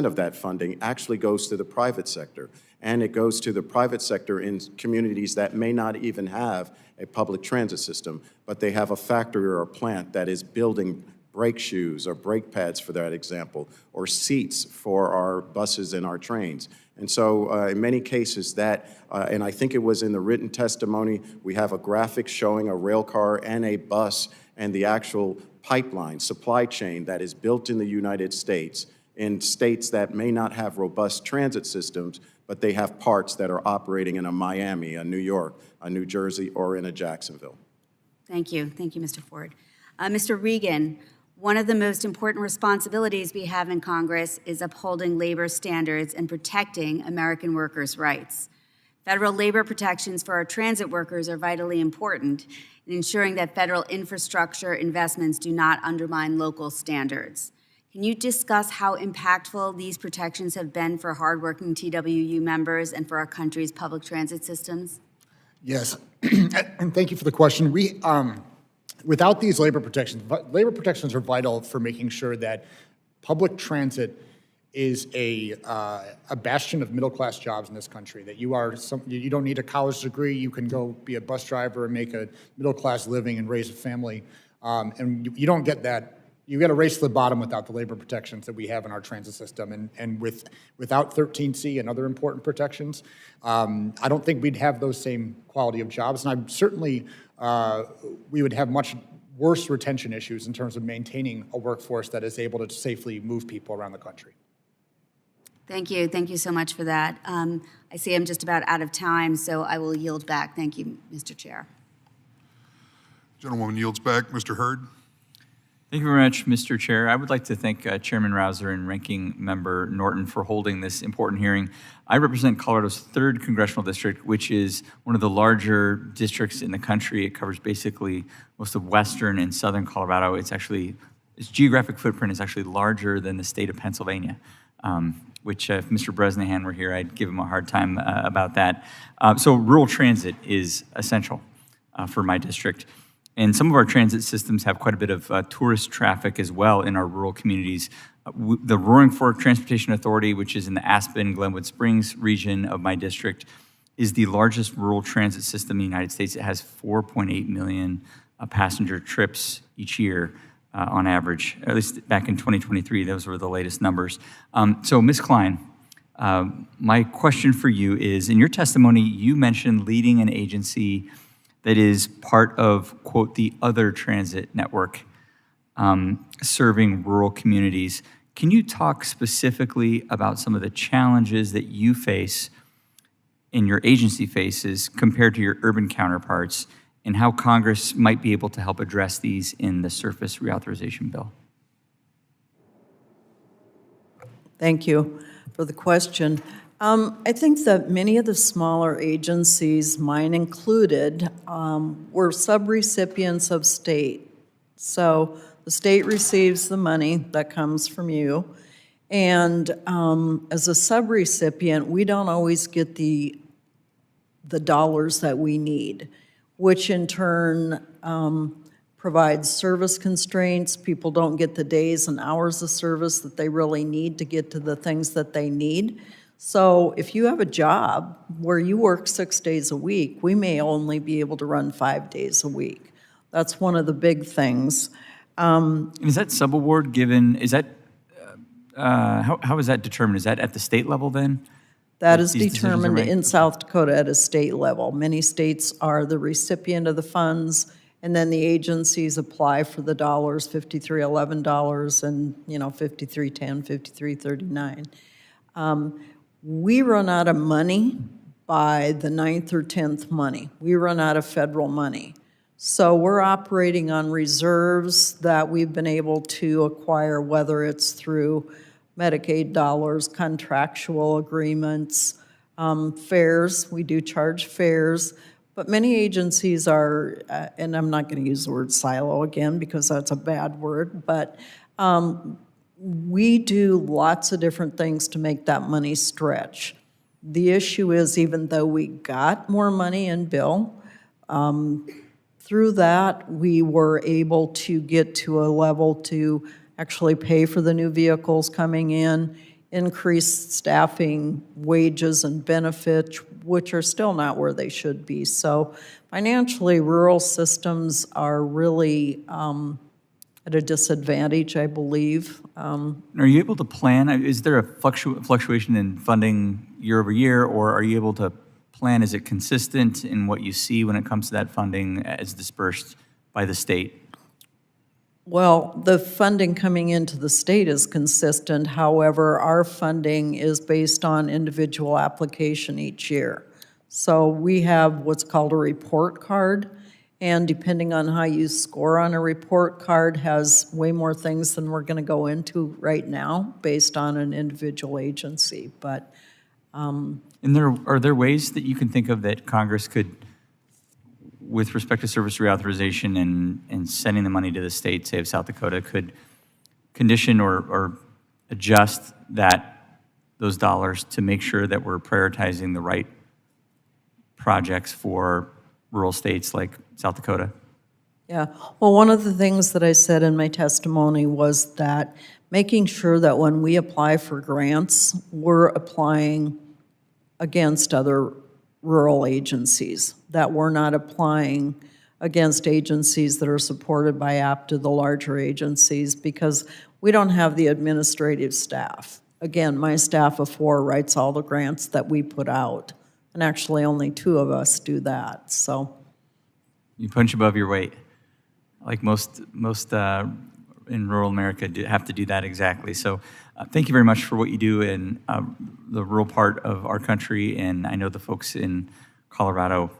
of that funding actually goes to the private sector. And it goes to the private sector in communities that may not even have a public transit system, but they have a factory or a plant that is building brake shoes or brake pads, for that example, or seats for our buses and our trains. And so in many cases that, and I think it was in the written testimony, we have a graphic showing a rail car and a bus and the actual pipeline, supply chain that is built in the United States in states that may not have robust transit systems, but they have parts that are operating in a Miami, a New York, a New Jersey, or in a Jacksonville. Thank you, Mr. Ford. Mr. Regan, one of the most important responsibilities we have in Congress is upholding labor standards and protecting American workers' rights. Federal labor protections for our transit workers are vitally important in ensuring that federal infrastructure investments do not undermine local standards. Can you discuss how impactful these protections have been for hardworking TWU members and for our country's public transit systems? Yes, and thank you for the question. Without these labor protections are vital for making sure that public transit is a bastion of middle-class jobs in this country, that you don't need a college degree, you can go be a bus driver and make a middle-class living and raise a family, and you don't get that. You get a race to the bottom without the labor protections that we have in our transit system, and without 13C and other important protections, I don't think we'd have those same quality of jobs, and certainly we would have much worse retention issues in terms of maintaining a workforce that is able to safely move people around the country. Thank you so much for that. I see I'm just about out of time, so I will yield back. Thank you, Mr. Chair. Gentlewoman yields back. Mr. Hurd. Thank you very much, Mr. Chair. I would like to thank Chairman Rouser and Ranking Member Norton for holding this important hearing. I represent Colorado's 3rd Congressional District, which is one of the larger districts in the country. It covers basically most of western and southern Colorado. Its geographic footprint is actually larger than the state of Pennsylvania, which if Mr. Bresnahan were here, I'd give him a hard time about that. So rural transit is essential for my district. And some of our transit systems have quite a bit of tourist traffic as well in our rural communities. The Roaring Fork Transportation Authority, which is in the Aspen, Glenwood Springs region of my district, is the largest rural transit system in the United States. It has 4.8 million passenger trips each year on average, at least back in 2023. Those were the latest numbers. So, Ms. Klein, my question for you is, in your testimony, you mentioned leading an agency that is part of, quote, the other transit network serving rural communities. Can you talk specifically about some of the challenges that you face and your agency faces compared to your urban counterparts, and how Congress might be able to help address these in the surface reauthorization bill? Thank you for the question. I think that many of the smaller agencies, mine included, were subrecipients of state. So the state receives the money that comes from you, and as a subrecipient, we don't always get the dollars that we need, which in turn provides service constraints. People don't get the days and hours of service that they really need to get to the things that they need. So if you have a job where you work 6 days a week, we may only be able to run 5 days a week. That's one of the big things. Is that subaward given, is that, how is that determined? Is that at the state level then? That is These decisions are determined made? in South Dakota at a state level. Many states are the recipient of the funds, and then the agencies apply for the dollars, $53.11 and, $53.10, $53.39. We run out of money by the 9th or 10th money. We run out of federal money. So we're operating on reserves that we've been able to acquire, whether it's through Medicaid dollars, contractual agreements, fares. We do charge fares, but many agencies are, and I'm not going to use the word silo again because that's a bad word, but we do lots of different things to make that money stretch. The issue is, even though we got more money in bill, through that, we were able to get to a level to actually pay for the new vehicles coming in, increase staffing, wages, and benefits, which are still not where they should be. So financially, rural systems are really at a disadvantage, I believe. Are you able to plan? Is there a fluctuation in funding year over year, or are you able to plan? Is it consistent in what you see when it comes to that funding as dispersed by the state? Well, the funding coming into the state is consistent. However, our funding is based on individual application each year. So we have what's called a report card, and depending on how you score on a report card has way more things than we're going to go into right now based on an individual agency. But And are there ways that you can think of that Congress could, with respect to service reauthorization and sending the money to the state, say of South Dakota, could condition or adjust those dollars to make sure that we're prioritizing the right projects for rural states like South Dakota? yeah, well, one of the things that I said in my testimony was that making sure that when we apply for grants, we're applying against other rural agencies, that we're not applying against agencies that are supported by APTA, the larger agencies, because we don't have the administrative staff. Again, my staff of 4 writes all the grants that we put out, and actually only 2 of us do that, so. You punch above your weight, like most in rural America have to do that exactly. So thank you very much for what you do in the rural part of our country, and I know the folks in Colorado,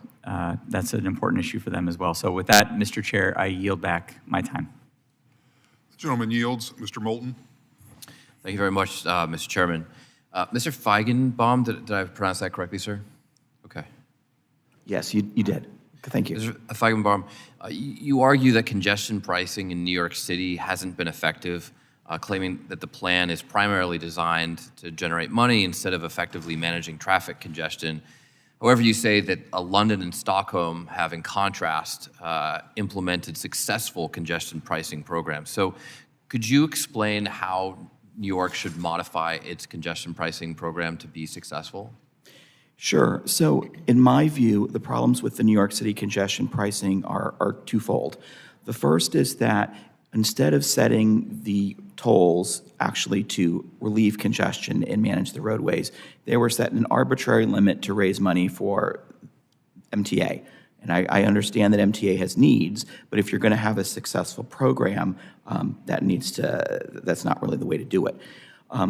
that's an important issue for them as well. So with that, Mr. Chair, I yield back my time. The gentleman yields. Mr. Moulton. Thank you very much, Mr. Chairman. Mr. Feigenbaum, did I pronounce that correctly, sir? Okay. Yes, you did. Thank you. Mr. Feigenbaum, you argue that congestion pricing in New York City hasn't been effective, claiming that the plan is primarily designed to generate money instead of effectively managing traffic congestion. However, you say that London and Stockholm have, in contrast, implemented successful congestion pricing programs. So could you explain how New York should modify its congestion pricing program to be successful? Sure. So in my view, the problems with the New York City congestion pricing are twofold. The first is that instead of setting the tolls actually to relieve congestion and manage the roadways, they were setting an arbitrary limit to raise money for MTA. And I understand that MTA has needs, but if you're going to have a successful program, that's not really the way to do it.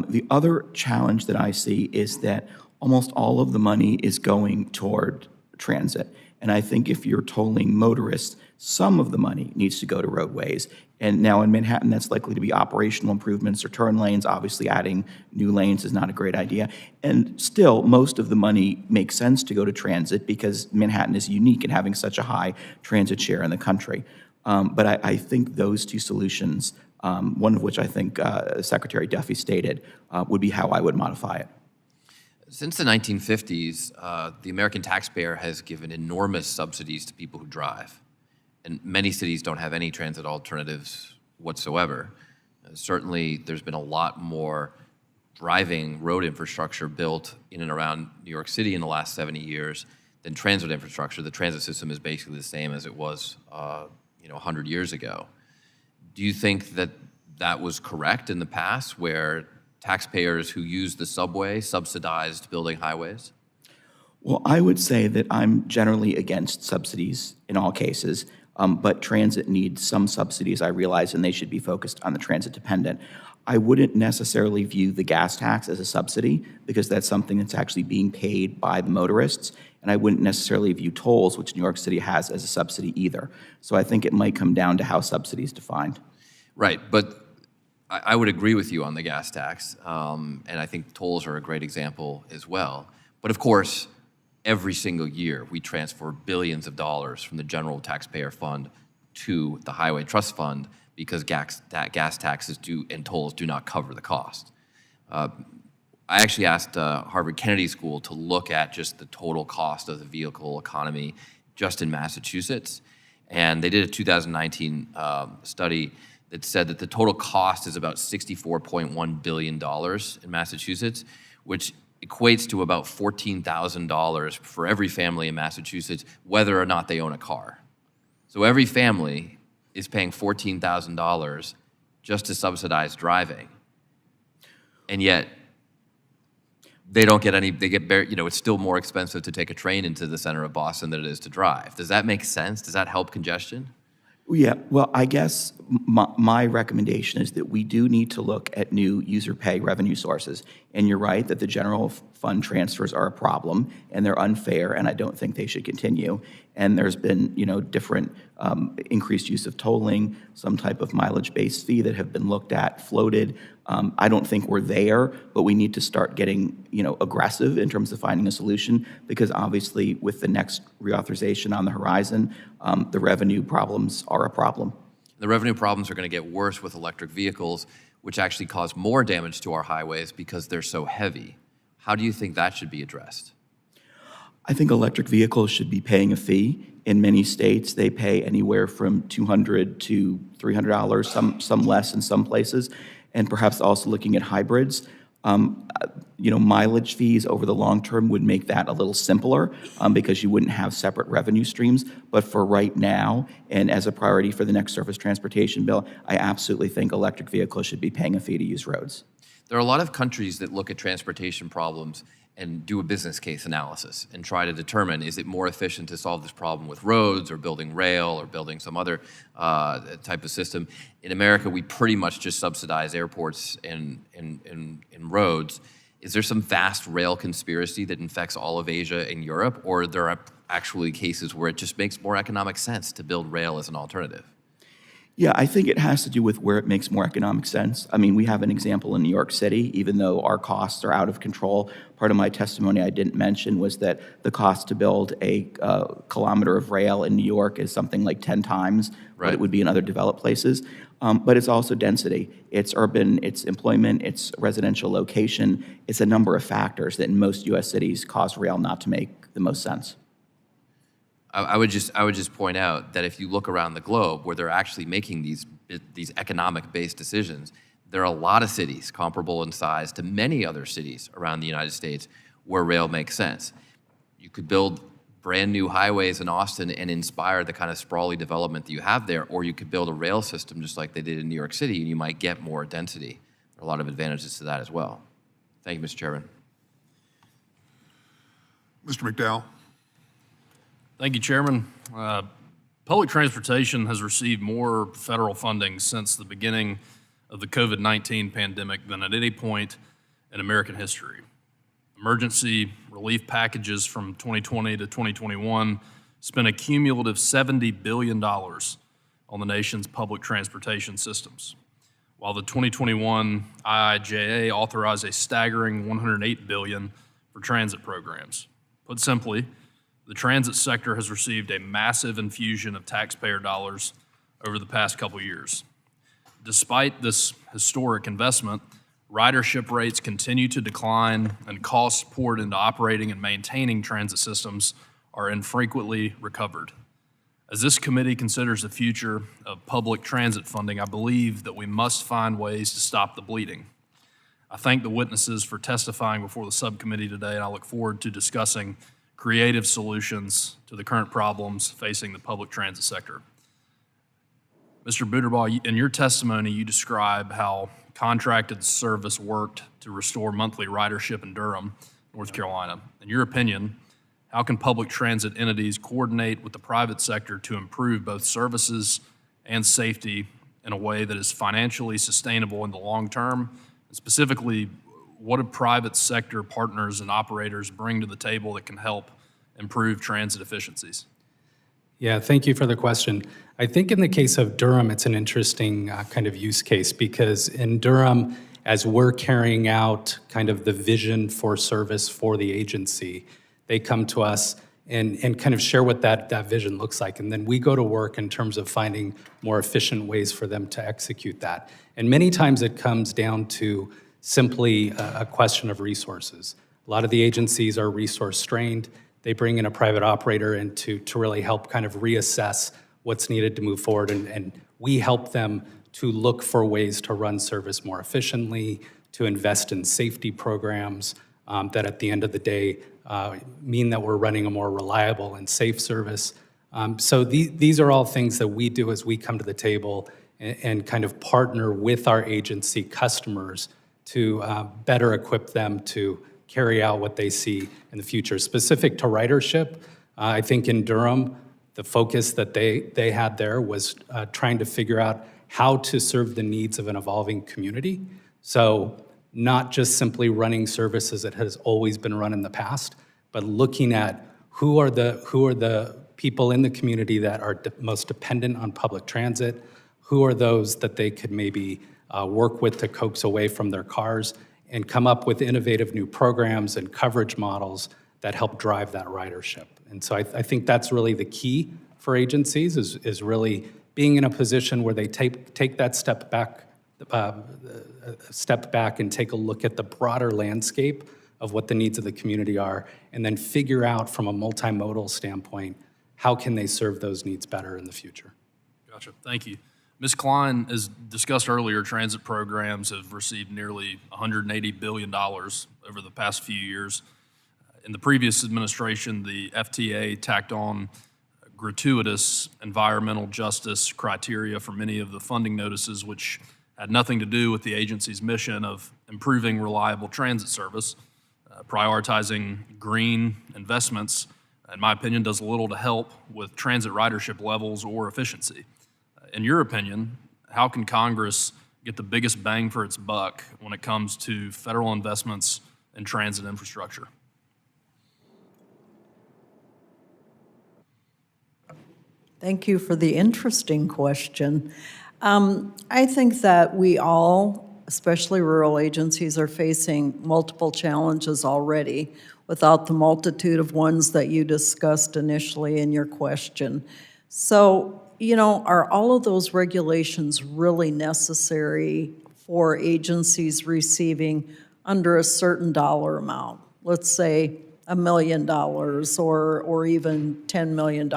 The other challenge that I see is that almost all of the money is going toward transit. And I think if you're tolling motorists, some of the money needs to go to roadways. And now in Manhattan, that's likely to be operational improvements or turn lanes. Obviously, adding new lanes is not a great idea. And still, most of the money makes sense to go to transit because Manhattan is unique in having such a high transit share in the country. But I think those two solutions, one of which I think Secretary Duffy stated, would be how I would modify it. Since the 1950s, the American taxpayer has given enormous subsidies to people who drive. And many cities don't have any transit alternatives whatsoever. Certainly, there's been a lot more driving road infrastructure built in and around New York City in the last 70 years than transit infrastructure. The transit system is basically the same as it was 100 years ago. Do you think that that was correct in the past, where taxpayers who used the subway subsidized building highways? Well, I would say that I'm generally against subsidies in all cases, but transit needs some subsidies, I realize, and they should be focused on the transit dependent. I wouldn't necessarily view the gas tax as a subsidy because that's something that's actually being paid by the motorists, and I wouldn't necessarily view tolls, which New York City has, as a subsidy either. So I think it might come down to how subsidy is defined. Right, but I would agree with you on the gas tax, and I think tolls are a great example as well. But of course, every single year, we transfer billions of dollars from the general taxpayer fund to the highway trust fund because gas taxes and tolls do not cover the cost. I actually asked Harvard Kennedy School to look at just the total cost of the vehicle economy just in Massachusetts, and they did a 2019 study that said that the total cost is about $64.1 billion in Massachusetts, which equates to about $14,000 for every family in Massachusetts, whether or not they own a car. So every family is paying $14,000 just to subsidize driving. And yet, they don't get any, it's still more expensive to take a train into the center of Boston than it is to drive. Does that make sense? Does that help congestion? Yeah, well, I guess my recommendation is that we do need to look at new user pay revenue sources. And you're right that the general fund transfers are a problem and they're unfair, and I don't think they should continue. And there's been, different increased use of tolling, some type of mileage-based fee that have been looked at, floated. I don't think we're there, but we need to start getting, aggressive in terms of finding a solution, because obviously with the next reauthorization on the horizon, the revenue problems are a problem. The revenue problems are going to get worse with electric vehicles, which actually cause more damage to our highways because they're so heavy. How do you think that should be addressed? I think electric vehicles should be paying a fee. In many states, they pay anywhere from $200 to $300, some less in some places, and perhaps also looking at hybrids. Mileage fees over the long term would make that a little simpler because you wouldn't have separate revenue streams. But for right now, and as a priority for the next surface transportation bill, I absolutely think electric vehicles should be paying a fee to use roads. There are a lot of countries that look at transportation problems and do a business case analysis and try to determine, is it more efficient to solve this problem with roads or building rail or building some other type of system? In America, we pretty much just subsidize airports and roads. Is there some vast rail conspiracy that infects all of Asia and Europe, or there are actually cases where it just makes more economic sense to build rail as an alternative? Yeah, I think it has to do with where it makes more economic sense. I mean, we have an example in New York City, even though our costs are out of control. Part of my testimony I didn't mention was that the cost to build a kilometer of rail in New York is something like 10 times what it would be in other developed places. But it's also density. It's urban, it's employment, it's residential location. It's a number of factors that in most U.S. cities cause rail not to make the most sense. I would just point out that if you look around the globe where they're actually making these economic-based decisions, There are a lot of cities comparable in size to many other cities around the United States where rail makes sense. You could build brand new highways in Austin and inspire the kind of sprawly development that you have there, or you could build a rail system just like they did in New York City, and you might get more density. There are a lot of advantages to that as well. Thank you, Mr. Chairman. Mr. McDowell? Thank you, Chairman. Public transportation has received more federal funding since the beginning of the COVID-19 pandemic than at any point in American history. Emergency relief packages from 2020 to 2021 spent a cumulative $70 billion on the nation's public transportation systems, while the 2021 IIJA authorized a staggering $108 billion for transit programs. Put simply, the transit sector has received a massive infusion of taxpayer dollars over the past couple years. Despite this historic investment, ridership rates continue to decline and costs poured into operating and maintaining transit systems are infrequently recovered. As this committee considers the future of public transit funding, I believe that we must find ways to stop the bleeding. I thank the witnesses for testifying before the subcommittee today, and I look forward to discussing creative solutions to the current problems facing the public transit sector. Mr. Buterbaugh, in your testimony, you describe how contracted service worked to restore monthly ridership in Durham, North Carolina. In your opinion, how can public transit entities coordinate with the private sector to improve both services and safety in a way that is financially sustainable in the long term? And specifically, what do private sector partners and operators bring to the table that can help improve transit efficiencies? Yeah, thank you for the question. I think in the case of Durham, it's an interesting kind of use case, because in Durham, as we're carrying out kind of the vision for service for the agency, they come to us and kind of share what that vision looks like. And then we go to work in terms of finding more efficient ways for them to execute that. And many times it comes down to simply a question of resources. A lot of the agencies are resource strained. They bring in a private operator in to really help kind of reassess what's needed to move forward. And we help them to look for ways to run service more efficiently, to invest in safety programs that at the end of the day mean that we're running a more reliable and safe service. So these are all things that we do as we come to the table and kind of partner with our agency customers to better equip them to carry out what they see in the future. Specific to ridership, I think in Durham, the focus that they had there was trying to figure out how to serve the needs of an evolving community. So not just simply running services that has always been run in the past, but looking at who are the people in the community that are most dependent on public transit, who are those that they could maybe work with to coax away from their cars, and come up with innovative new programs and coverage models that help drive that ridership. And so I think that's really the key for agencies is really being in a position where they take that step back and take a look at the broader landscape of what the needs of the community are, and then figure out from a multimodal standpoint, how can they serve those needs better in the future? Gotcha, thank you. Ms. Klein, as discussed earlier, transit programs have received nearly $180 billion over the past few years. In the previous administration, the FTA tacked on gratuitous environmental justice criteria for many of the funding notices, which had nothing to do with the agency's mission of improving reliable transit service. Prioritizing green investments, in my opinion, does little to help with transit ridership levels or efficiency. In your opinion, how can Congress get the biggest bang for its buck when it comes to federal investments in transit infrastructure? Thank you for the interesting question. I think that we all, especially rural agencies, are facing multiple challenges already without the multitude of ones that you discussed initially in your question. So, are all of those regulations really necessary for agencies receiving under a certain dollar amount? Let's say $1 million or even $10 million.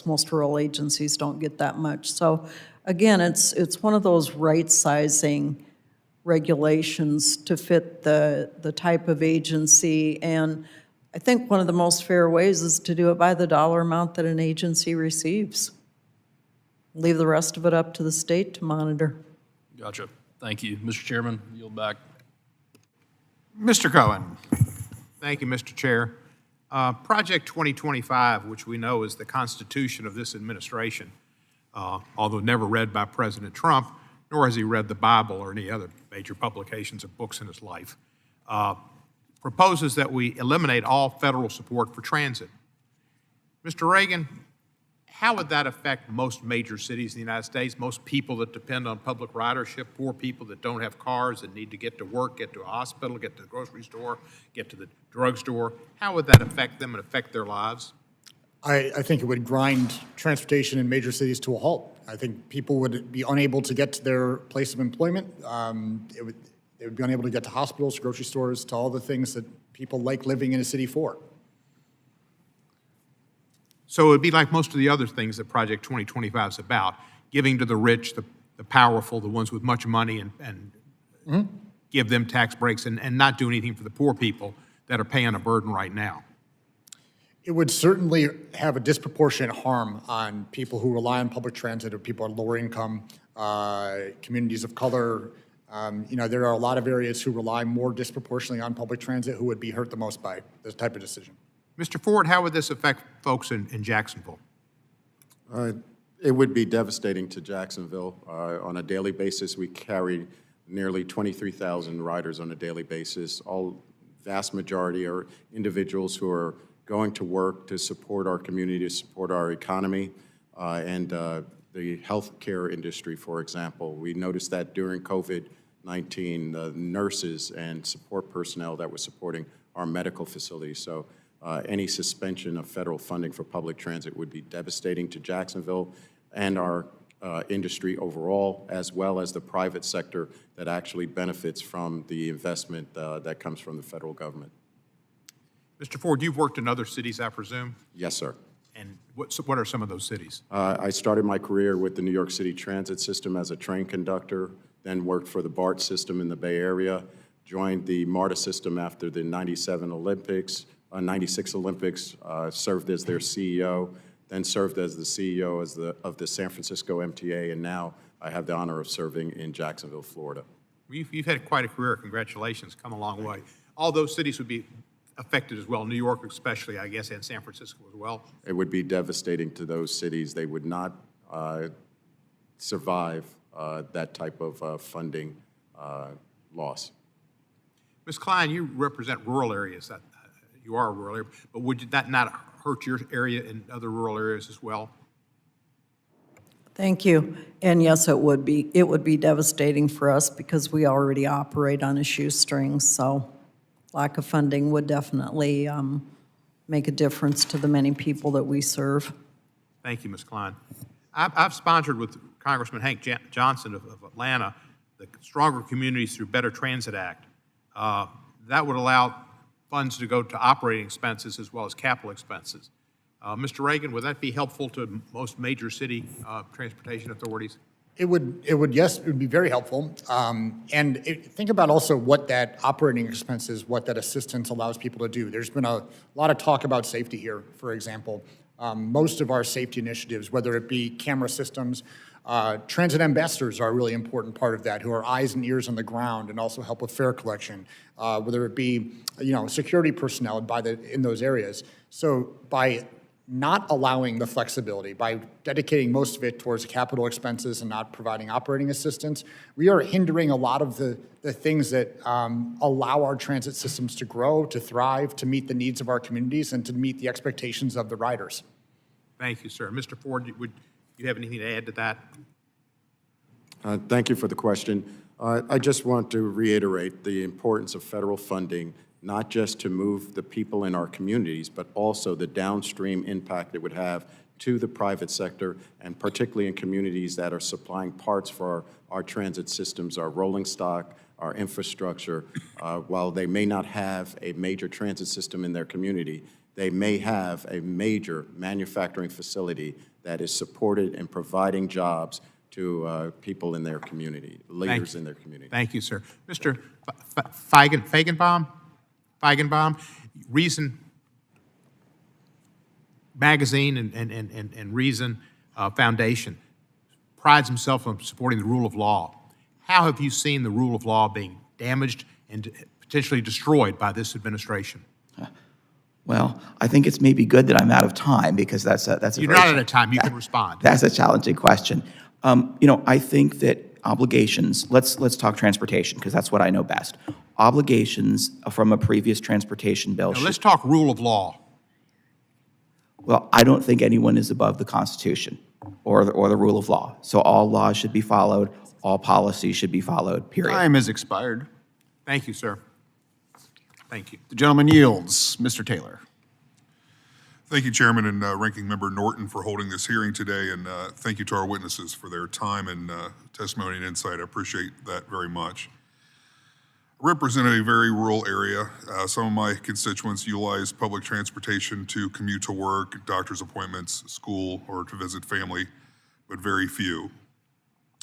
Most rural agencies don't get that much. So again, it's one of those right-sizing regulations to fit the type of agency. And I think one of the most fair ways is to do it by the dollar amount that an agency receives. Leave the rest of it up to the state to monitor. Gotcha. Thank you. Mr. Chairman, yield back. Mr. Cohen. Thank you, Mr. Chair. Project 2025, which we know is the constitution of this administration, although never read by President Trump, nor has he read the Bible or any other major publications or books in his life, proposes that we eliminate all federal support for transit. Mr. Reagan, how would that affect most major cities in the United States, most people that depend on public ridership, poor people that don't have cars, that need to get to work, get to a hospital, get to the grocery store, get to the drugstore? How would that affect them and affect their lives? I think it would grind transportation in major cities to a halt. I think people would be unable to get to their place of employment. They would be unable to get to hospitals, grocery stores, to all the things that people like living in a city for. So it would be like most of the other things that Project 2025 is about, giving to the rich, the powerful, the ones with much money, and give them tax breaks and not do anything for the poor people that are paying a burden right now. It would certainly have a disproportionate harm on people who rely on public transit, or people at lower income, communities of color. There are a lot of areas who rely more disproportionately on public transit who would be hurt the most by this type of decision. Mr. Ford, how would this affect folks in Jacksonville? It would be devastating to Jacksonville. On a daily basis, we carry nearly 23,000 riders on a daily basis. Vast majority are individuals who are going to work to support our community, to support our economy, and the healthcare industry, for example. We noticed that during COVID-19, the nurses and support personnel that were supporting our medical facilities. So any suspension of federal funding for public transit would be devastating to Jacksonville and our industry overall, as well as the private sector that actually benefits from the investment that comes from the federal government. Mr. Ford, you've worked in other cities, I presume? Yes, sir. And what are some of those cities? I started my career with the New York City Transit System as a train conductor, then worked for the BART system in the Bay Area, joined the MARTA system after the 96 Olympics, served as their CEO, then served as the CEO of the San Francisco MTA, and now I have the honor of serving in Jacksonville, Florida. You've had quite a career. Congratulations. Come a long way. All those cities would be affected as well, New York especially, I guess, and San Francisco as well. It would be devastating to those cities. They would not survive that type of funding loss. Ms. Klein, you represent rural areas. You are a rural area, but would that not hurt your area in other rural areas as well? Thank you. And yes, it would be. It would be devastating for us because we already operate on a shoestring, so lack of funding would definitely make a difference to the many people that we serve. Thank you, Ms. Klein. I've sponsored with Congressman Hank Johnson of Atlanta the Stronger Communities Through Better Transit Act. That would allow funds to go to operating expenses as well as capital expenses. Mr. Reagan, would that be helpful to most major city transportation authorities? It would, yes, it would be very helpful. Think about also what that operating expense is, what that assistance allows people to do. There's been a lot of talk about safety here, for example. Most of our safety initiatives, whether it be camera systems, transit ambassadors are a really important part of that, who are eyes and ears on the ground and also help with fare collection, whether it be, security personnel in those areas. So by not allowing the flexibility, by dedicating most of it towards capital expenses and not providing operating assistance, we are hindering a lot of the things that allow our transit systems to grow, to thrive, to meet the needs of our communities, and to meet the expectations of the riders. Thank you, sir. Mr. Ford, would you have anything to add to that? Thank you for the question. I just want to reiterate the importance of federal funding, not just to move the people in our communities, but also the downstream impact it would have to the private sector, and particularly in communities that are supplying parts for our transit systems, our rolling stock, our infrastructure. While they may not have a major transit system in their community, they may have a major manufacturing facility that is supported and providing jobs to people in their community, leaders in their community. Thank you, sir. Mr. Feigenbaum, Reason Magazine and Reason Foundation prides himself on supporting the rule of law. How have you seen the rule of law being damaged and potentially destroyed by this administration? Well, I think it's maybe good that I'm out of time because that's a You're very not out of time. You can respond. That's a challenging question. I think that obligations, let's talk transportation because that's what I know best. Obligations from a previous transportation bill. Now, let's talk rule of law. Well, I don't think anyone is above the Constitution or the rule of law. So all laws should be followed, all policies should be followed, period. Time has expired. Thank you, sir. Thank you. The gentleman yields. Mr. Taylor. Thank you, Chairman and Ranking Member Norton, for holding this hearing today, and thank you to our witnesses for their time and testimony and insight. I appreciate that very much. I represent a very rural area. Some of my constituents utilize public transportation to commute to work, doctor's appointments, school, or to visit family, but very few.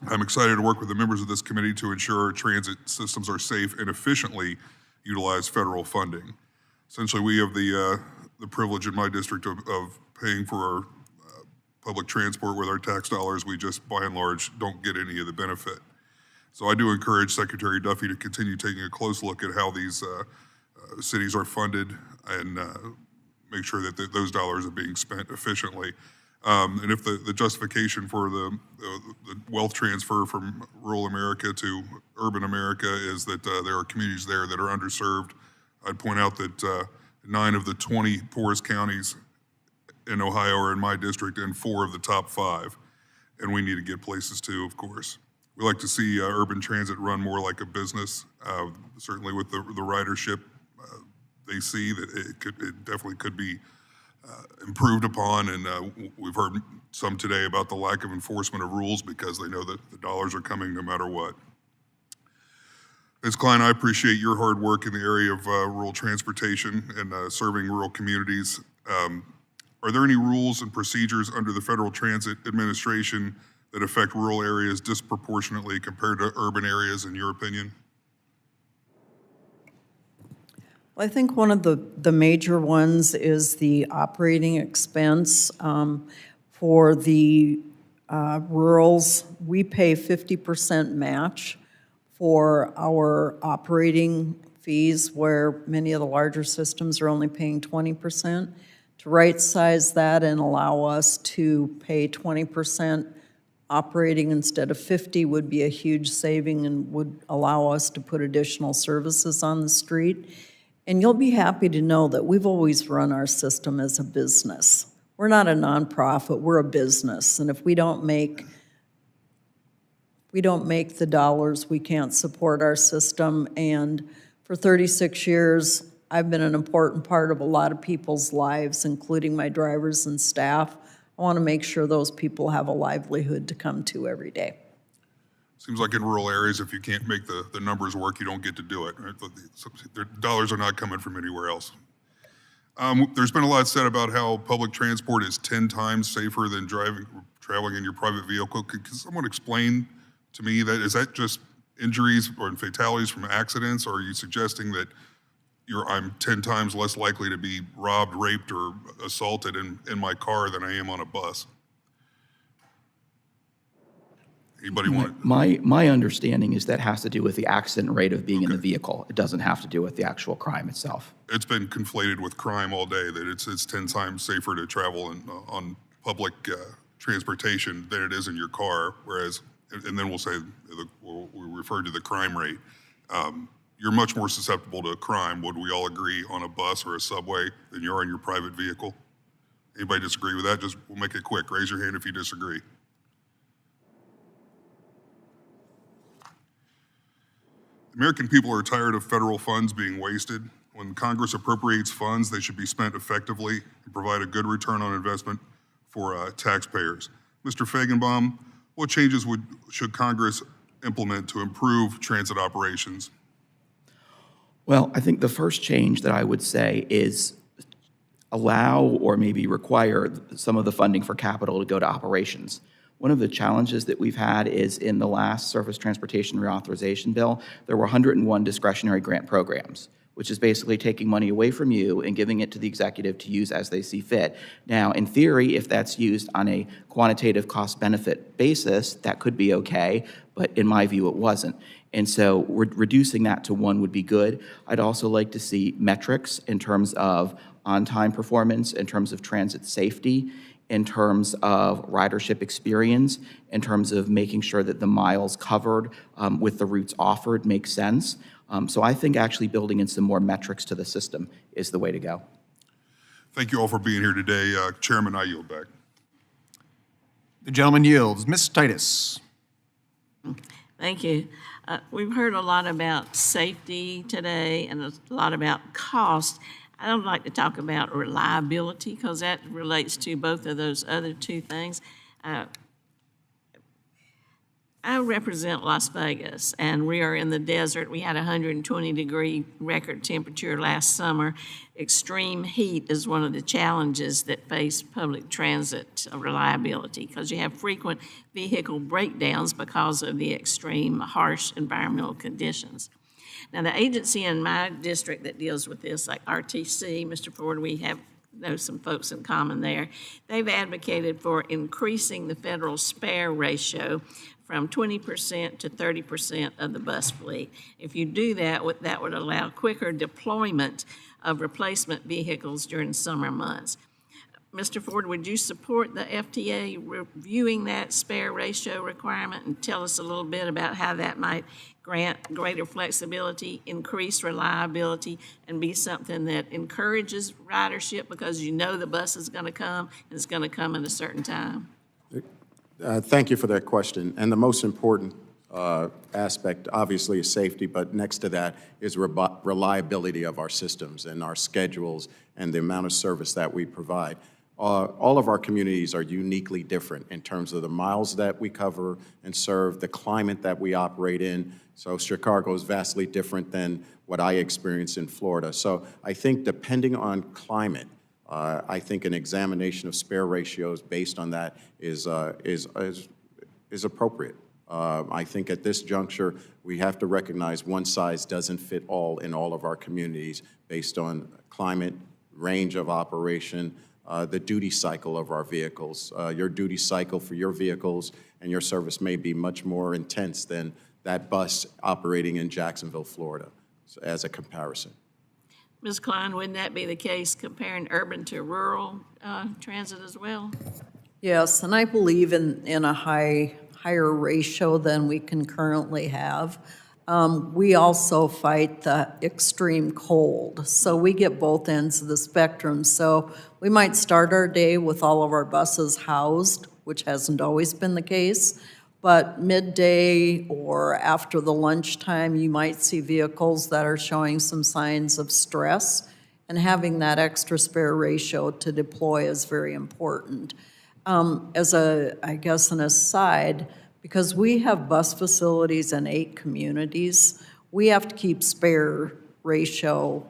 I'm excited to work with the members of this committee to ensure our transit systems are safe and efficiently utilize federal funding. Essentially, we have the privilege in my district of paying for our public transport with our tax dollars. We just, by and large, don't get any of the benefit. So I do encourage Secretary Duffy to continue taking a close look at how these cities are funded and make sure that those dollars are being spent efficiently. And if the justification for the wealth transfer from rural America to urban America is that there are communities there that are underserved, I'd point out that 9 of the 20 poorest counties in Ohio are in my district and 4 of the top 5. And we need to get places too, of course. We like to see urban transit run more like a business. Certainly with the ridership, they see that it definitely could be improved upon, and we've heard some today about the lack of enforcement of rules because they know that the dollars are coming no matter what. Ms. Klein, I appreciate your hard work in the area of rural transportation and serving rural communities. Are there any rules and procedures under the Federal Transit Administration that affect rural areas disproportionately compared to urban areas, in your opinion? Well, I think one of the major ones is the operating expense. For the rurals, we pay 50% match for our operating fees, where many of the larger systems are only paying 20%. To right-size that and allow us to pay 20% operating instead of 50 would be a huge saving and would allow us to put additional services on the street. And you'll be happy to know that we've always run our system as a business. We're not a nonprofit, we're a business. And if we don't make the dollars, we can't support our system. And for 36 years, I've been an important part of a lot of people's lives, including my drivers and staff. I want to make sure those people have a livelihood to come to every day. Seems like in rural areas, if you can't make the numbers work, you don't get to do it. Right? The dollars are not coming from anywhere else. There's been a lot said about how public transport is 10 times safer than traveling in your private vehicle. Could someone explain to me that? Is that just injuries or fatalities from accidents, or are you suggesting that I'm 10 times less likely to be robbed, raped, or assaulted in my car than I am on a bus? Anybody want to? My understanding is that has to do with the accident rate of being in the vehicle. It doesn't have to do with the actual crime itself. It's been conflated with crime all day, that it's 10 times safer to travel on public transportation than it is in your car, whereas, and then we'll refer to the crime rate. You're much more susceptible to crime, would we all agree, on a bus or a subway than you are in your private vehicle? Anybody disagree with that? We'll make it quick. Raise your hand if you disagree. American people are tired of federal funds being wasted. When Congress appropriates funds, they should be spent effectively and provide a good return on investment for taxpayers. Mr. Feigenbaum, what changes should Congress implement to improve transit operations? Well, I think the first change that I would say is allow or maybe require some of the funding for capital to go to operations. One of the challenges that we've had is in the last Surface Transportation Reauthorization Bill, there were 101 discretionary grant programs, which is basically taking money away from you and giving it to the executive to use as they see fit. Now, in theory, if that's used on a quantitative cost-benefit basis, that could be okay, but in my view, it wasn't. And so reducing that to one would be good. I'd also like to see metrics in terms of on-time performance, in terms of transit safety, in terms of ridership experience, in terms of making sure that the miles covered with the routes offered make sense. So I think actually building in some more metrics to the system is the way to go. Thank you all for being here today. Chairman, I yield back. The gentleman yields. Ms. Titus. Thank you. We've heard a lot about safety today and a lot about cost. I would like to talk about reliability because that relates to both of those other two things. I represent Las Vegas, and we are in the desert. We had a 120-degree record temperature last summer. Extreme heat is one of the challenges that face public transit reliability because you have frequent vehicle breakdowns because of the extreme harsh environmental conditions. Now, the agency in my district that deals with this, like RTC, Mr. Ford, we know some folks in common there. They've advocated for increasing the federal spare ratio from 20% to 30% of the bus fleet. If you do that, that would allow quicker deployment of replacement vehicles during summer months. Mr. Ford, would you support the FTA reviewing that spare ratio requirement and tell us a little bit about how that might grant greater flexibility, increase reliability, and be something that encourages ridership because you know the bus is going to come and it's going to come at a certain time? Thank you for that question. And the most important aspect, obviously, is safety, but next to that is reliability of our systems and our schedules and the amount of service that we provide. All of our communities are uniquely different in terms of the miles that we cover and serve, the climate that we operate in. So Chicago is vastly different than what I experienced in Florida. So I think depending on climate, I think an examination of spare ratios based on that is appropriate. I think at this juncture, we have to recognize one size doesn't fit all in all of our communities based on climate, range of operation, the duty cycle of our vehicles. Your duty cycle for your vehicles and your service may be much more intense than that bus operating in Jacksonville, Florida, as a comparison. Ms. Klein, wouldn't that be the case comparing urban to rural transit as well? Yes, and I believe in a higher ratio than we can currently have. We also fight the extreme cold, so we get both ends of the spectrum. So we might start our day with all of our buses housed, which hasn't always been the case, but midday or after the lunchtime, you might see vehicles that are showing some signs of stress, and having that extra spare ratio to deploy is very important. As I guess an aside, because we have bus facilities in 8 communities, we have to keep spare ratio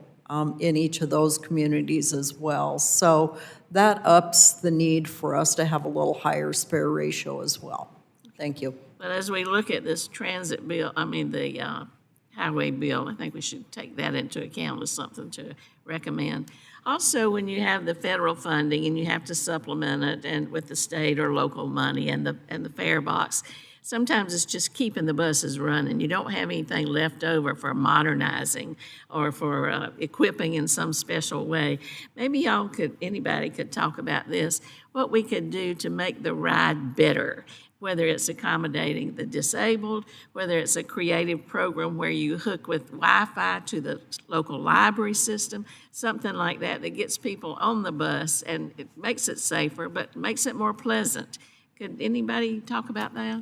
in each of those communities as well. So that ups the need for us to have a little higher spare ratio as well. Thank you. But as we look at this transit bill, the highway bill, I think we should take that into account as something to recommend. Also, when you have the federal funding and you have to supplement it and with the state or local money and the fare box, sometimes it's just keeping the buses running. You don't have anything left over for modernizing or for equipping in some special way. Maybe anybody could talk about this, what we could do to make the ride better, whether it's accommodating the disabled, whether it's a creative program where you hook with Wi-Fi to the local library system, something like that that gets people on the bus and it makes it safer, but makes it more pleasant. Could anybody talk about that?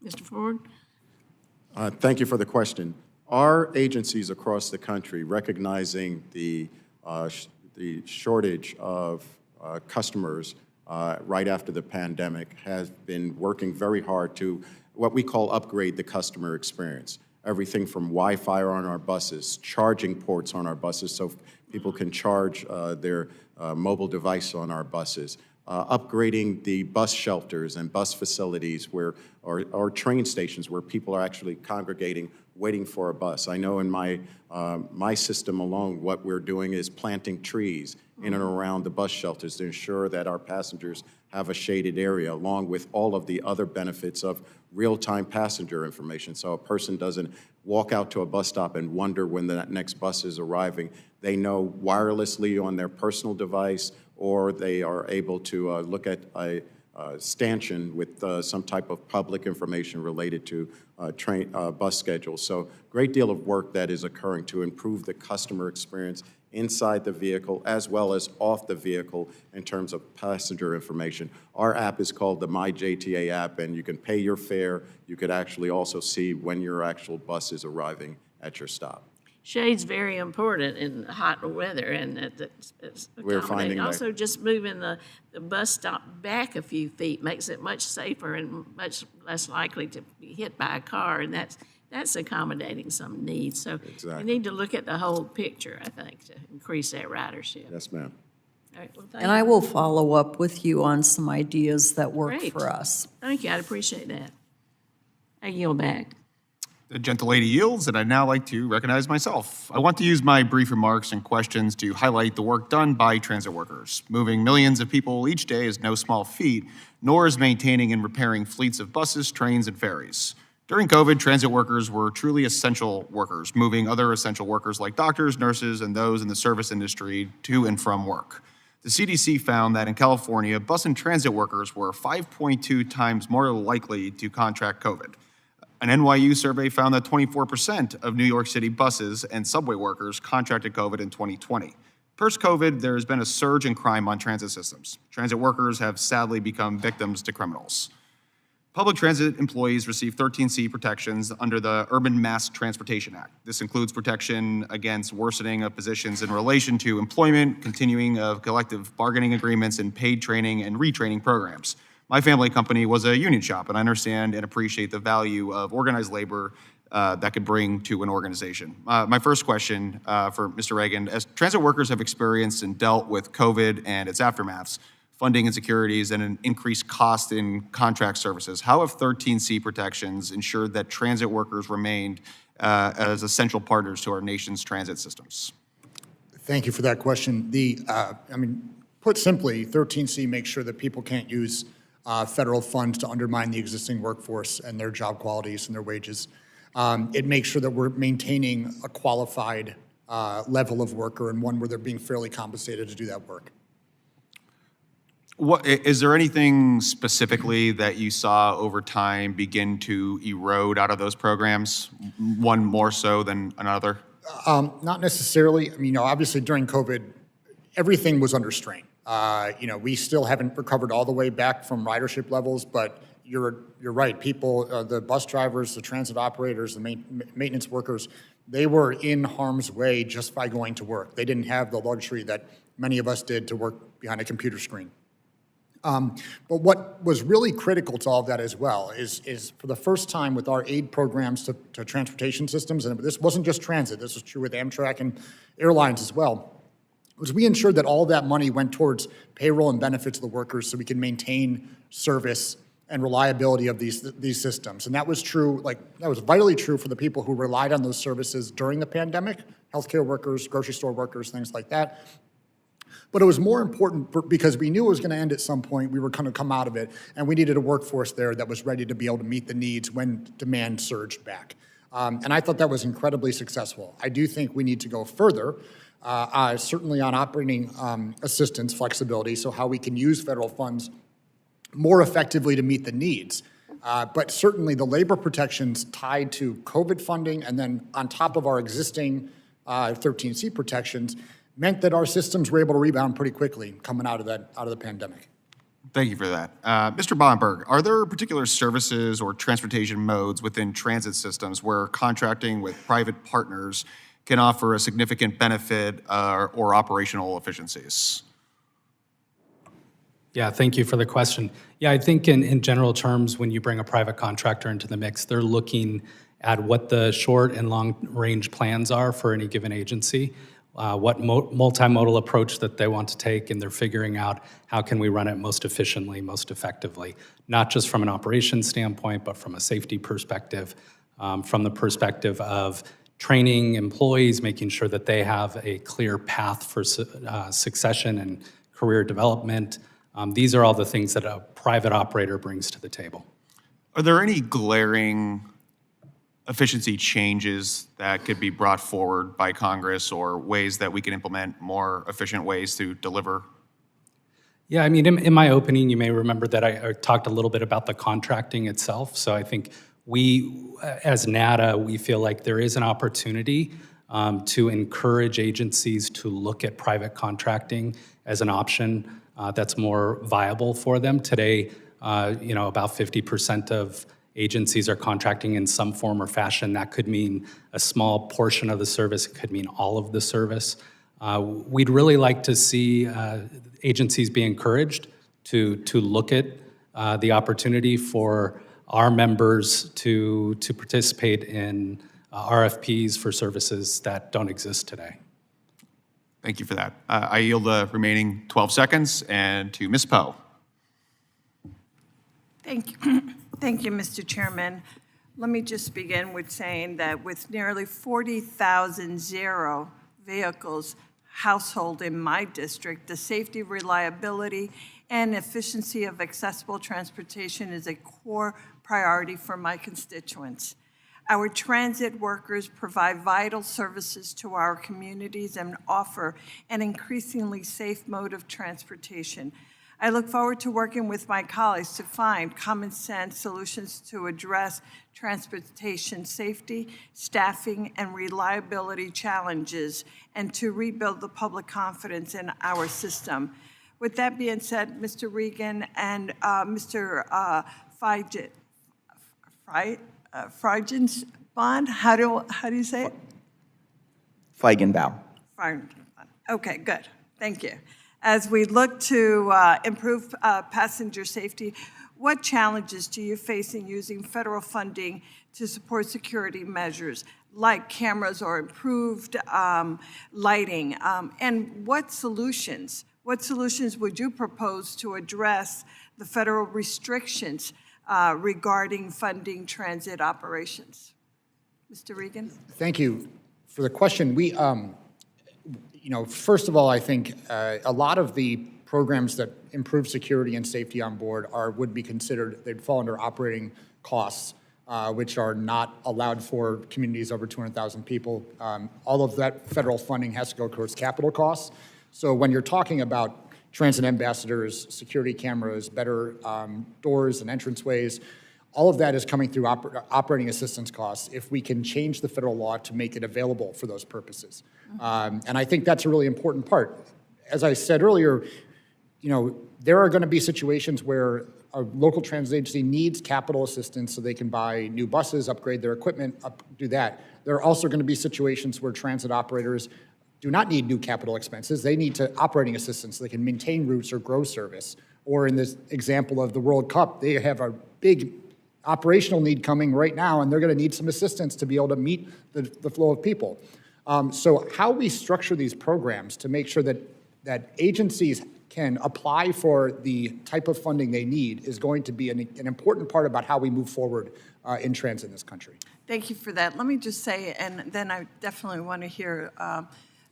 Mr. Ford? Thank you for the question. Our agencies across the country, recognizing the shortage of customers right after the pandemic, has been working very hard to what we call upgrade the customer experience. Everything from Wi-Fi on our buses, charging ports on our buses so people can charge their mobile device on our buses, upgrading the bus shelters and bus facilities or train stations where people are actually congregating, waiting for a bus. I know in my system alone, what we're doing is planting trees in and around the bus shelters to ensure that our passengers have a shaded area, along with all of the other benefits of real-time passenger information. So a person doesn't walk out to a bus stop and wonder when that next bus is arriving. They know wirelessly on their personal device, or they are able to look at a stanchion with some type of public information related to bus schedules. So great deal of work that is occurring to improve the customer experience inside the vehicle as well as off the vehicle in terms of passenger information. Our app is called the MyJTA app, and you can pay your fare. You could actually also see when your actual bus is arriving at your stop. Shade's very important in hot weather, and it's We're finding that. Also, just moving the bus stop back a few feet makes it much safer and much less likely to be hit by a car, and that's accommodating some needs. So Exactly. we need to look at the whole picture, I think, to increase that ridership. Yes, ma'am. All right, well, thank And I you. will follow up with you on some ideas that work Great. for us. Thank you, I'd appreciate that. I yield back. The gentle lady yields, and I'd now like to recognize myself. I want to use my brief remarks and questions to highlight the work done by transit workers. Moving millions of people each day is no small feat, nor is maintaining and repairing fleets of buses, trains, and ferries. During COVID, transit workers were truly essential workers, moving other essential workers like doctors, nurses, and those in the service industry to and from work. The CDC found that in California, bus and transit workers were 5.2 times more likely to contract COVID. An NYU survey found that 24% of New York City buses and subway workers contracted COVID in 2020. Post-COVID, there has been a surge in crime on transit systems. Transit workers have sadly become victims to criminals. Public transit employees receive 13C protections under the Urban Mass Transportation Act. This includes protection against worsening of positions in relation to employment, continuing of collective bargaining agreements, and paid training and retraining programs. My family company was a union shop, and I understand and appreciate the value of organized labor that could bring to an organization. My first question for Mr. Reagan, as transit workers have experienced and dealt with COVID and its aftermaths, funding insecurities, and an increased cost in contract services, how have 13C protections ensured that transit workers remained as essential partners to our nation's transit systems? Thank you for that question. Put simply, 13C makes sure that people can't use federal funds to undermine the existing workforce and their job qualities and their wages. It makes sure that we're maintaining a qualified level of worker and one where they're being fairly compensated to do that work. Is there anything specifically that you saw over time begin to erode out of those programs, one more so than another? Not necessarily. Obviously during COVID, everything was under strain. We still haven't recovered all the way back from ridership levels, but you're right. People, the bus drivers, the transit operators, the maintenance workers, they were in harm's way just by going to work. They didn't have the luxury that many of us did to work behind a computer screen. But what was really critical to all of that as well is for the first time with our aid programs to transportation systems, and this wasn't just transit, this was true with Amtrak and airlines as well, was we ensured that all that money went towards payroll and benefits of the workers so we can maintain service and reliability of these systems. And that was true, that was vitally true for the people who relied on those services during the pandemic, healthcare workers, grocery store workers, things like that. But it was more important because we knew it was going to end at some point. We were going to come out of it, and we needed a workforce there that was ready to be able to meet the needs when demand surged back. And I thought that was incredibly successful. I do think we need to go further, certainly on operating assistance flexibility, so how we can use federal funds more effectively to meet the needs. But certainly the labor protections tied to COVID funding and then on top of our existing 13C protections meant that our systems were able to rebound pretty quickly coming out of the pandemic. Thank you for that. Mr. Bonberg, are there particular services or transportation modes within transit systems where contracting with private partners can offer a significant benefit or operational efficiencies? Yeah, thank you for the question. Yeah, I think in general terms, when you bring a private contractor into the mix, they're looking at what the short and long range plans are for any given agency. what multimodal approach that they want to take, and they're figuring out how can we run it most efficiently, most effectively, not just from an operations standpoint, but from a safety perspective, from the perspective of training employees, making sure that they have a clear path for succession and career development. These are all the things that a private operator brings to the table. Are there any glaring efficiency changes that could be brought forward by Congress or ways that we can implement more efficient ways to deliver? Yeah, I mean, in my opening, you may remember that I talked a little bit about the contracting itself. So I think we, as NADA, we feel like there is an opportunity to encourage agencies to look at private contracting as an option that's more viable for them. Today, about 50% of agencies are contracting in some form or fashion. That could mean a small portion of the service. It could mean all of the service. We'd really like to see agencies be encouraged to look at the opportunity for our members to participate in RFPs for services that don't exist today. Thank you for that. I yield the remaining 12 seconds and to Ms. Poe. Thank you. Thank you, Mr. Chairman. Let me just begin with saying that with nearly 40,000 zero vehicles household in my district, the safety, reliability, and efficiency of accessible transportation is a core priority for my constituents. Our transit workers provide vital services to our communities and offer an increasingly safe mode of transportation. I look forward to working with my colleagues to find common sense solutions to address transportation safety, staffing, and reliability challenges, and to rebuild the public confidence in our system. With that being said, Mr. Regan and Mr. Feigenbaum, how do you say it? Feigenbaum. Okay, good. Thank you. As we look to improve passenger safety, what challenges do you face in using federal funding to support security measures like cameras or improved lighting? And what solutions would you propose to address the federal restrictions regarding funding transit operations? Mr. Regan? Thank you for the question. We, first of all, I think a lot of the programs that improve security and safety on board would be considered, they'd fall under operating costs, which are not allowed for communities over 200,000 people. All of that federal funding has to go towards capital costs. So when you're talking about transit ambassadors, security cameras, better doors and entranceways, all of that is coming through operating assistance costs if we can change the federal law to make it available for those purposes. And I think that's a really important part. As I said earlier, there are going to be situations where a local transit agency needs capital assistance so they can buy new buses, upgrade their equipment, do that. There are also going to be situations where transit operators do not need new capital expenses. They need operating assistance so they can maintain routes or grow service. Or in this example of the World Cup, they have a big operational need coming right now, and they're going to need some assistance to be able to meet the flow of people. So how we structure these programs to make sure that agencies can apply for the type of funding they need is going to be an important part about how we move forward in transit in this country. Thank you for that. Let me just say, and then I definitely want to hear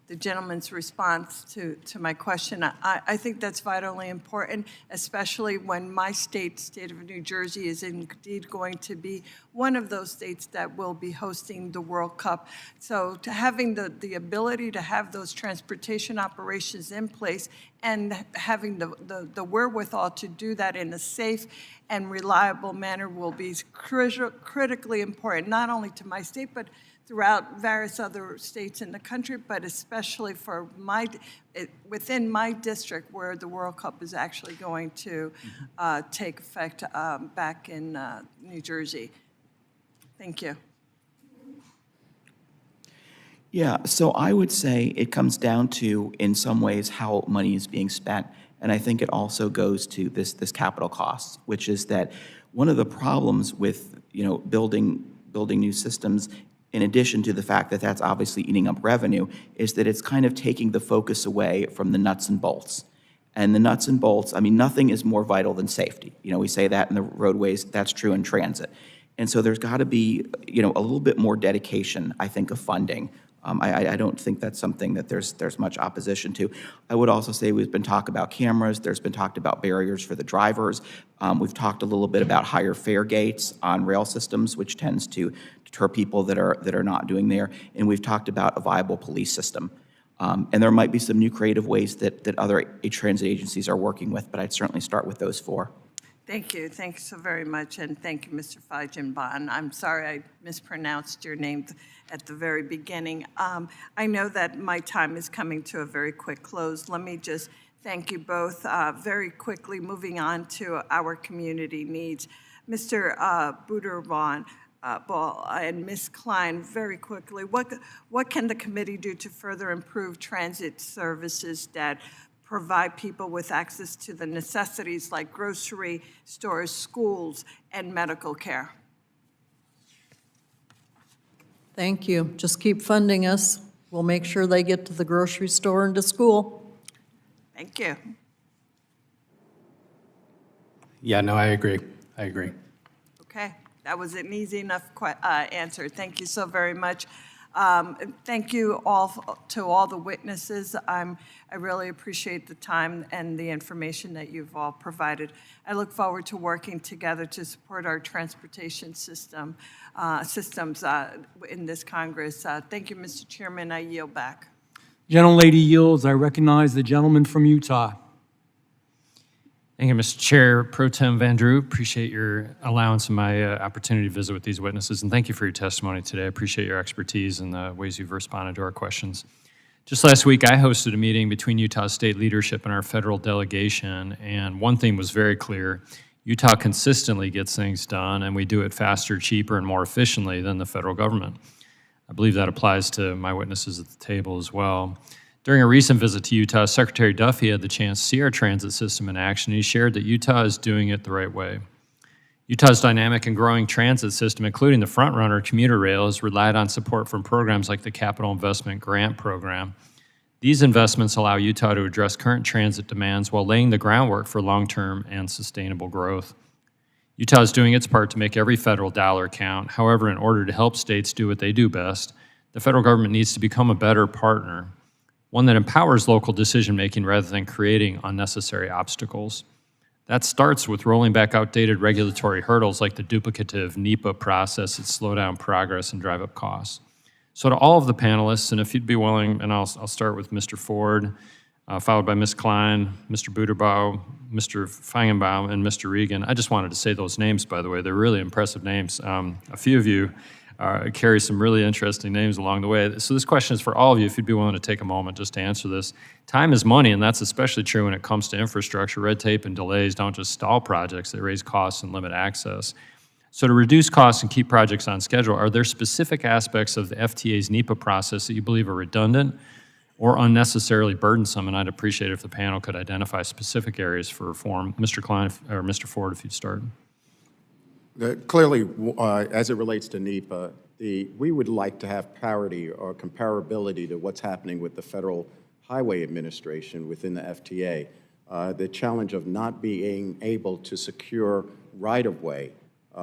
the gentleman's response to my question. I think that's vitally important, especially when my state of New Jersey, is indeed going to be one of those states that will be hosting the World Cup. So to having the ability to have those transportation operations in place and having the wherewithal to do that in a safe and reliable manner will be critically important, not only to my state, but throughout various other states in the country, but especially for within my district where the World Cup is actually going to take effect back in New Jersey. Thank you. Yeah, so I would say it comes down to, in some ways, how money is being spent. And I think it also goes to this capital cost, which is that one of the problems with building new systems in addition to the fact that that's obviously eating up revenue, is that it's kind of taking the focus away from the nuts and bolts. And the nuts and bolts, I mean, nothing is more vital than safety. You know, we say that in the roadways, that's true in transit. And so there's got to be, you know, a little bit more dedication, I think, of funding. I don't think that's something that there's much opposition to. I would also say we've been talked about cameras. There's been talked about barriers for the drivers. We've talked a little bit about higher fare gates on rail systems, which tends to deter people that are not doing there. And we've talked about a viable police system. And there might be some new creative ways that other transit agencies are working with, but I'd certainly start with those four. Thank you. Thank you so very much. And thank you, Mr. Feigenbaum. I'm sorry I mispronounced your name at the very beginning. I know that my time is coming to a very quick close. Let me just thank you both very quickly. Moving on to our community needs. Mr. Buderbaum and Ms. Klein, very quickly, what can the committee do to further improve transit services that provide people with access to the necessities like grocery stores, schools, and medical care? Thank you. Just keep funding us. We'll make sure they get to the grocery store and to school. Thank you. Yeah, no, I agree. Okay, that was an easy enough answer. Thank you so very much. Thank you all to all the witnesses. I really appreciate the time and the information that you've all provided. I look forward to working together to support our transportation systems in this Congress. Thank you, Mr. Chairman. I yield back. Gentlelady yields. I recognize the gentleman from Utah. Thank you, Mr. Chair. Pro Tem Van Drew, appreciate your allowance and my opportunity to visit with these witnesses, and thank you for your testimony today. I appreciate your expertise and the ways you've responded to our questions. Just last week, I hosted a meeting between Utah state leadership and our federal delegation, and one thing was very clear. Utah consistently gets things done, and we do it faster, cheaper, and more efficiently than the federal government. I believe that applies to my witnesses at the table as well. During a recent visit to Utah, Secretary Duffy had the chance to see our transit system in action. He shared that Utah is doing it the right way. Utah's dynamic and growing transit system, including the front-runner commuter rail, has relied on support from programs like the Capital Investment Grant Program. These investments allow Utah to address current transit demands while laying the groundwork for long-term and sustainable growth. Utah is doing its part to make every federal dollar count. However, in order to help states do what they do best, the federal government needs to become a better partner, one that empowers local decision-making rather than creating unnecessary obstacles. That starts with rolling back outdated regulatory hurdles like the duplicative NEPA process that slow down progress and drive up costs. So to all of the panelists, and if you'd be willing, and I'll start with Mr. Ford, followed by Ms. Klein, Mr. Buderbaum, Mr. Feigenbaum, and Mr. Regan. I just wanted to say those names, by the way. They're really impressive names. A few of you carry some really interesting names along the way. So this question is for all of you, if you'd be willing to take a moment just to answer this. Time is money, and that's especially true when it comes to infrastructure. Red tape and delays don't just stall projects, they raise costs and limit access. So to reduce costs and keep projects on schedule, are there specific aspects of the FTA's NEPA process that you believe are redundant or unnecessarily burdensome? And I'd appreciate it if the panel could identify specific areas for reform. Mr. Klein, or Mr. Ford, if you'd start. Clearly, as it relates to NEPA, we would like to have parity or comparability to what's happening with the Federal Highway Administration within the FTA. The challenge of not being able to secure right-of-way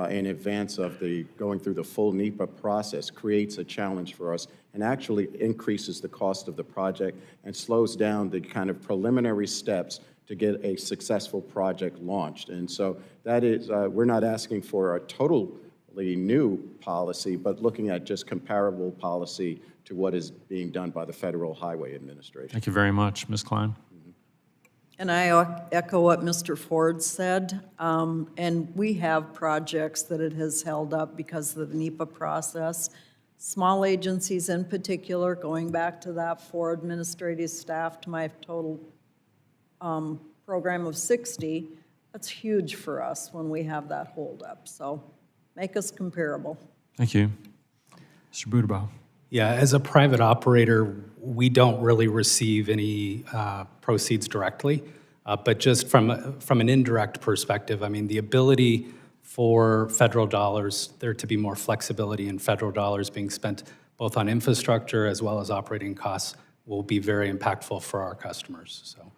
in advance of going through the full NEPA process creates a challenge for us and actually increases the cost of the project and slows down the kind of preliminary steps to get a successful project launched. And so that is, we're not asking for a totally new policy, but looking at just comparable policy to what is being done by the Federal Highway Administration. Thank you very much. Ms. Klein? And I echo what Mr. Ford said. And we have projects that it has held up because of the NEPA process. Small agencies in particular, going back to that 4 administrative staff to my total program of 60, that's huge for us when we have that holdup. So make us comparable. Thank you. Mr. Buderbaum. Yeah, as a private operator, we don't really receive any proceeds directly, but just from an indirect perspective, I mean, the ability for federal dollars, there to be more flexibility in federal dollars being spent both on infrastructure as well as operating costs will be very impactful for our customers. So,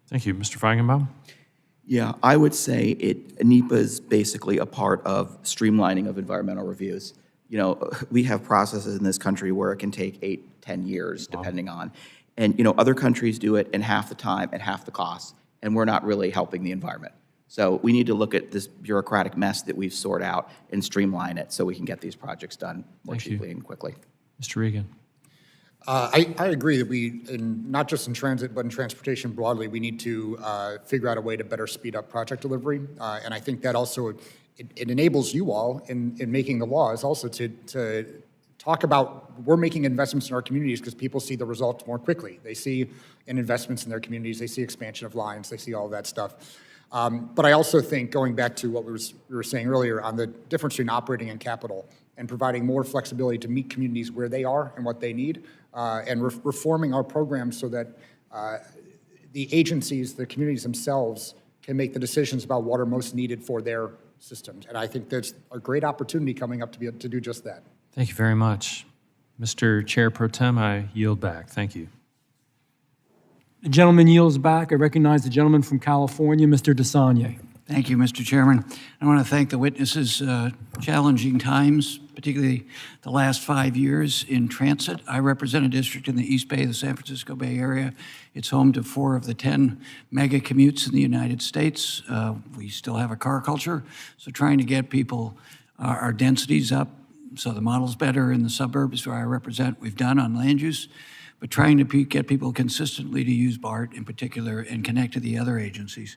Thank you. Mr. Feigenbaum? Yeah, I would say NEPA is basically a part of streamlining of environmental reviews. You know, we have processes in this country where it can take 8, 10 years, depending on. And, you know, other countries do it in half the time and half the cost, and we're not really helping the environment. So we need to look at this bureaucratic mess that we've sorted out and streamline it so we can get these projects done more cheaply and quickly. Mr. Regan? I agree that we, not just in transit, but in transportation broadly, we need to figure out a way to better speed up project delivery. And I think that also, it enables you all in making the laws also to talk about, we're making investments in our communities because people see the results more quickly. They see investments in their communities, they see expansion of lines, they see all that stuff. But I also think, going back to what we were saying earlier on the difference between operating and capital and providing more flexibility to meet communities where they are and what they need, and reforming our programs so that the agencies, the communities themselves, can make the decisions about what are most needed for their systems. And I think there's a great opportunity coming up to be able to do just that. Thank you very much. Mr. Chair Pro Tem, I yield back. Thank you. The gentleman yields back. I recognize the gentleman from California, Mr. DeSagne. Thank you, Mr. Chairman. I want to thank the witnesses. Challenging times, particularly the last 5 years in transit. I represent a district in the East Bay, the San Francisco Bay Area. It's home to 4 of the 10 mega commutes in the United States. We still have a car culture, so trying to get people, our densities up, so the model's better in the suburbs where I represent, we've done on land use, but trying to get people consistently to use BART in particular and connect to the other agencies.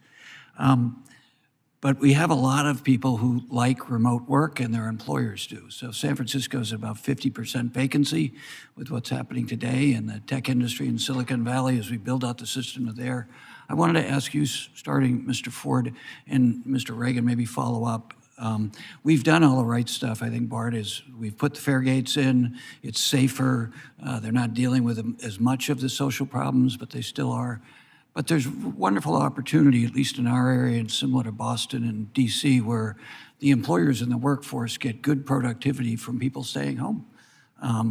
But we have a lot of people who like remote work, and their employers do. So San Francisco's at about 50% vacancy with what's happening today in the tech industry in Silicon Valley as we build out the system there. I wanted to ask you, starting Mr. Ford and Mr. Reagan, maybe follow up. We've done all the right stuff. I think BART we've put the fare gates in, it's safer. They're not dealing with as much of the social problems, but they still are. But there's wonderful opportunity, at least in our area and similar to Boston and DC, where the employers in the workforce get good productivity from people staying home.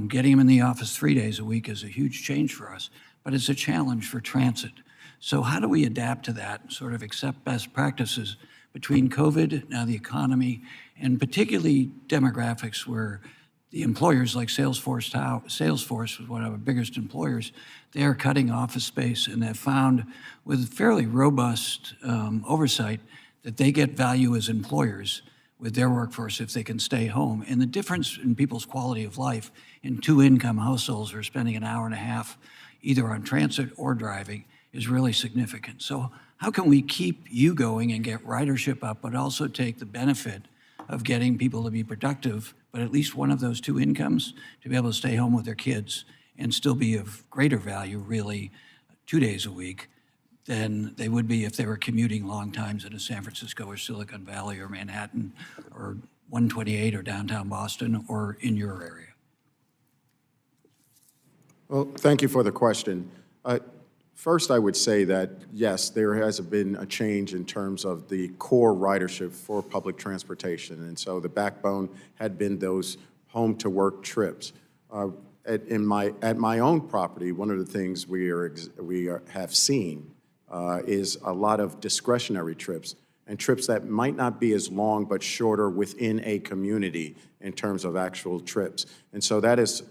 Getting them in the office 3 days a week is a huge change for us, but it's a challenge for transit. So how do we adapt to that and sort of accept best practices between COVID, now the economy, and particularly demographics where the employers like Salesforce was one of our biggest employers. They are cutting office space, and have found with fairly robust oversight that they get value as employers with their workforce if they can stay home. And the difference in people's quality of life in 2-income households who are spending an hour and a half either on transit or driving is really significant. So how can we keep you going and get ridership up, but also take the benefit of getting people to be productive, but at least one of those 2 incomes to be able to stay home with their kids and still be of greater value, really, 2 days a week than they would be if they were commuting long times in San Francisco or Silicon Valley or Manhattan or 128 or downtown Boston or in your area? Well, thank you for the question. First, I would say that, yes, there has been a change in terms of the core ridership for public transportation. And so the backbone had been those home-to-work trips. At my own property, one of the things we have seen is a lot of discretionary trips, and trips that might not be as long but shorter within a community in terms of actual trips. And so that has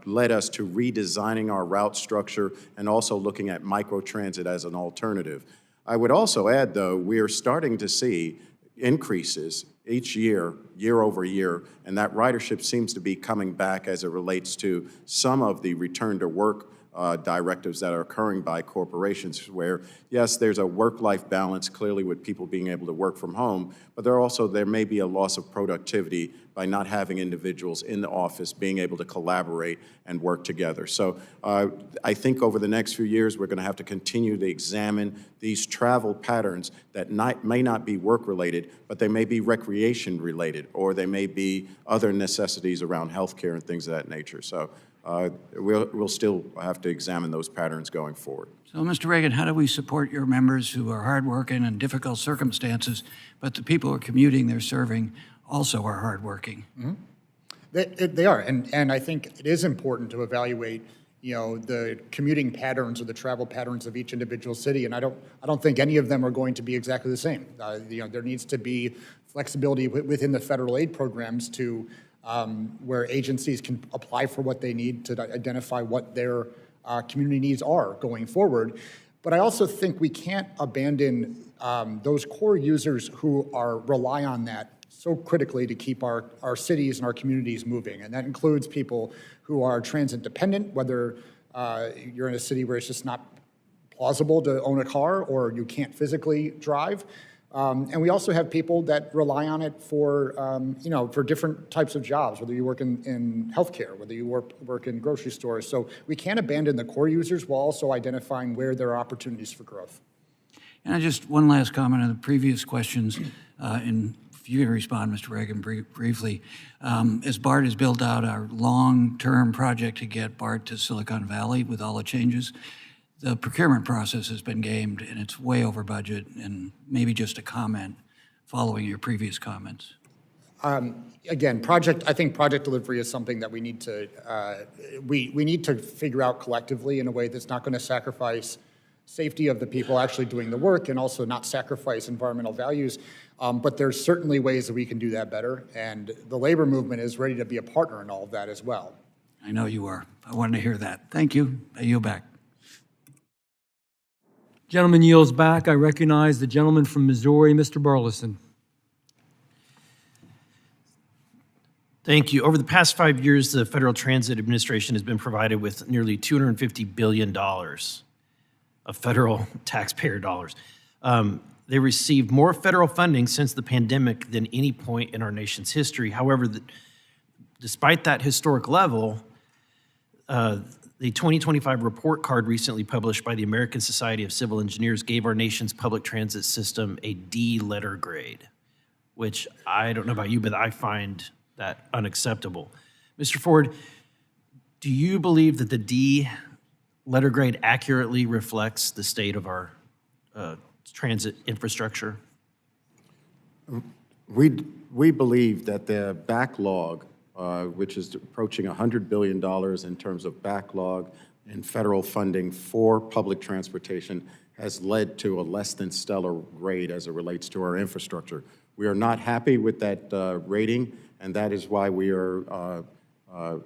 led us to redesigning our route structure and also looking at microtransit as an alternative. I would also add, though, we are starting to see increases each year, year over year, and that ridership seems to be coming back as it relates to some of the return to work directives that are occurring by corporations where, yes, there's a work-life balance clearly with people being able to work from home, but there may be a loss of productivity by not having individuals in the office being able to collaborate and work together. So I think over the next few years, we're going to have to continue to examine these travel patterns that may not be work-related, but they may be recreation-related, or they may be other necessities around healthcare and things of that nature. So we'll still have to examine those patterns going forward. So, Mr. Reagan, how do we support your members who are hardworking in difficult circumstances, but the people who are commuting they're serving also are hardworking? Mm-hmm. They are, and I think it is important to evaluate, the commuting patterns or the travel patterns of each individual city, and I don't think any of them are going to be exactly the same. There needs to be flexibility within the federal aid programs to where agencies can apply for what they need to identify what their community needs are going forward. But I also think we can't abandon those core users who rely on that so critically to keep our cities and our communities moving. And that includes people who are transit dependent, whether you're in a city where it's just not plausible to own a car or you can't physically drive. And we also have people that rely on it for, for different types of jobs, whether you work in healthcare, whether you work in grocery stores. So we can't abandon the core users while also identifying where there are opportunities for growth. And just one last comment on the previous questions. If you can respond, Mr. Reagan, briefly. As BART has built out our long-term project to get BART to Silicon Valley with all the changes, the procurement process has been gamed, and it's way over budget. And maybe just a comment following your previous comments. Again, I think project delivery is something that we need to we need to figure out collectively in a way that's not going to sacrifice safety of the people actually doing the work and also not sacrifice environmental values. But there's certainly ways that we can do that better, and the labor movement is ready to be a partner in all of that as well. I know you are. I wanted to hear that. Thank you. I yield back. Gentleman yields back. I recognize the gentleman from Missouri, Mr. Burleson. Thank you. Over the past 5 years, the Federal Transit Administration has been provided with nearly $250 billion of federal taxpayer dollars. They received more federal funding since the pandemic than any point in our nation's history. However, despite that historic level, the 2025 report card recently published by the American Society of Civil Engineers gave our nation's public transit system a D letter grade, which I don't know about you, but I find that unacceptable. Mr. Ford, do you believe that the D letter grade accurately reflects the state of our transit infrastructure? We believe that the backlog, which is approaching $100 billion in terms of backlog in federal funding for public transportation, has led to a less than stellar grade as it relates to our infrastructure. We are not happy with that rating, and that is why we are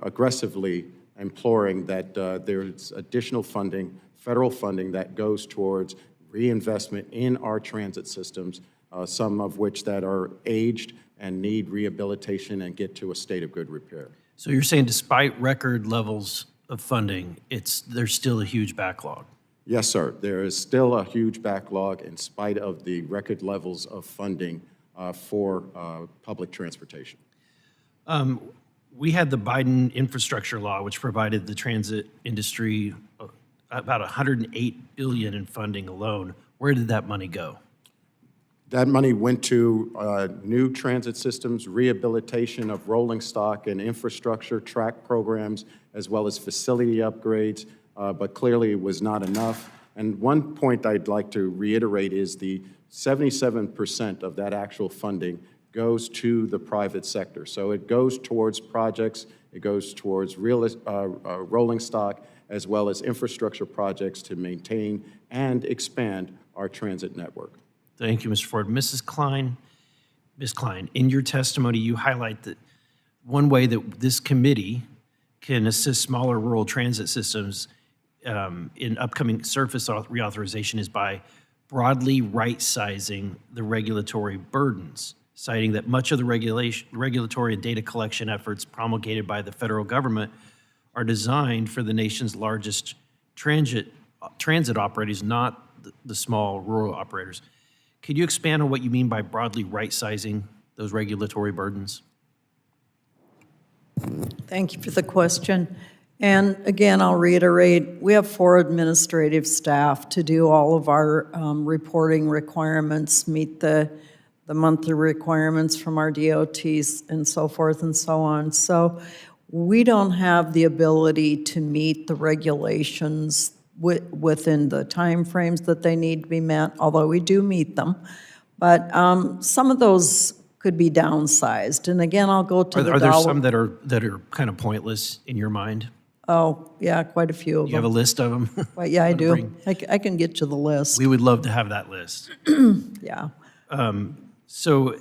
aggressively imploring that there's additional funding, federal funding, that goes towards reinvestment in our transit systems, some of which that are aged and need rehabilitation and get to a state of good repair. So you're saying despite record levels of funding, there's still a huge backlog? Yes, sir. There is still a huge backlog in spite of the record levels of funding for public transportation. We had the Biden infrastructure law, which provided the transit industry about $108 billion in funding alone. Where did that money go? That money went to new transit systems, rehabilitation of rolling stock and infrastructure, track programs, as well as facility upgrades, but clearly it was not enough. And one point I'd like to reiterate is the 77% of that actual funding goes to the private sector. So it goes towards projects, it goes towards rolling stock, as well as infrastructure projects to maintain and expand our transit network. Thank you, Mr. Ford. Ms. Klein, in your testimony, you highlight that one way that this committee can assist smaller rural transit systems in upcoming surface reauthorization is by broadly right-sizing the regulatory burdens, citing that much of the regulatory and data collection efforts promulgated by the federal government are designed for the nation's largest transit operators, not the small rural operators. Could you expand on what you mean by broadly right-sizing those regulatory burdens? Thank you for the question. And again, I'll reiterate, we have 4 administrative staff to do all of our reporting requirements, meet the monthly requirements from our DOTs and so forth and so on. So we don't have the ability to meet the regulations within the timeframes that they need to be met, although we do meet them. But some of those could be downsized. And again, I'll go to the dollar. Are there some that are kind of pointless in your mind? Oh, yeah, quite a few of them. You have a list of them? Well, yeah, I do. I can get you the list. We would love to have that list. Yeah. So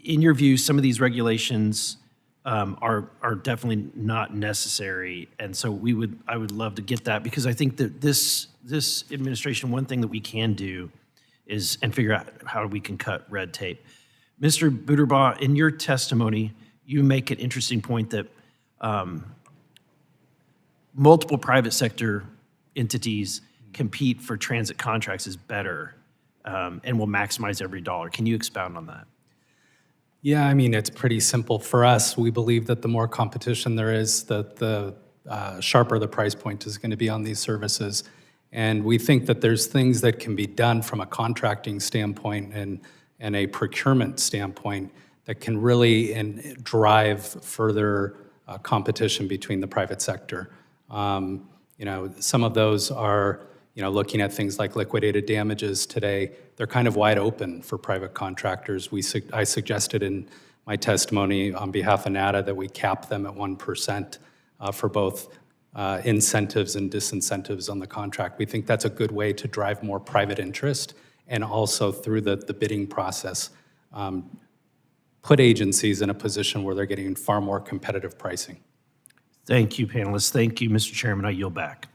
in your view, some of these regulations are definitely not necessary. And so I would love to get that, because I think that this administration, one thing that we can do is, and figure out how we can cut red tape. Mr. Buterbaugh, in your testimony, you make an interesting point that multiple private sector entities compete for transit contracts is better and will maximize every dollar. Can you expound on that? Yeah, I mean, it's pretty simple for us. We believe that the more competition there is, the sharper the price point is going to be on these services. And we think that there's things that can be done from a contracting standpoint and a procurement standpoint that can really drive further competition between the private sector. Some of those are, looking at things like liquidated damages today. They're kind of wide open for private contractors. I suggested in my testimony on behalf of NADA that we cap them at 1% for both incentives and disincentives on the contract. We think that's a good way to drive more private interest, and also through the bidding process, put agencies in a position where they're getting far more competitive pricing. Thank you, panelists. Thank you, Mr. Chairman. I yield back.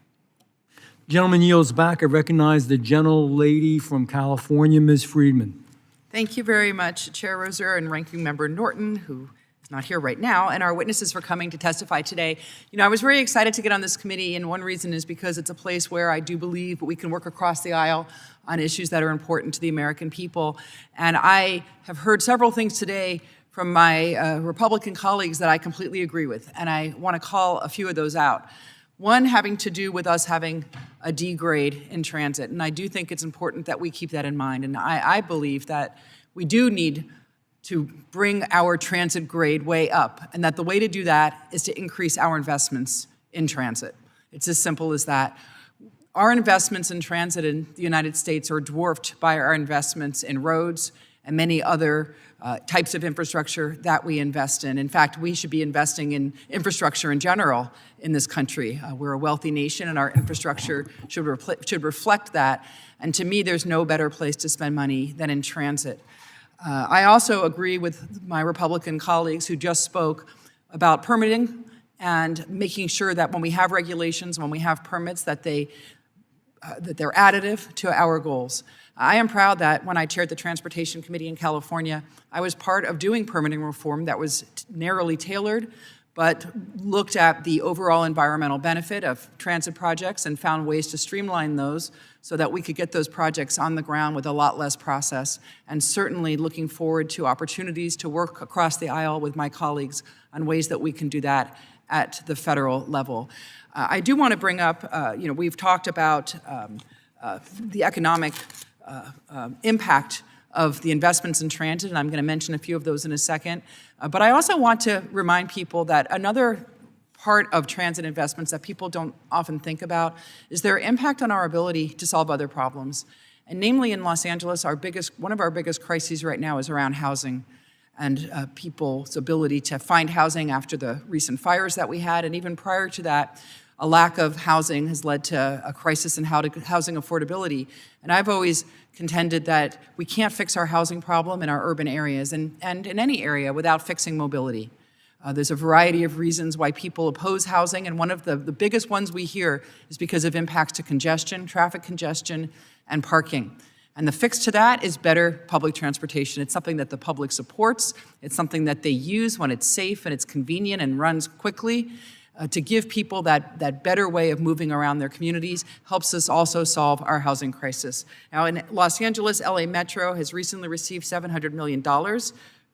Gentleman yields back. I recognize the gentlelady from California, Ms. Friedman. Thank you very much, Chair Roser and Ranking Member Norton, who is not here right now, and our witnesses for coming to testify today. I was very excited to get on this committee, and one reason is because it's a place where I do believe we can work across the aisle on issues that are important to the American people. And I have heard several things today from my Republican colleagues that I completely agree with, and I want to call a few of those out. One having to do with us having a D grade in transit, and I do think it's important that we keep that in mind. And I believe that we do need to bring our transit grade way up, and that the way to do that is to increase our investments in transit. It's as simple as that. Our investments in transit in the United States are dwarfed by our investments in roads and many other types of infrastructure that we invest in. In fact, we should be investing in infrastructure in general in this country. We're a wealthy nation, and our infrastructure should reflect that. And to me, there's no better place to spend money than in transit. I also agree with my Republican colleagues who just spoke about permitting and making sure that when we have regulations, when we have permits, that they're additive to our goals. I am proud that when I chaired the Transportation Committee in California, I was part of doing permitting reform that was narrowly tailored, but looked at the overall environmental benefit of transit projects and found ways to streamline those so that we could get those projects on the ground with a lot less process, and certainly looking forward to opportunities to work across the aisle with my colleagues on ways that we can do that at the federal level. I do want to bring up, we've talked about the economic impact of the investments in transit, and I'm going to mention a few of those in a second. But I also want to remind people that another part of transit investments that people don't often think about is their impact on our ability to solve other problems. And namely in Los Angeles, one of our biggest crises right now is around housing and people's ability to find housing after the recent fires that we had. And even prior to that, a lack of housing has led to a crisis in housing affordability. And I've always contended that we can't fix our housing problem in our urban areas and in any area without fixing mobility. There's a variety of reasons why people oppose housing, and one of the biggest ones we hear is because of impacts to congestion, traffic congestion, and parking. And the fix to that is better public transportation. It's something that the public supports. It's something that they use when it's safe and it's convenient and runs quickly. To give people that better way of moving around their communities helps us also solve our housing crisis. Now in Los Angeles, LA Metro has recently received $700 million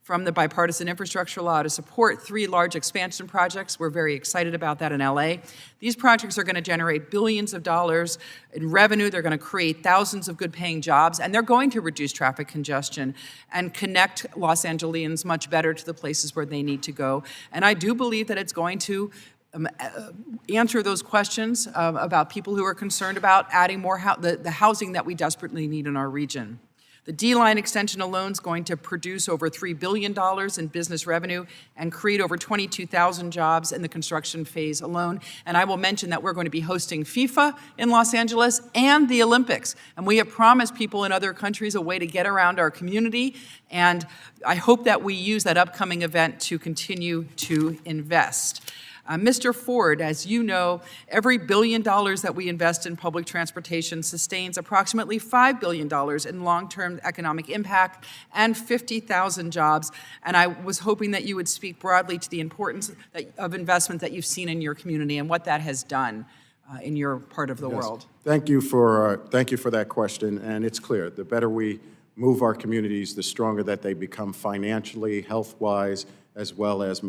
from the bipartisan infrastructure law to support 3 large expansion projects. We're very excited about that in LA. These projects are going to generate billions of dollars in revenue. They're going to create thousands of good-paying jobs, and they're going to reduce traffic congestion and connect Los Angeles much better to the places where they need to go. And I do believe that it's going to answer those questions about people who are concerned about adding more the housing that we desperately need in our region. The D-line extension alone is going to produce over $3 billion in business revenue and create over 22,000 jobs in the construction phase alone. And I will mention that we're going to be hosting FIFA in Los Angeles and the Olympics. And we have promised people in other countries a way to get around our community. And I hope that we use that upcoming event to continue to invest. Mr. Ford, as you know, every $1 billion that we invest in public transportation sustains approximately $5 billion in long-term economic impact and 50,000 jobs. And I was hoping that you would speak broadly to the importance of investment that you've seen in your community and what that has done in your part of the world. Thank you for that question. And it's clear, the better we move our communities, the stronger that they become financially, health-wise, as well as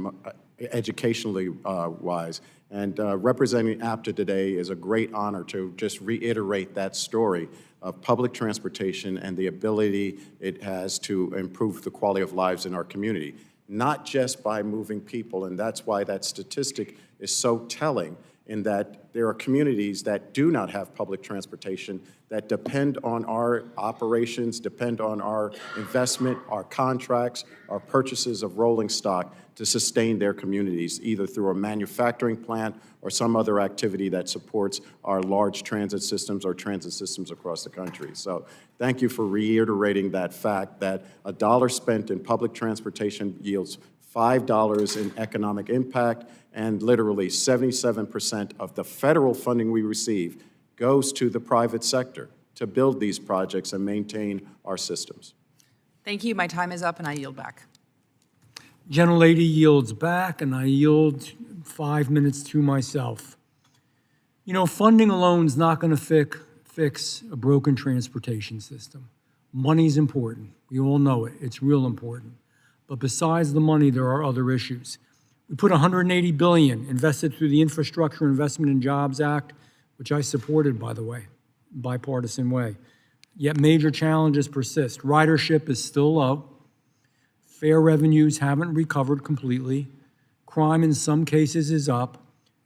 educationally wise. And representing APTA today is a great honor to just reiterate that story of public transportation and the ability it has to improve the quality of lives in our community, not just by moving people. And that's why that statistic is so telling, in that there are communities that do not have public transportation that depend on our operations, depend on our investment, our contracts, our purchases of rolling stock to sustain their communities, either through a manufacturing plant or some other activity that supports our large transit systems or transit systems across the country. So thank you for reiterating that fact that a dollar spent in public transportation yields $5 in economic impact, and literally 77% of the federal funding we receive goes to the private sector to build these projects and maintain our systems. Thank you. My time is up, and I yield back. Gentlelady yields back, and I yield 5 minutes to myself. You know, funding alone is not going to fix a broken transportation system. Money's important. We all know it. It's real important. But besides the money, there are other issues. We put $180 billion invested through the Infrastructure Investment and Jobs Act, which I supported, by the way, bipartisan way. Yet major challenges persist. Ridership is still low. Fare revenues haven't recovered completely. Crime in some cases is up,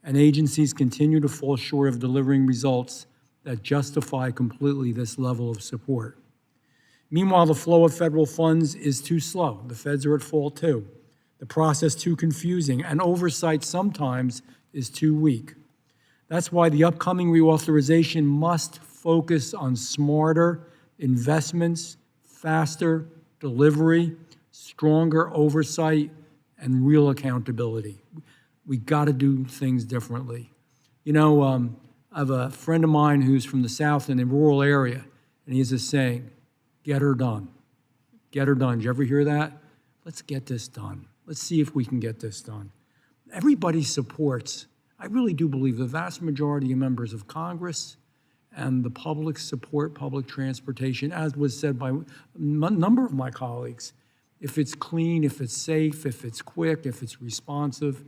and agencies continue to fall short of delivering results that justify completely this level of support. Meanwhile, the flow of federal funds is too slow. The feds are at fault too. The process too confusing, and oversight sometimes is too weak. That's why the upcoming reauthorization must focus on smarter investments, faster delivery, stronger oversight, and real accountability. We got to do things differently. You know, I have a friend of mine who's from the South in a rural area, and he has a saying, get her done. Get her done. Did you ever hear that? Let's get this done. Let's see if we can get this done. Everybody supports, I really do believe the vast majority of members of Congress and the public support public transportation, as was said by a number of my colleagues. If it's clean, if it's safe, if it's quick, if it's responsive.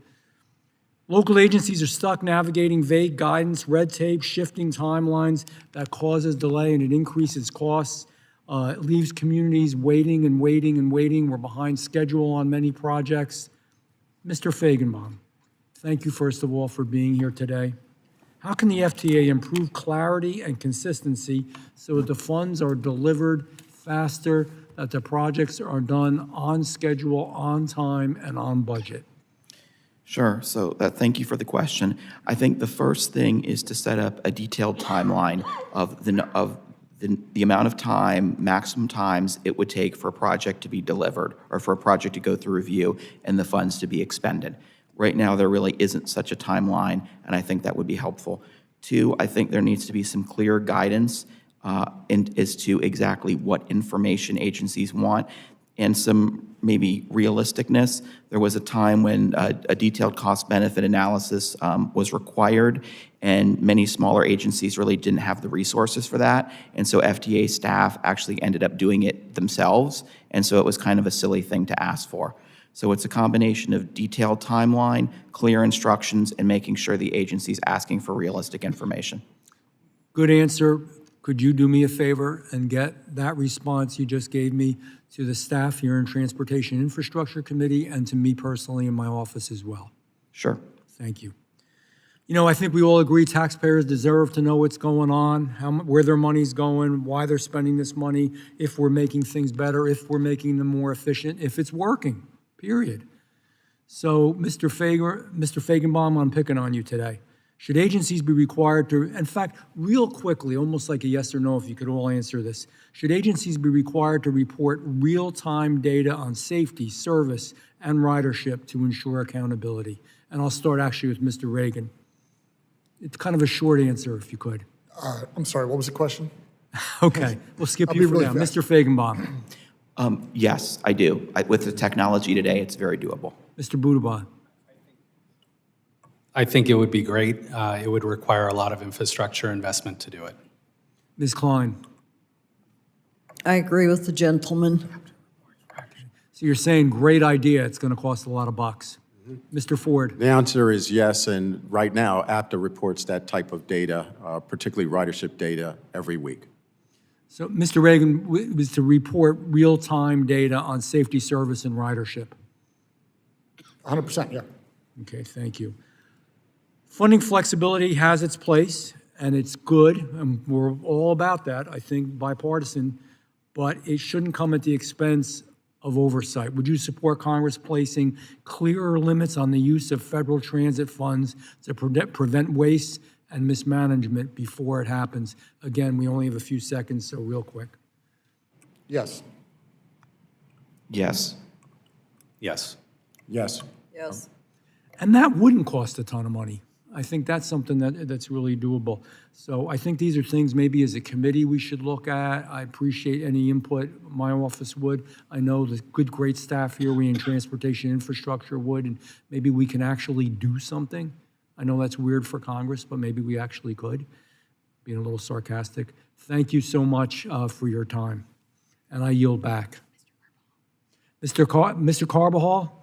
Local agencies are stuck navigating vague guidance, red tape, shifting timelines that causes delay and it increases costs. It leaves communities waiting and waiting and waiting. We're behind schedule on many projects. Mr. Feigenbaum, thank you first of all for being here today. How can the FTA improve clarity and consistency so that the funds are delivered faster, that the projects are done on schedule, on time, and on budget? Sure. So thank you for the question. I think the first thing is to set up a detailed timeline of the amount of time, maximum times it would take for a project to be delivered or for a project to go through review and the funds to be expended. Right now, there really isn't such a timeline, and I think that would be helpful. Two, I think there needs to be some clear guidance as to exactly what information agencies want. and some maybe realisticness. There was a time when a detailed cost-benefit analysis was required, and many smaller agencies really didn't have the resources for that, and so FDA staff actually ended up doing it themselves, and so it was kind of a silly thing to ask for. So it's a combination of detailed timeline, clear instructions, and making sure the agency's asking for realistic information. Good answer. Could you do me a favor and get that response you just gave me to the staff here in Transportation Infrastructure Committee and to me personally in my office as well? Sure. Thank you. You know, I think we all agree taxpayers deserve to know what's going on, where their money's going, why they're spending this money, if we're making things better, if we're making them more efficient, if it's working, period. So, Mr. Feigenbaum, I'm picking on you today. Should agencies be required to, in fact, real quickly, almost like a yes or no, if you could all answer this, should agencies be required to report real-time data on safety, service, and ridership to ensure accountability? And I'll start actually with Mr. Reagan. It's kind of a short answer, if you could. I'm sorry, what was the question? Okay, we'll skip I'll you be for really now. fast. Mr. Feigenbaum. Yes, I do. With the technology today, it's very doable. Mr. Budaban. I think it would be great. It would require a lot of infrastructure investment to do it. Ms. Klein. I agree with the gentleman. So you're saying, great idea, it's going to cost a lot of bucks. Mr. Ford. The answer is yes, and right now, APTA reports that type of data, particularly ridership data, every week. So Mr. Reagan was to report real-time data on safety, service, and ridership. 100%, yeah. Okay, thank you. Funding flexibility has its place, and it's good, and we're all about that, I think, bipartisan, but it shouldn't come at the expense of oversight. Would you support Congress placing clearer limits on the use of federal transit funds to prevent waste and mismanagement before it happens? Again, we only have a few seconds, so real quick. Yes. Yes. Yes. Yes. Yes. And that wouldn't cost a ton of money. I think that's something that's really doable. So I think these are things maybe as a committee we should look at. I appreciate any input my office would. I know the good, great staff here, we in Transportation Infrastructure would, and maybe we can actually do something. I know that's weird for Congress, but maybe we actually could, being a little sarcastic. Thank you so much for your time, and I yield back. Mr. Carbajal?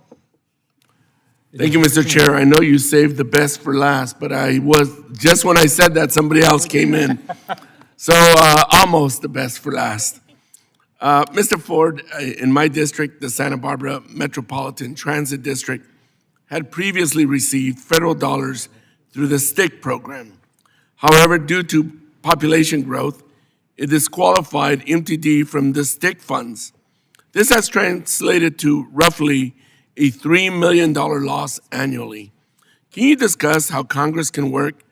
Thank you, Mr. Chair. I know you saved the best for last, but just when I said that, somebody else came in. So almost the best for last. Mr. Ford, in my district, the Santa Barbara Metropolitan Transit District, had previously received federal dollars through the STIC program. However, due to population growth, it disqualified MTD from the STIC funds. This has translated to roughly a $3 million loss annually. Can you discuss how Congress can work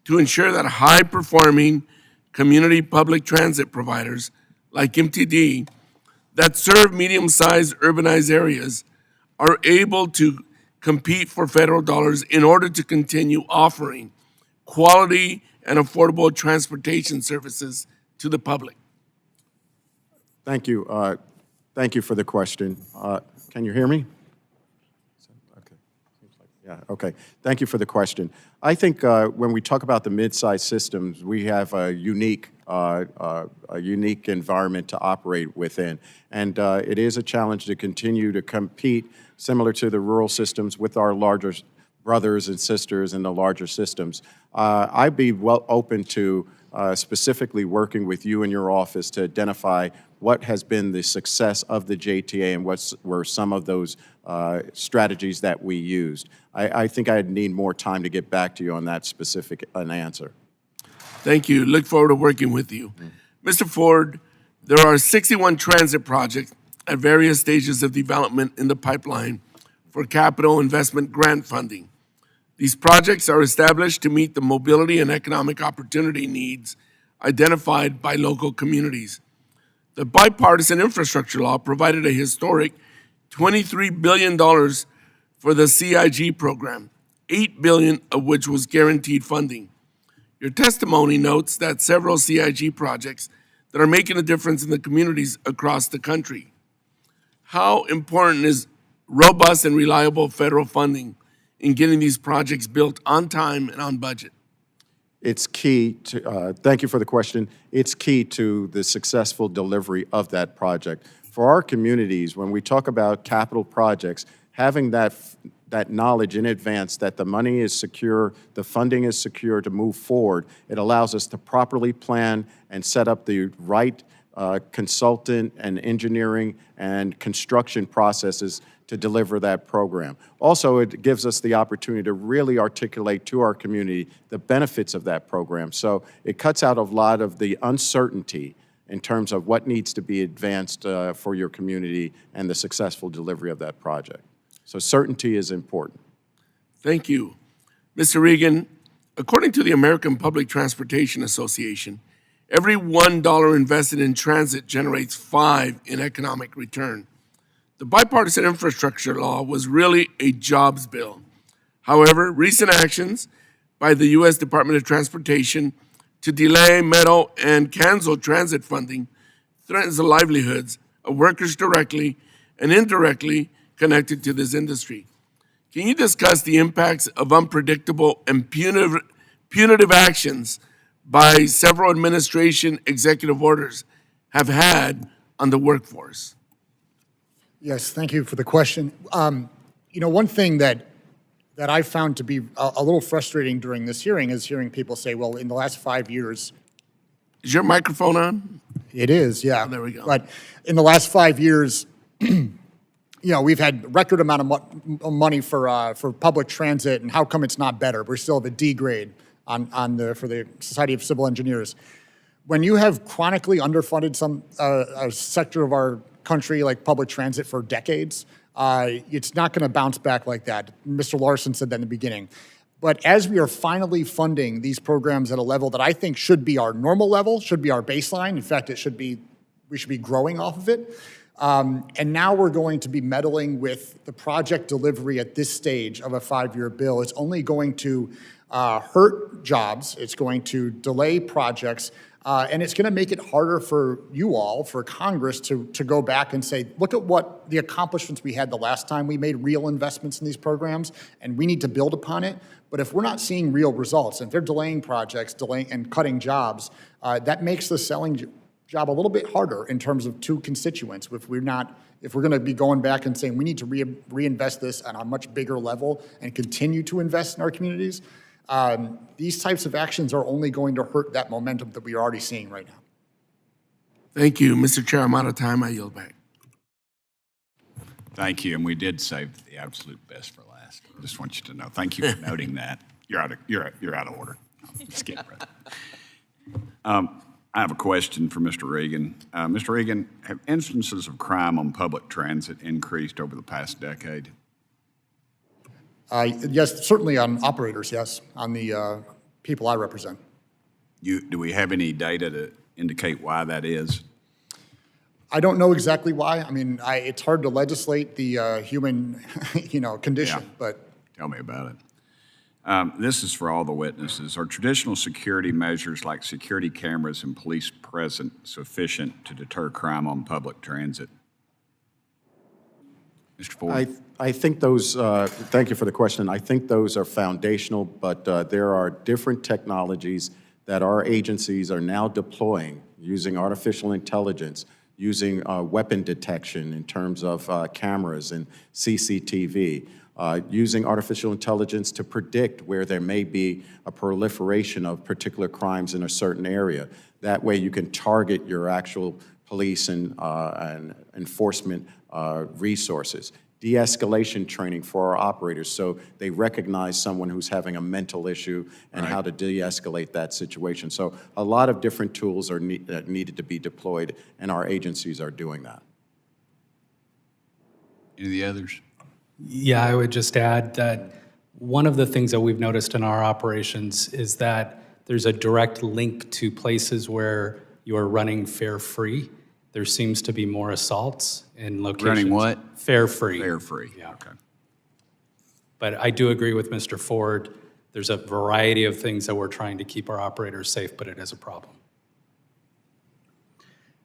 to ensure that high-performing community public transit providers like MTD that serve medium-sized urbanized areas are able to compete for federal dollars in order to continue offering quality and affordable transportation services to the public? Thank you. Thank you for the question. Can you hear me? Yeah, okay. Thank you for the question. I think when we talk about the mid-sized systems, we have a unique environment to operate within. And it is a challenge to continue to compete, similar to the rural systems, with our larger brothers and sisters in the larger systems. I'd be well open to specifically working with you and your office to identify what has been the success of the JTA and what were some of those strategies that we used. I think I'd need more time to get back to you on that specific answer. Thank you. Look forward to working with you. Mr. Ford, there are 61 transit projects at various stages of development in the pipeline for capital investment grant funding. These projects are established to meet the mobility and economic opportunity needs identified by local communities. The bipartisan infrastructure law provided a historic $23 billion for the CIG program, $8 billion of which was guaranteed funding. Your testimony notes that several CIG projects that are making a difference in the communities across the country. how important is robust and reliable federal funding in getting these projects built on time and on budget? It's key to, thank you for the question. It's key to the successful delivery of that project. For our communities, when we talk about capital projects, having that knowledge in advance that the money is secure, the funding is secure to move forward, it allows us to properly plan and set up the right consultant and engineering and construction processes to deliver that program. Also, it gives us the opportunity to really articulate to our community the benefits of that program. So it cuts out a lot of the uncertainty in terms of what needs to be advanced for your community and the successful delivery of that project. So certainty is important. Thank you. Mr. Regan, according to the American Public Transportation Association, every $1 invested in transit generates 5 in economic return. The bipartisan infrastructure law was really a jobs bill. However, recent actions by the U.S. Department of Transportation to delay, meddle, and cancel transit funding threatens the livelihoods of workers directly and indirectly connected to this industry. Can you discuss the impacts of unpredictable and punitive actions by several administration executive orders have had on the workforce? Yes, thank you for the question. One thing that I found to be a little frustrating during this hearing is hearing people say, well, in the last 5 years. Is your microphone on? It is, yeah. Oh, there we go. But in the last 5 years, we've had record amount of money for public transit, and how come it's not better? We're still at a D grade for the Society of Civil Engineers. When you have chronically underfunded a sector of our country like public transit for decades, it's not going to bounce back like that. Mr. Larson said that in the beginning. But as we are finally funding these programs at a level that I think should be our normal level, should be our baseline. In fact, we should be growing off of it. And now we're going to be meddling with the project delivery at this stage of a 5-year bill. It's only going to hurt jobs. It's going to delay projects. And it's going to make it harder for you all, for Congress, to go back and say, look at what the accomplishments we had the last time we made real investments in these programs, and we need to build upon it. But if we're not seeing real results, and if they're delaying projects, and cutting jobs, that makes the selling job a little bit harder in terms of two constituents. If we're going to be going back and saying we need to reinvest this on a much bigger level and continue to invest in our communities, these types of actions are only going to hurt that momentum that we are already seeing right now. Thank you. Mr. Chair, I'm out of time. I yield back. Thank you, and we did save the absolute best for last. I just want you to know. Thank you for noting that. You're out of order. Just kidding, brother. I have a question for Mr. Regan. Mr. Regan, have instances of crime on public transit increased over the past decade? Yes, certainly on operators, yes, on the people I represent. Do we have any data to indicate why that is? I don't know exactly why. I mean, it's hard to legislate the human, condition, Yeah. but. Tell me about it. This is for all the witnesses. Are traditional security measures like security cameras and police presence sufficient to deter crime on public transit? Mr. Ford? I think those, thank you for the question. I think those are foundational, but there are different technologies that our agencies are now deploying using artificial intelligence, using weapon detection in terms of cameras and CCTV, using artificial intelligence to predict where there may be a proliferation of particular crimes in a certain area. That way you can target your actual police and enforcement resources. De-escalation training for our operators so they recognize someone who's having a mental issue and how to de-escalate that situation. So a lot of different tools are needed to be deployed, and our agencies are doing that. Any of the others? Yeah, I would just add that one of the things that we've noticed in our operations is that there's a direct link to places where you're running fare-free. There seems to be more assaults in locations. Running what? Fare-free. Fare-free, yeah. okay. But I do agree with Mr. Ford. There's a variety of things that we're trying to keep our operators safe, but it is a problem.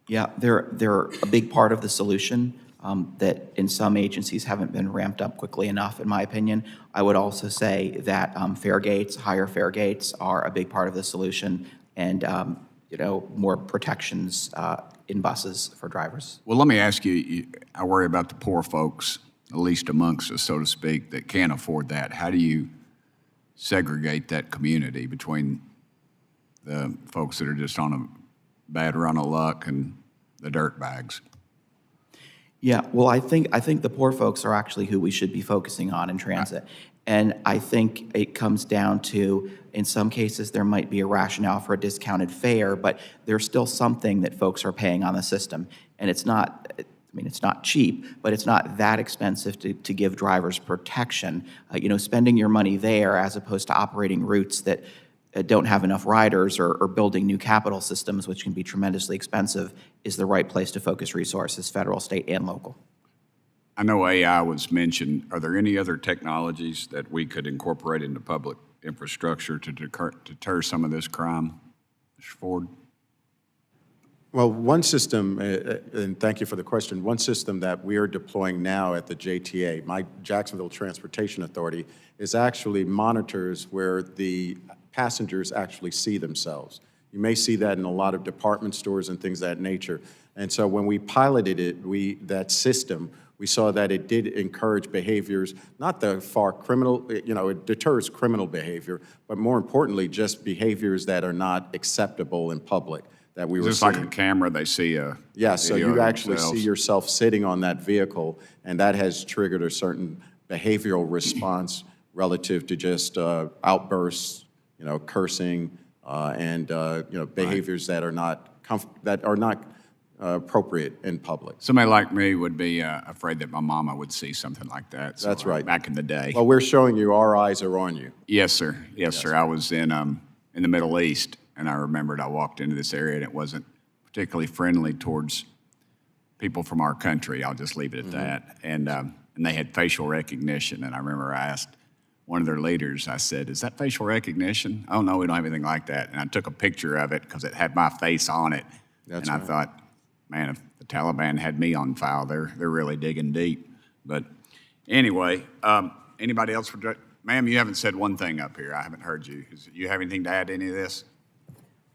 Yeah, they're a big part of the solution. that in some agencies haven't been ramped up quickly enough, in my opinion. I would also say that higher fare gates are a big part of the solution, and more protections in buses for drivers. Well, let me ask you, I worry about the poor folks, at least amongst us, so to speak, that can't afford that. How do you segregate that community between the folks that are just on a bad run of luck and the dirt bags? Yeah, well, I think the poor folks are actually who we should be focusing on in transit. And I think it comes down to, in some cases, there might be a rationale for a discounted fare, but there's still something that folks are paying on the system. And it's not, it's not cheap, but it's not that expensive to give drivers protection. Spending your money there as opposed to operating routes that don't have enough riders or building new capital systems, which can be tremendously expensive, is the right place to focus resources, federal, state, and local. I know AI was mentioned. Are there any other technologies that we could incorporate into public infrastructure to deter some of this crime? Mr. Ford? Well, one system, and thank you for the question, one system that we are deploying now at the JTA, my Jacksonville Transportation Authority, is actually monitors where the passengers actually see themselves. You may see that in a lot of department stores and things of that nature. And so when we piloted it, that system, we saw that it did encourage behaviors, not the far criminal, it deters criminal behavior, but more importantly, just behaviors that are not acceptable in public that we were Just seeing. like a camera, they see a Yes, so video you of actually themselves. see yourself sitting on that vehicle, and that has triggered a certain behavioral response relative to just outbursts, cursing, and behaviors that are not appropriate in public. Somebody like me would be afraid that my mama would see something like that. So, That's right. Back in the day. Well, we're showing you our eyes are on you. Yes, sir. Yes, sir. I was in the Middle East, and I remembered I walked into this area, and it wasn't particularly friendly towards people from our country. I'll just leave it at that. And they had facial recognition, and I remember I asked one of their leaders, I said, "Is that facial recognition?" "Oh, no, we don't have anything like that." And I took a picture of it because it had my face on it. That's and right. I thought, man, if the Taliban had me on file, they're really digging deep. But anyway, anybody else? Ma'am, you haven't said one thing up here. I haven't heard you. You have anything to add to any of this?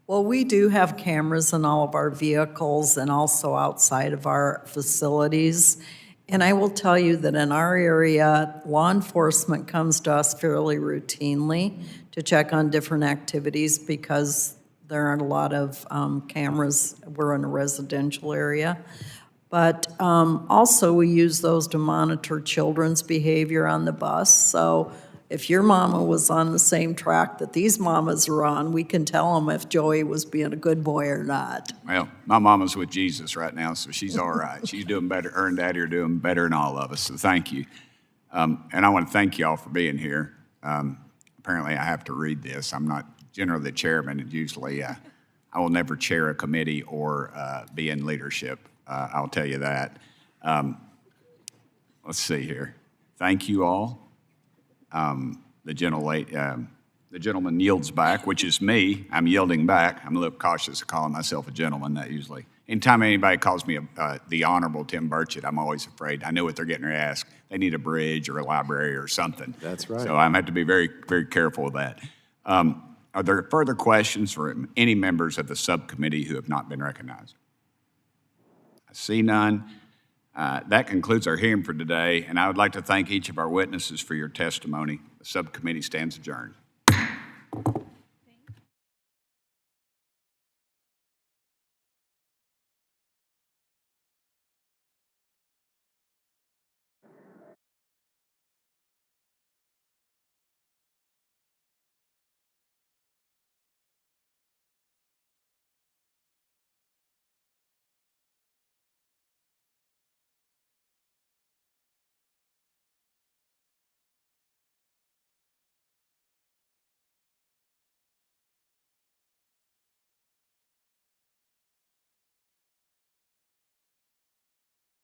Well, we do have cameras in all of our vehicles and also outside of our facilities. And I will tell you that in our area, law enforcement comes to us fairly routinely to check on different activities because there aren't a lot of cameras. We're in a residential area. But also we use those to monitor children's behavior on the bus. So if your mama was on the same track that these mamas are on, we can tell them if Joey was being a good boy or not. Well, my mama's with Jesus right now, so she's all right. She's doing better. Her and Daddy are doing better than all of us, so thank you. And I want to thank you all for being here. Apparently, I have to read this. I'm not generally the chairman, and usually I will never chair a committee or be in leadership. I'll tell you that. Let's see here. Thank you all. The gentleman yields back, which is me. I'm yielding back. I'm a little cautious of calling myself a gentleman. That usually, anytime anybody calls me the Honorable Tim Burchett, I'm always afraid. I know what they're getting ready to ask. They need a bridge or a library or something. That's right. So I have to be very, very careful of that. Are there further questions from any members of the subcommittee who have not been recognized? I see none. That concludes our hearing for today, and I would like to thank each of our witnesses for your testimony. The subcommittee stands adjourned.